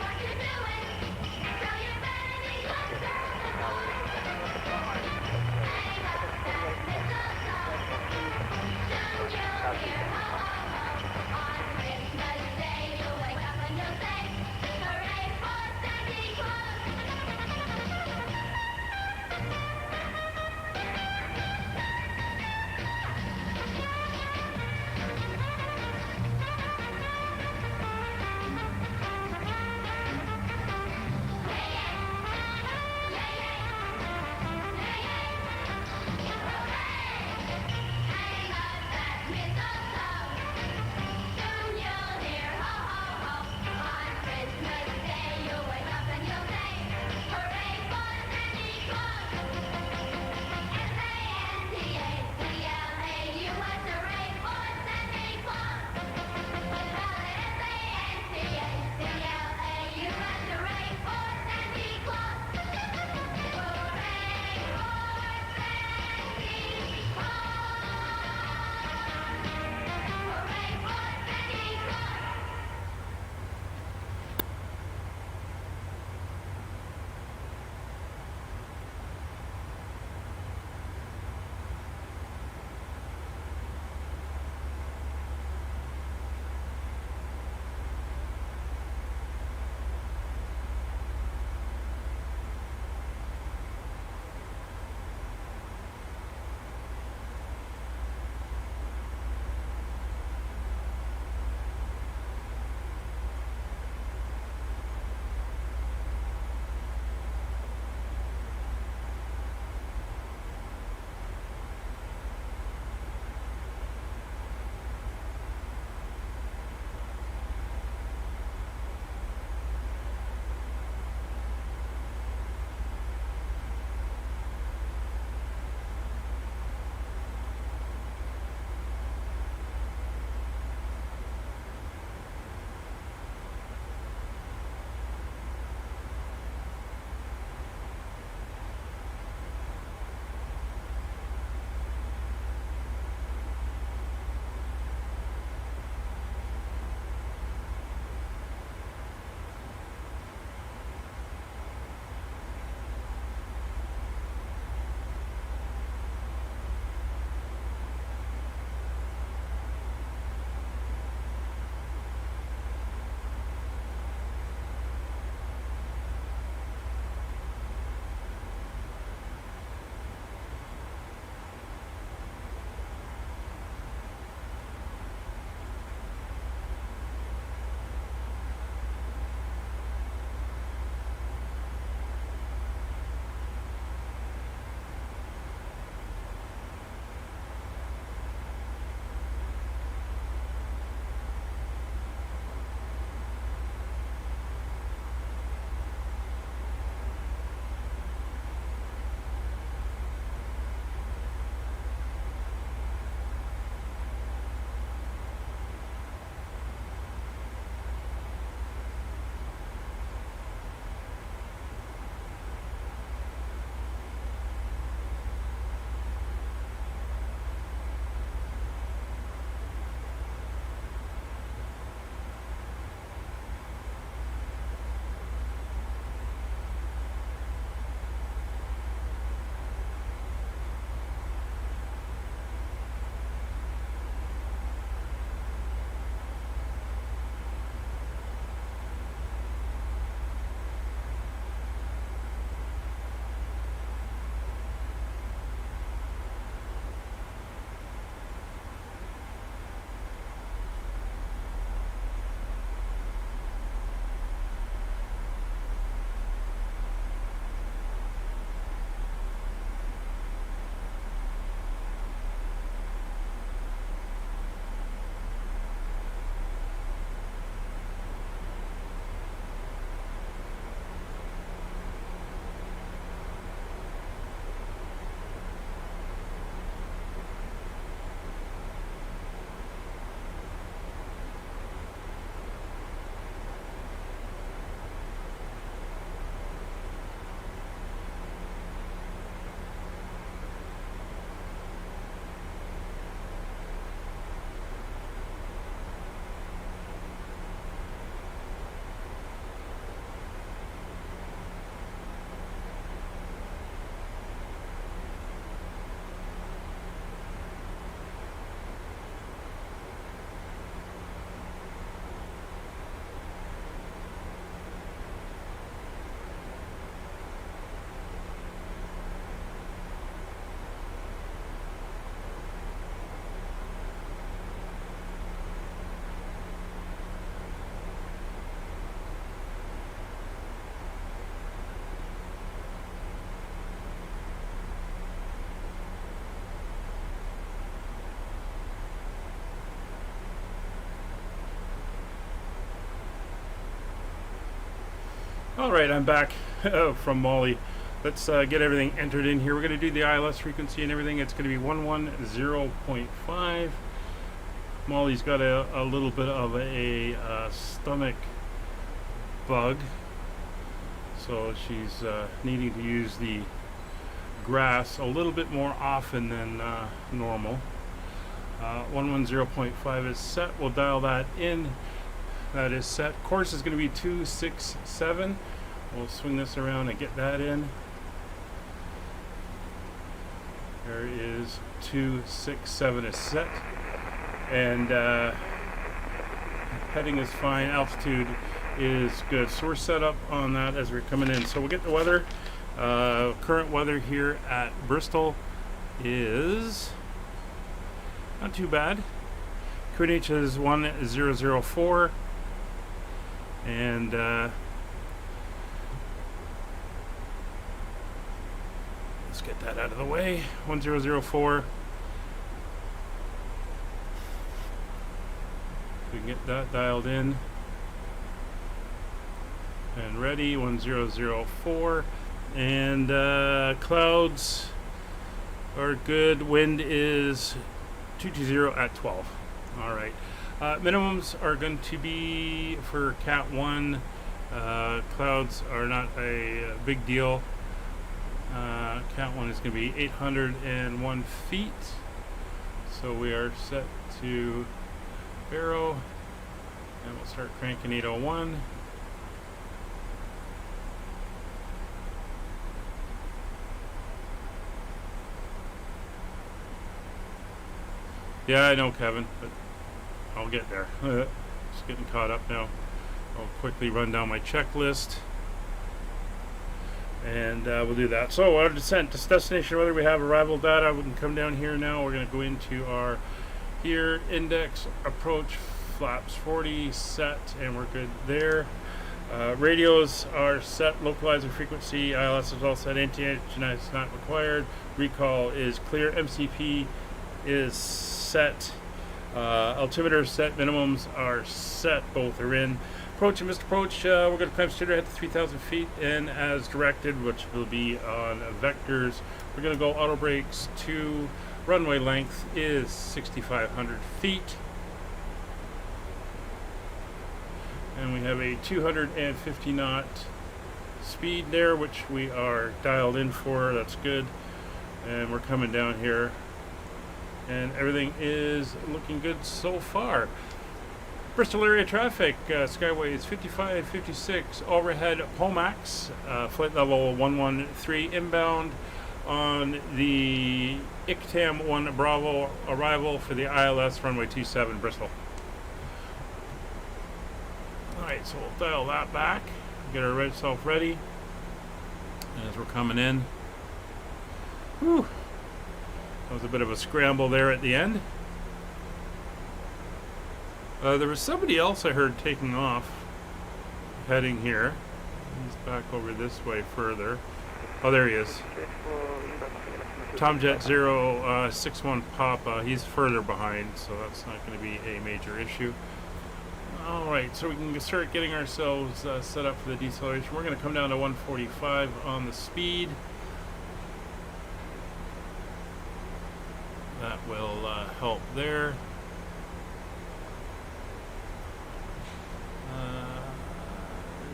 Alright, I'm back from Molly. Let's get everything entered in here. We're going to do the ILS frequency and everything. It's going to be 110.5. Molly's got a little bit of a stomach bug, so she's needing to use the grass a little bit more often than normal. 110.5 is set. We'll dial that in. That is set. Course is going to be 267. We'll swing this around and get that in. There is 267 is set. And heading is fine. Altitude is good. So we're set up on that as we're coming in. So we'll get the weather. Current weather here at Bristol is not too bad. QNH is 1004. And let's get that out of the way. 1004. We can get that dialed in and ready. 1004. And clouds are good. Wind is 220 at 12. All right. Minimums are going to be for Cat 1. Clouds are not a big deal. Cat 1 is going to be 801 feet. So we are set to barrow. And we'll start cranking 801. Yeah, I know, Kevin, but I'll get there. Just getting caught up now. I'll quickly run down my checklist, and we'll do that. So our descent, destination weather, we have arrival data. We can come down here now. We're going to go into our here index approach flaps 40 set, and we're good there. Radios are set. Localizer frequency, ILS is all set. Anti-antenna is not required. Recall is clear. MCP is set. Altimeter set. Minimums are set. Both are in. Approach and missed approach. We're going to climb straight ahead to 3,000 feet and as directed, which will be on vectors. We're going to go auto brakes to runway length is 6,500 feet. And we have a 250 knot speed there, which we are dialed in for. That's good. And we're coming down here. And everything is looking good so far. Bristol area traffic, Skyways 55, 56, overhead Pomax, flight level 113 inbound on the ICTAM 1 Bravo arrival for the ILS runway 27 Bristol. Alright, so we'll dial that back, get ourselves ready as we're coming in. Whew. That was a bit of a scramble there at the end. There was somebody else I heard taking off, heading here. He's back over this way further. Oh, there he is. Tomjet 061 Papa. He's further behind, so that's not going to be a major issue. Alright, so we can start getting ourselves set up for the deceleration. We're going to come down to 145 on the speed. That will help there.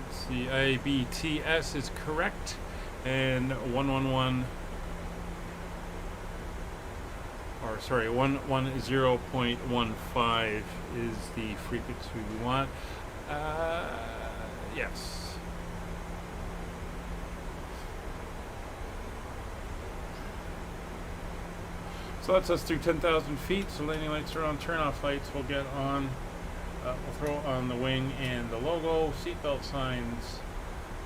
Let's see, IBTS is correct, and 110.15 is the frequency we want. Yes. So that's us through 10,000 feet. So landing lights are on, turn off lights we'll get on. We'll throw on the wing and the logo. Seatbelt signs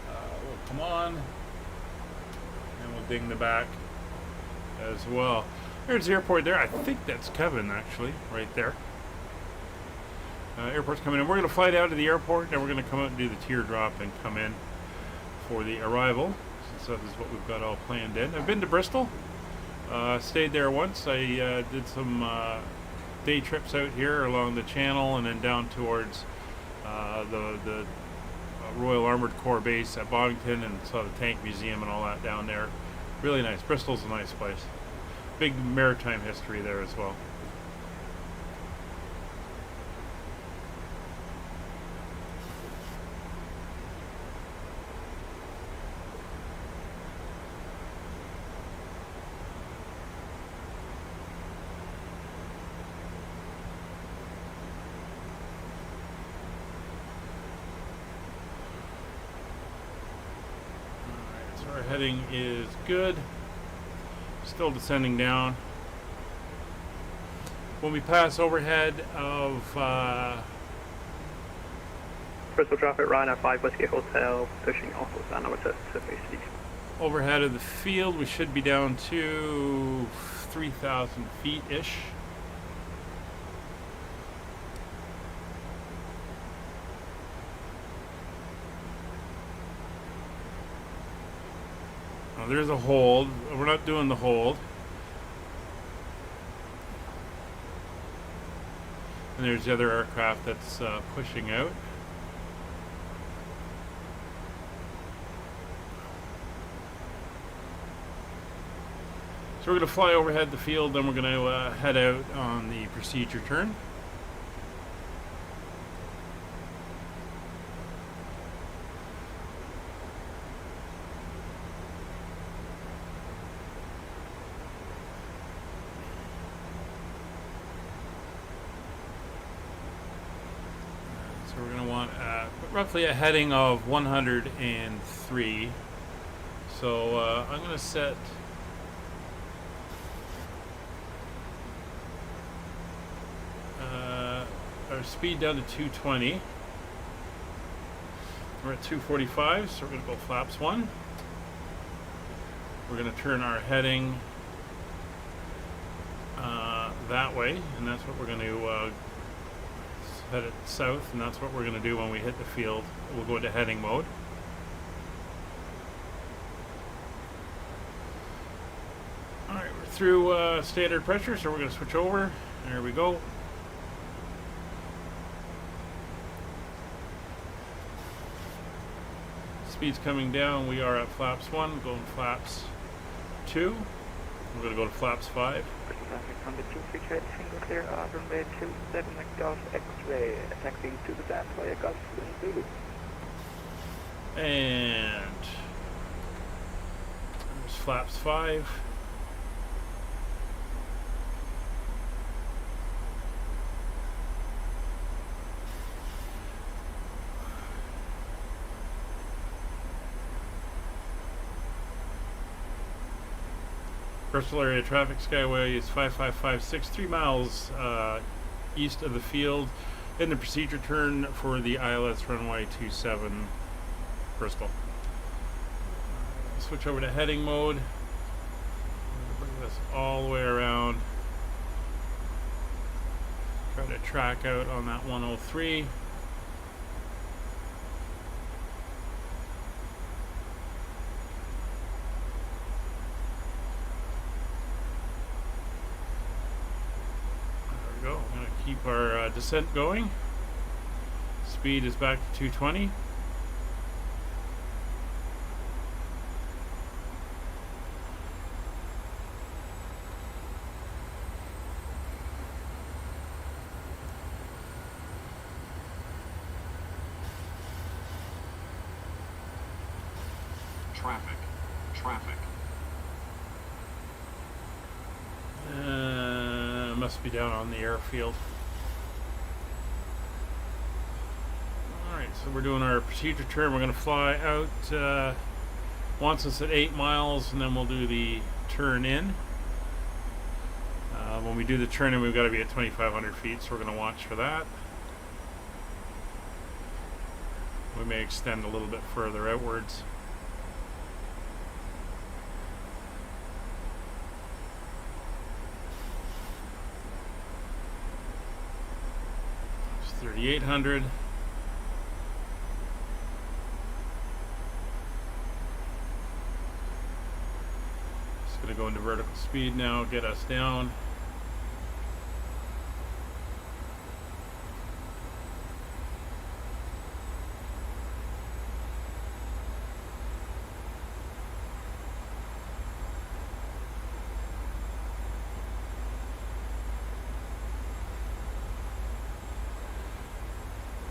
will come on. And we'll ding the back as well. There's the airport there. I think that's Kevin, actually, right there. Airport's coming in. We're going to fly down to the airport, and we're going to come out and do the teardrop and come in for the arrival. So this is what we've got all planned in. I've been to Bristol. Stayed there once. I did some day trips out here along the channel and then down towards the Royal Armoured Corps base at Boddington, and saw the tank museum and all that down there. Really nice. Bristol's a nice place. Big maritime history there as well. Our heading is good. Still descending down. When we pass overhead of Bristol traffic, Ryanair 5 Whiskey Hotel, pushing off of San Jose to face east. overhead of the field, we should be down to 3,000 feet-ish. There's a hold. We're not doing the hold. And there's the other aircraft that's pushing out. So we're going to fly overhead the field, then we're going to head out on the procedure turn. So we're going to want roughly a heading of 103. So I'm going to set our speed down to 220. We're at 245, so we're going to go flaps 1. We're going to turn our heading that way, and that's what we're going to head it south, and that's what we're going to do when we hit the field. We'll go into heading mode. Alright, we're through standard pressure, so we're going to switch over. There we go. Speed's coming down. We are at flaps 1, going flaps 2. We're going to go to flaps 5. Traffic on the 238 single clear of runway 27 Golf X-ray, taxi to the dance via Golf Zulu. And there's flaps 5. Bristol area traffic skyway is 5556, 3 miles east of the field, in the procedure turn for the ILS runway 27 Bristol. Switch over to heading mode. Bring this all the way around. Try to track out on that 103. Keep our descent going. Speed is back to 220. Traffic. Must be down on the airfield. So we're doing our procedure turn. We're going to fly out, wants us at 8 miles, and then we'll do the turn in. When we do the turn in, we've got to be at 2,500 feet, so we're going to watch for that. We may extend a little bit further outwards. It's 3,800. Going to go into vertical speed now, get us down.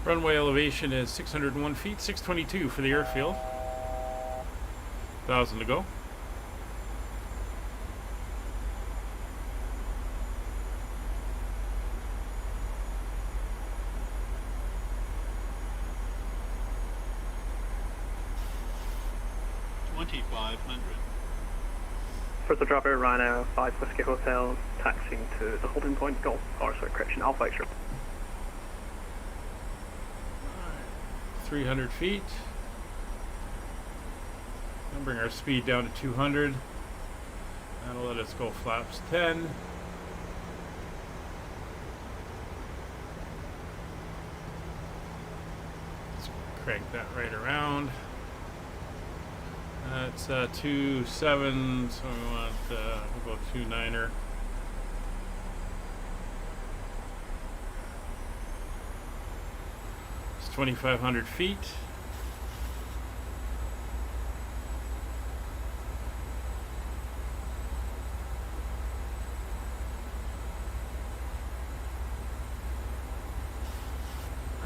Runway elevation is 601 feet, 622 for the airfield. 1,000 to go. Bristol dropper, Rhino, 5 Whiskey Hotel, taxiing to the holding point, Golf, correction, Alpha X-ray. 300 feet. And bring our speed down to 200. That'll let us go flaps 10. Let's crank that right around. That's 2.7, so we want we'll go 2.9er. It's 2,500 feet.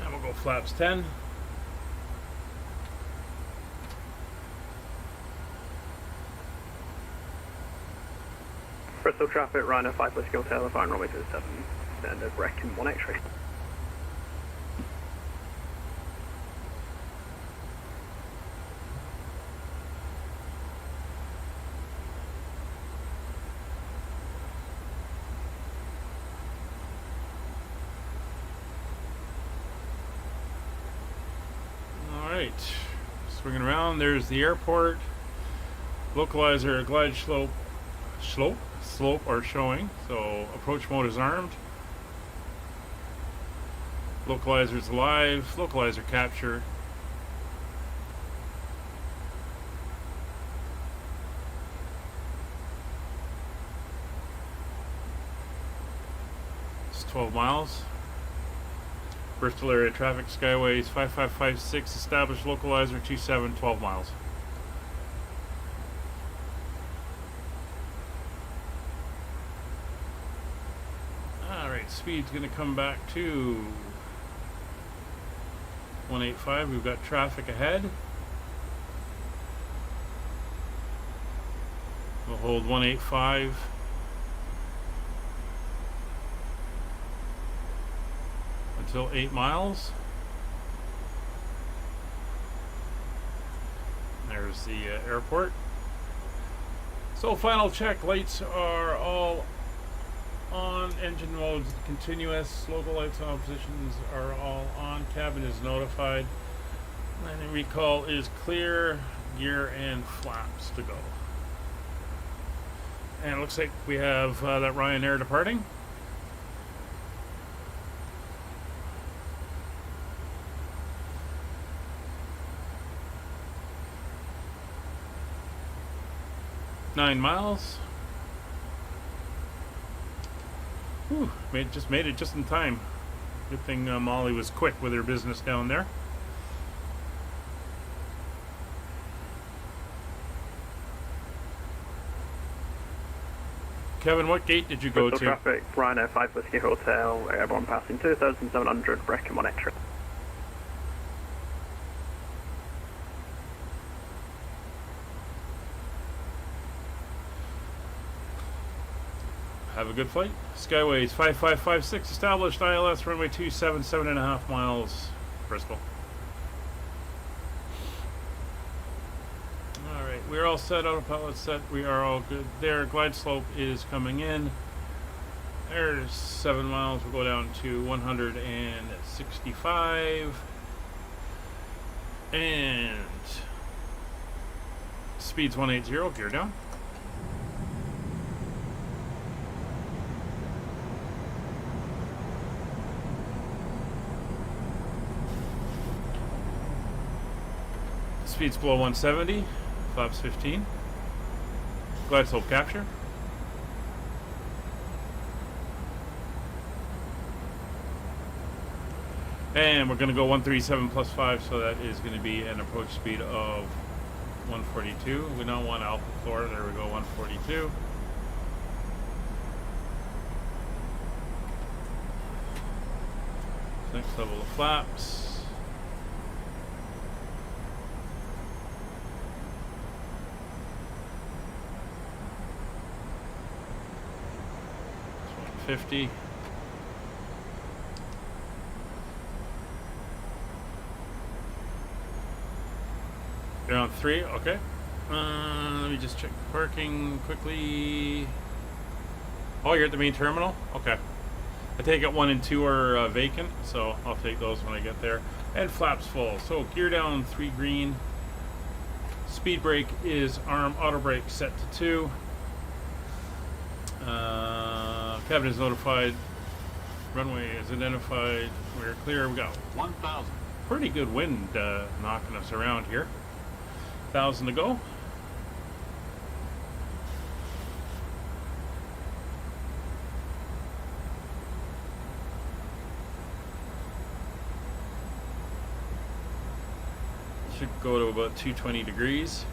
And we'll go flaps 10. Bristol traffic, Rhino 5 Whiskey Hotel, flying runway 27, standard wreck in 1 X-ray. Alright, swinging around, there's the airport. Localizer, glide slope are showing, so approach mode is armed. Localizer is live, localizer capture. It's 12 miles. Bristol area traffic, Skyways 5556, established localizer 27, 12 miles. Speed's going to come back to 185. We've got traffic ahead. We'll hold 185 until 8 miles. There's the airport. So final check, lights are all on, engine mode continuous, local lights on, positions are all on, cabin is notified, landing recall is clear, gear and flaps to go. And it looks like we have that Ryanair departing. Nine miles. Whew, just made it just in time. Good thing Molly was quick with her business down there. Kevin, what gate did you go to? Traffic, Rhino 5 Whiskey Hotel, airborne passing 2,700, wreck in 1 X-ray. Have a good flight. Skyways 5556, established ILS runway 27, 7.5 miles, Bristol. Alright, we're all set, autopilot set, we are all good there. Glide slope is coming in. There's 7 miles, we'll go down to 165. And speed's 180, gear down. Speed's below 170, flaps 15. Glide slope capture. And we're going to go 137 plus 5, so that is going to be an approach speed of 142. We don't want Alpha Floor, there we go, 142. Next level of flaps. 50. You're on 3, okay. Let me just check the parking quickly. Oh, you're at the main terminal? Okay. I take it 1 and 2 are vacant, so I'll take those when I get there. And flaps full. So gear down 3 green. Speed brake is arm auto brake set to 2. Cabin is notified. Runway is identified. We're clear. We got 1,000. Pretty good wind knocking us around here. 1,000 to go. Should go to about 220 degrees.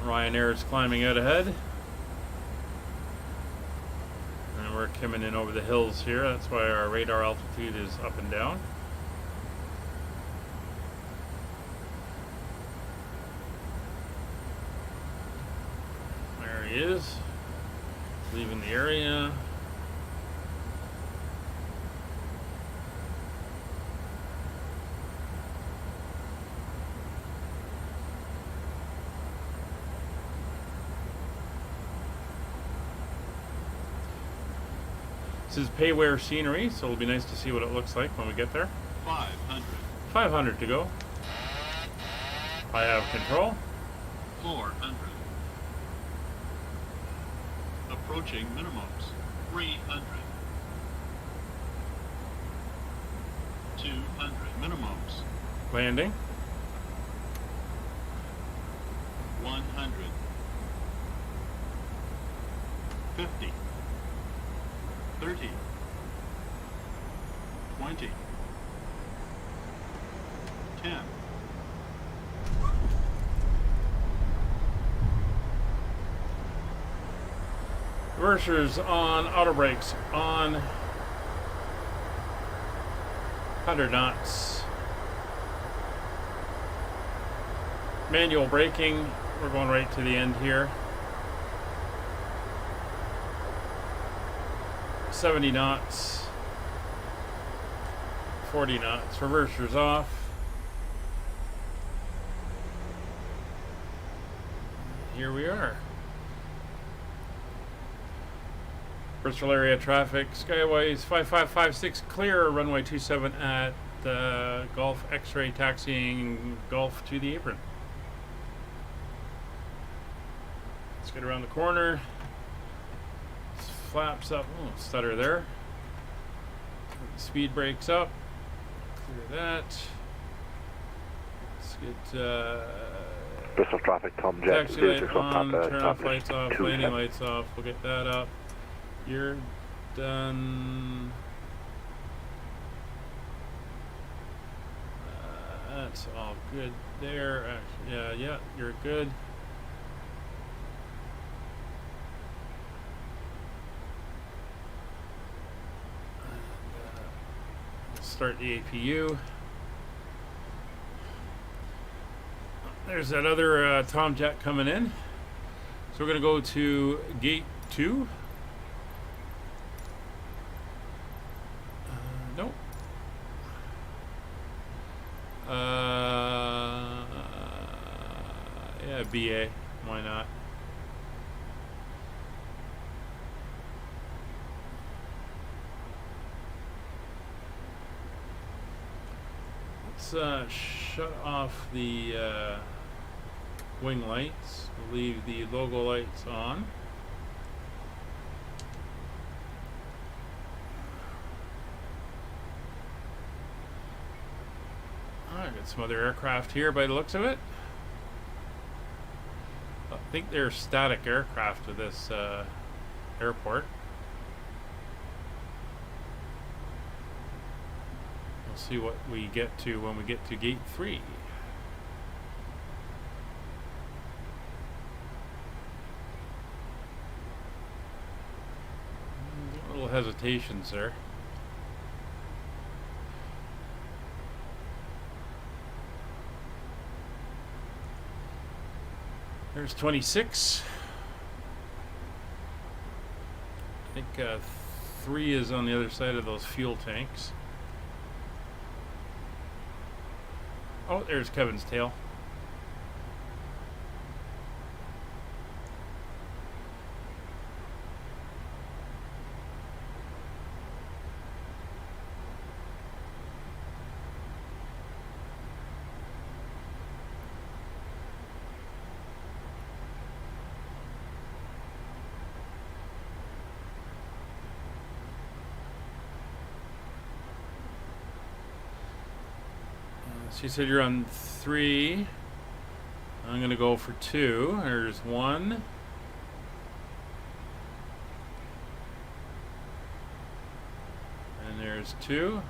Ryanair is climbing out ahead. And we're coming in over the hills here. That's why our radar altitude is up and down. There he is. Leaving the area. This is payware scenery, so it'll be nice to see what it looks like when we get there. 500. 500 to go. I have control. 400. Approaching minimums. 300. 200 minimums. Landing. 100. 50. 30, 20, 10. Reversers on, auto brakes on. 100 knots. Manual braking. We're going right to the end here. 70 knots, 40 knots, reversers off. Here we are. Bristol area traffic, Skyways 5556 clear, runway 27 at Golf X-ray taxiing Golf to the apron. Let's get around the corner. Flaps up, oh, stutter there. Speed brakes up. Clear that. Let's get Bristol traffic, Tom Jet, taxi light on, turn off lights off, landing lights off. We'll get that up. You're done. That's all good there. Actually, yeah, you're good. Start the APU. There's that other Tomjet coming in. So we're going to go to gate 2. Nope. Yeah, BA. Why not? Shut off the wing lights. We'll leave the logo lights on. I got some other aircraft here by the looks of it. I think they're static aircraft to this airport. We'll see what we get to when we get to gate 3. A little hesitations there. There's 26. think 3 is on the other side of those fuel tanks. Oh, there's Kevin's tail. She said you're on 3. I'm going to go for 2. There's 1. And there's 2.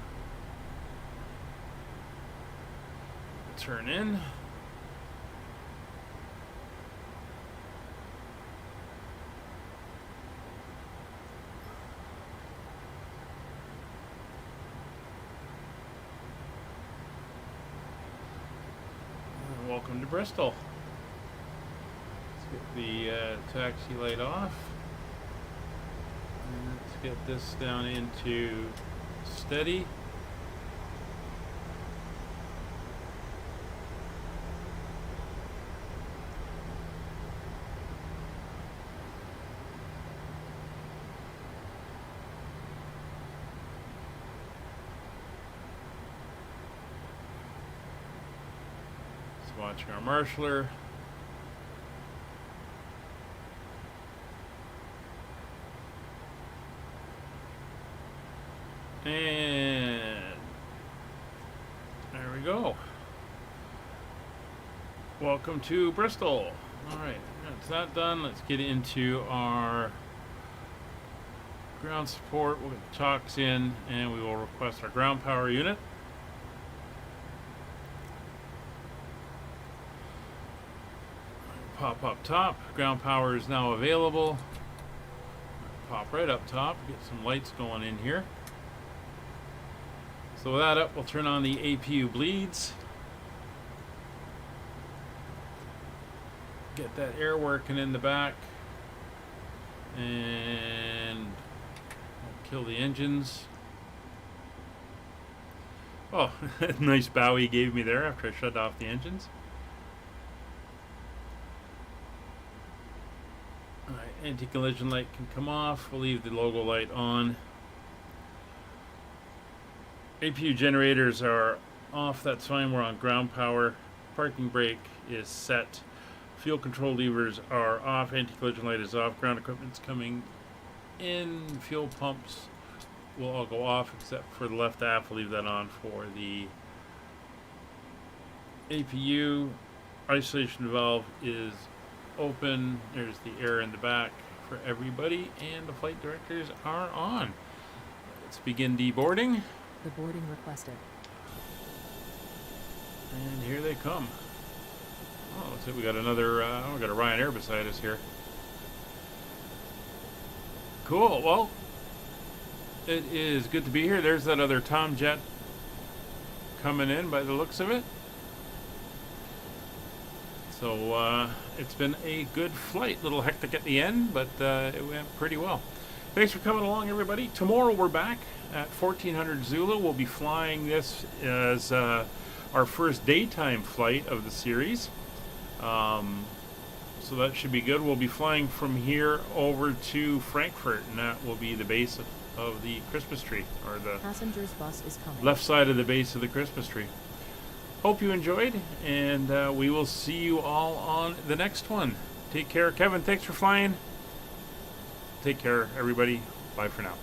Turn in. Welcome to Bristol. Let's get the taxi light off. And let's get this down into steady. Watching our marshaller. And there we go. Welcome to Bristol. Alright, that's that done. Let's get into our ground support. We'll get the chocks in and we will request our ground power unit. Pop up top. Ground power is now available. Pop right up top. Get some lights going in here. So with that up, we'll turn on the APU bleeds. Get that air working in the back. And kill the engines. Oh, nice bow he gave me there after I shut off the engines. Anti-collision light can come off. We'll leave the logo light on. APU generators are off. That's fine. We're on ground power. Parking brake is set. Fuel control levers are off. Anti-collision light is off. Ground equipment's coming in. Fuel pumps will all go off except for the left aft. We'll leave that on for the APU. Isolation valve is open. There's the air in the back for everybody, and the flight directors are on. Let's begin deboarding. The boarding requested. And here they come. Oh, looks like we got another. We got a Ryanair beside us here. Cool. Well, it is good to be here. There's that other Tom jet coming in by the looks of it. So it's been a good flight. A little hectic at the end, but it went pretty well. Thanks for coming along, everybody. Tomorrow we're back at 1400 Zulu. We'll be flying this as our first daytime flight of the series. So that should be good. We'll be flying from here over to Frankfurt, and that will be the base of the Christmas tree, or the passenger's bus is coming. Left side of the base of the Christmas tree. Hope you enjoyed, and we will see you all on the next one. Take care. Kevin, thanks for flying. Take care, everybody. Bye for now.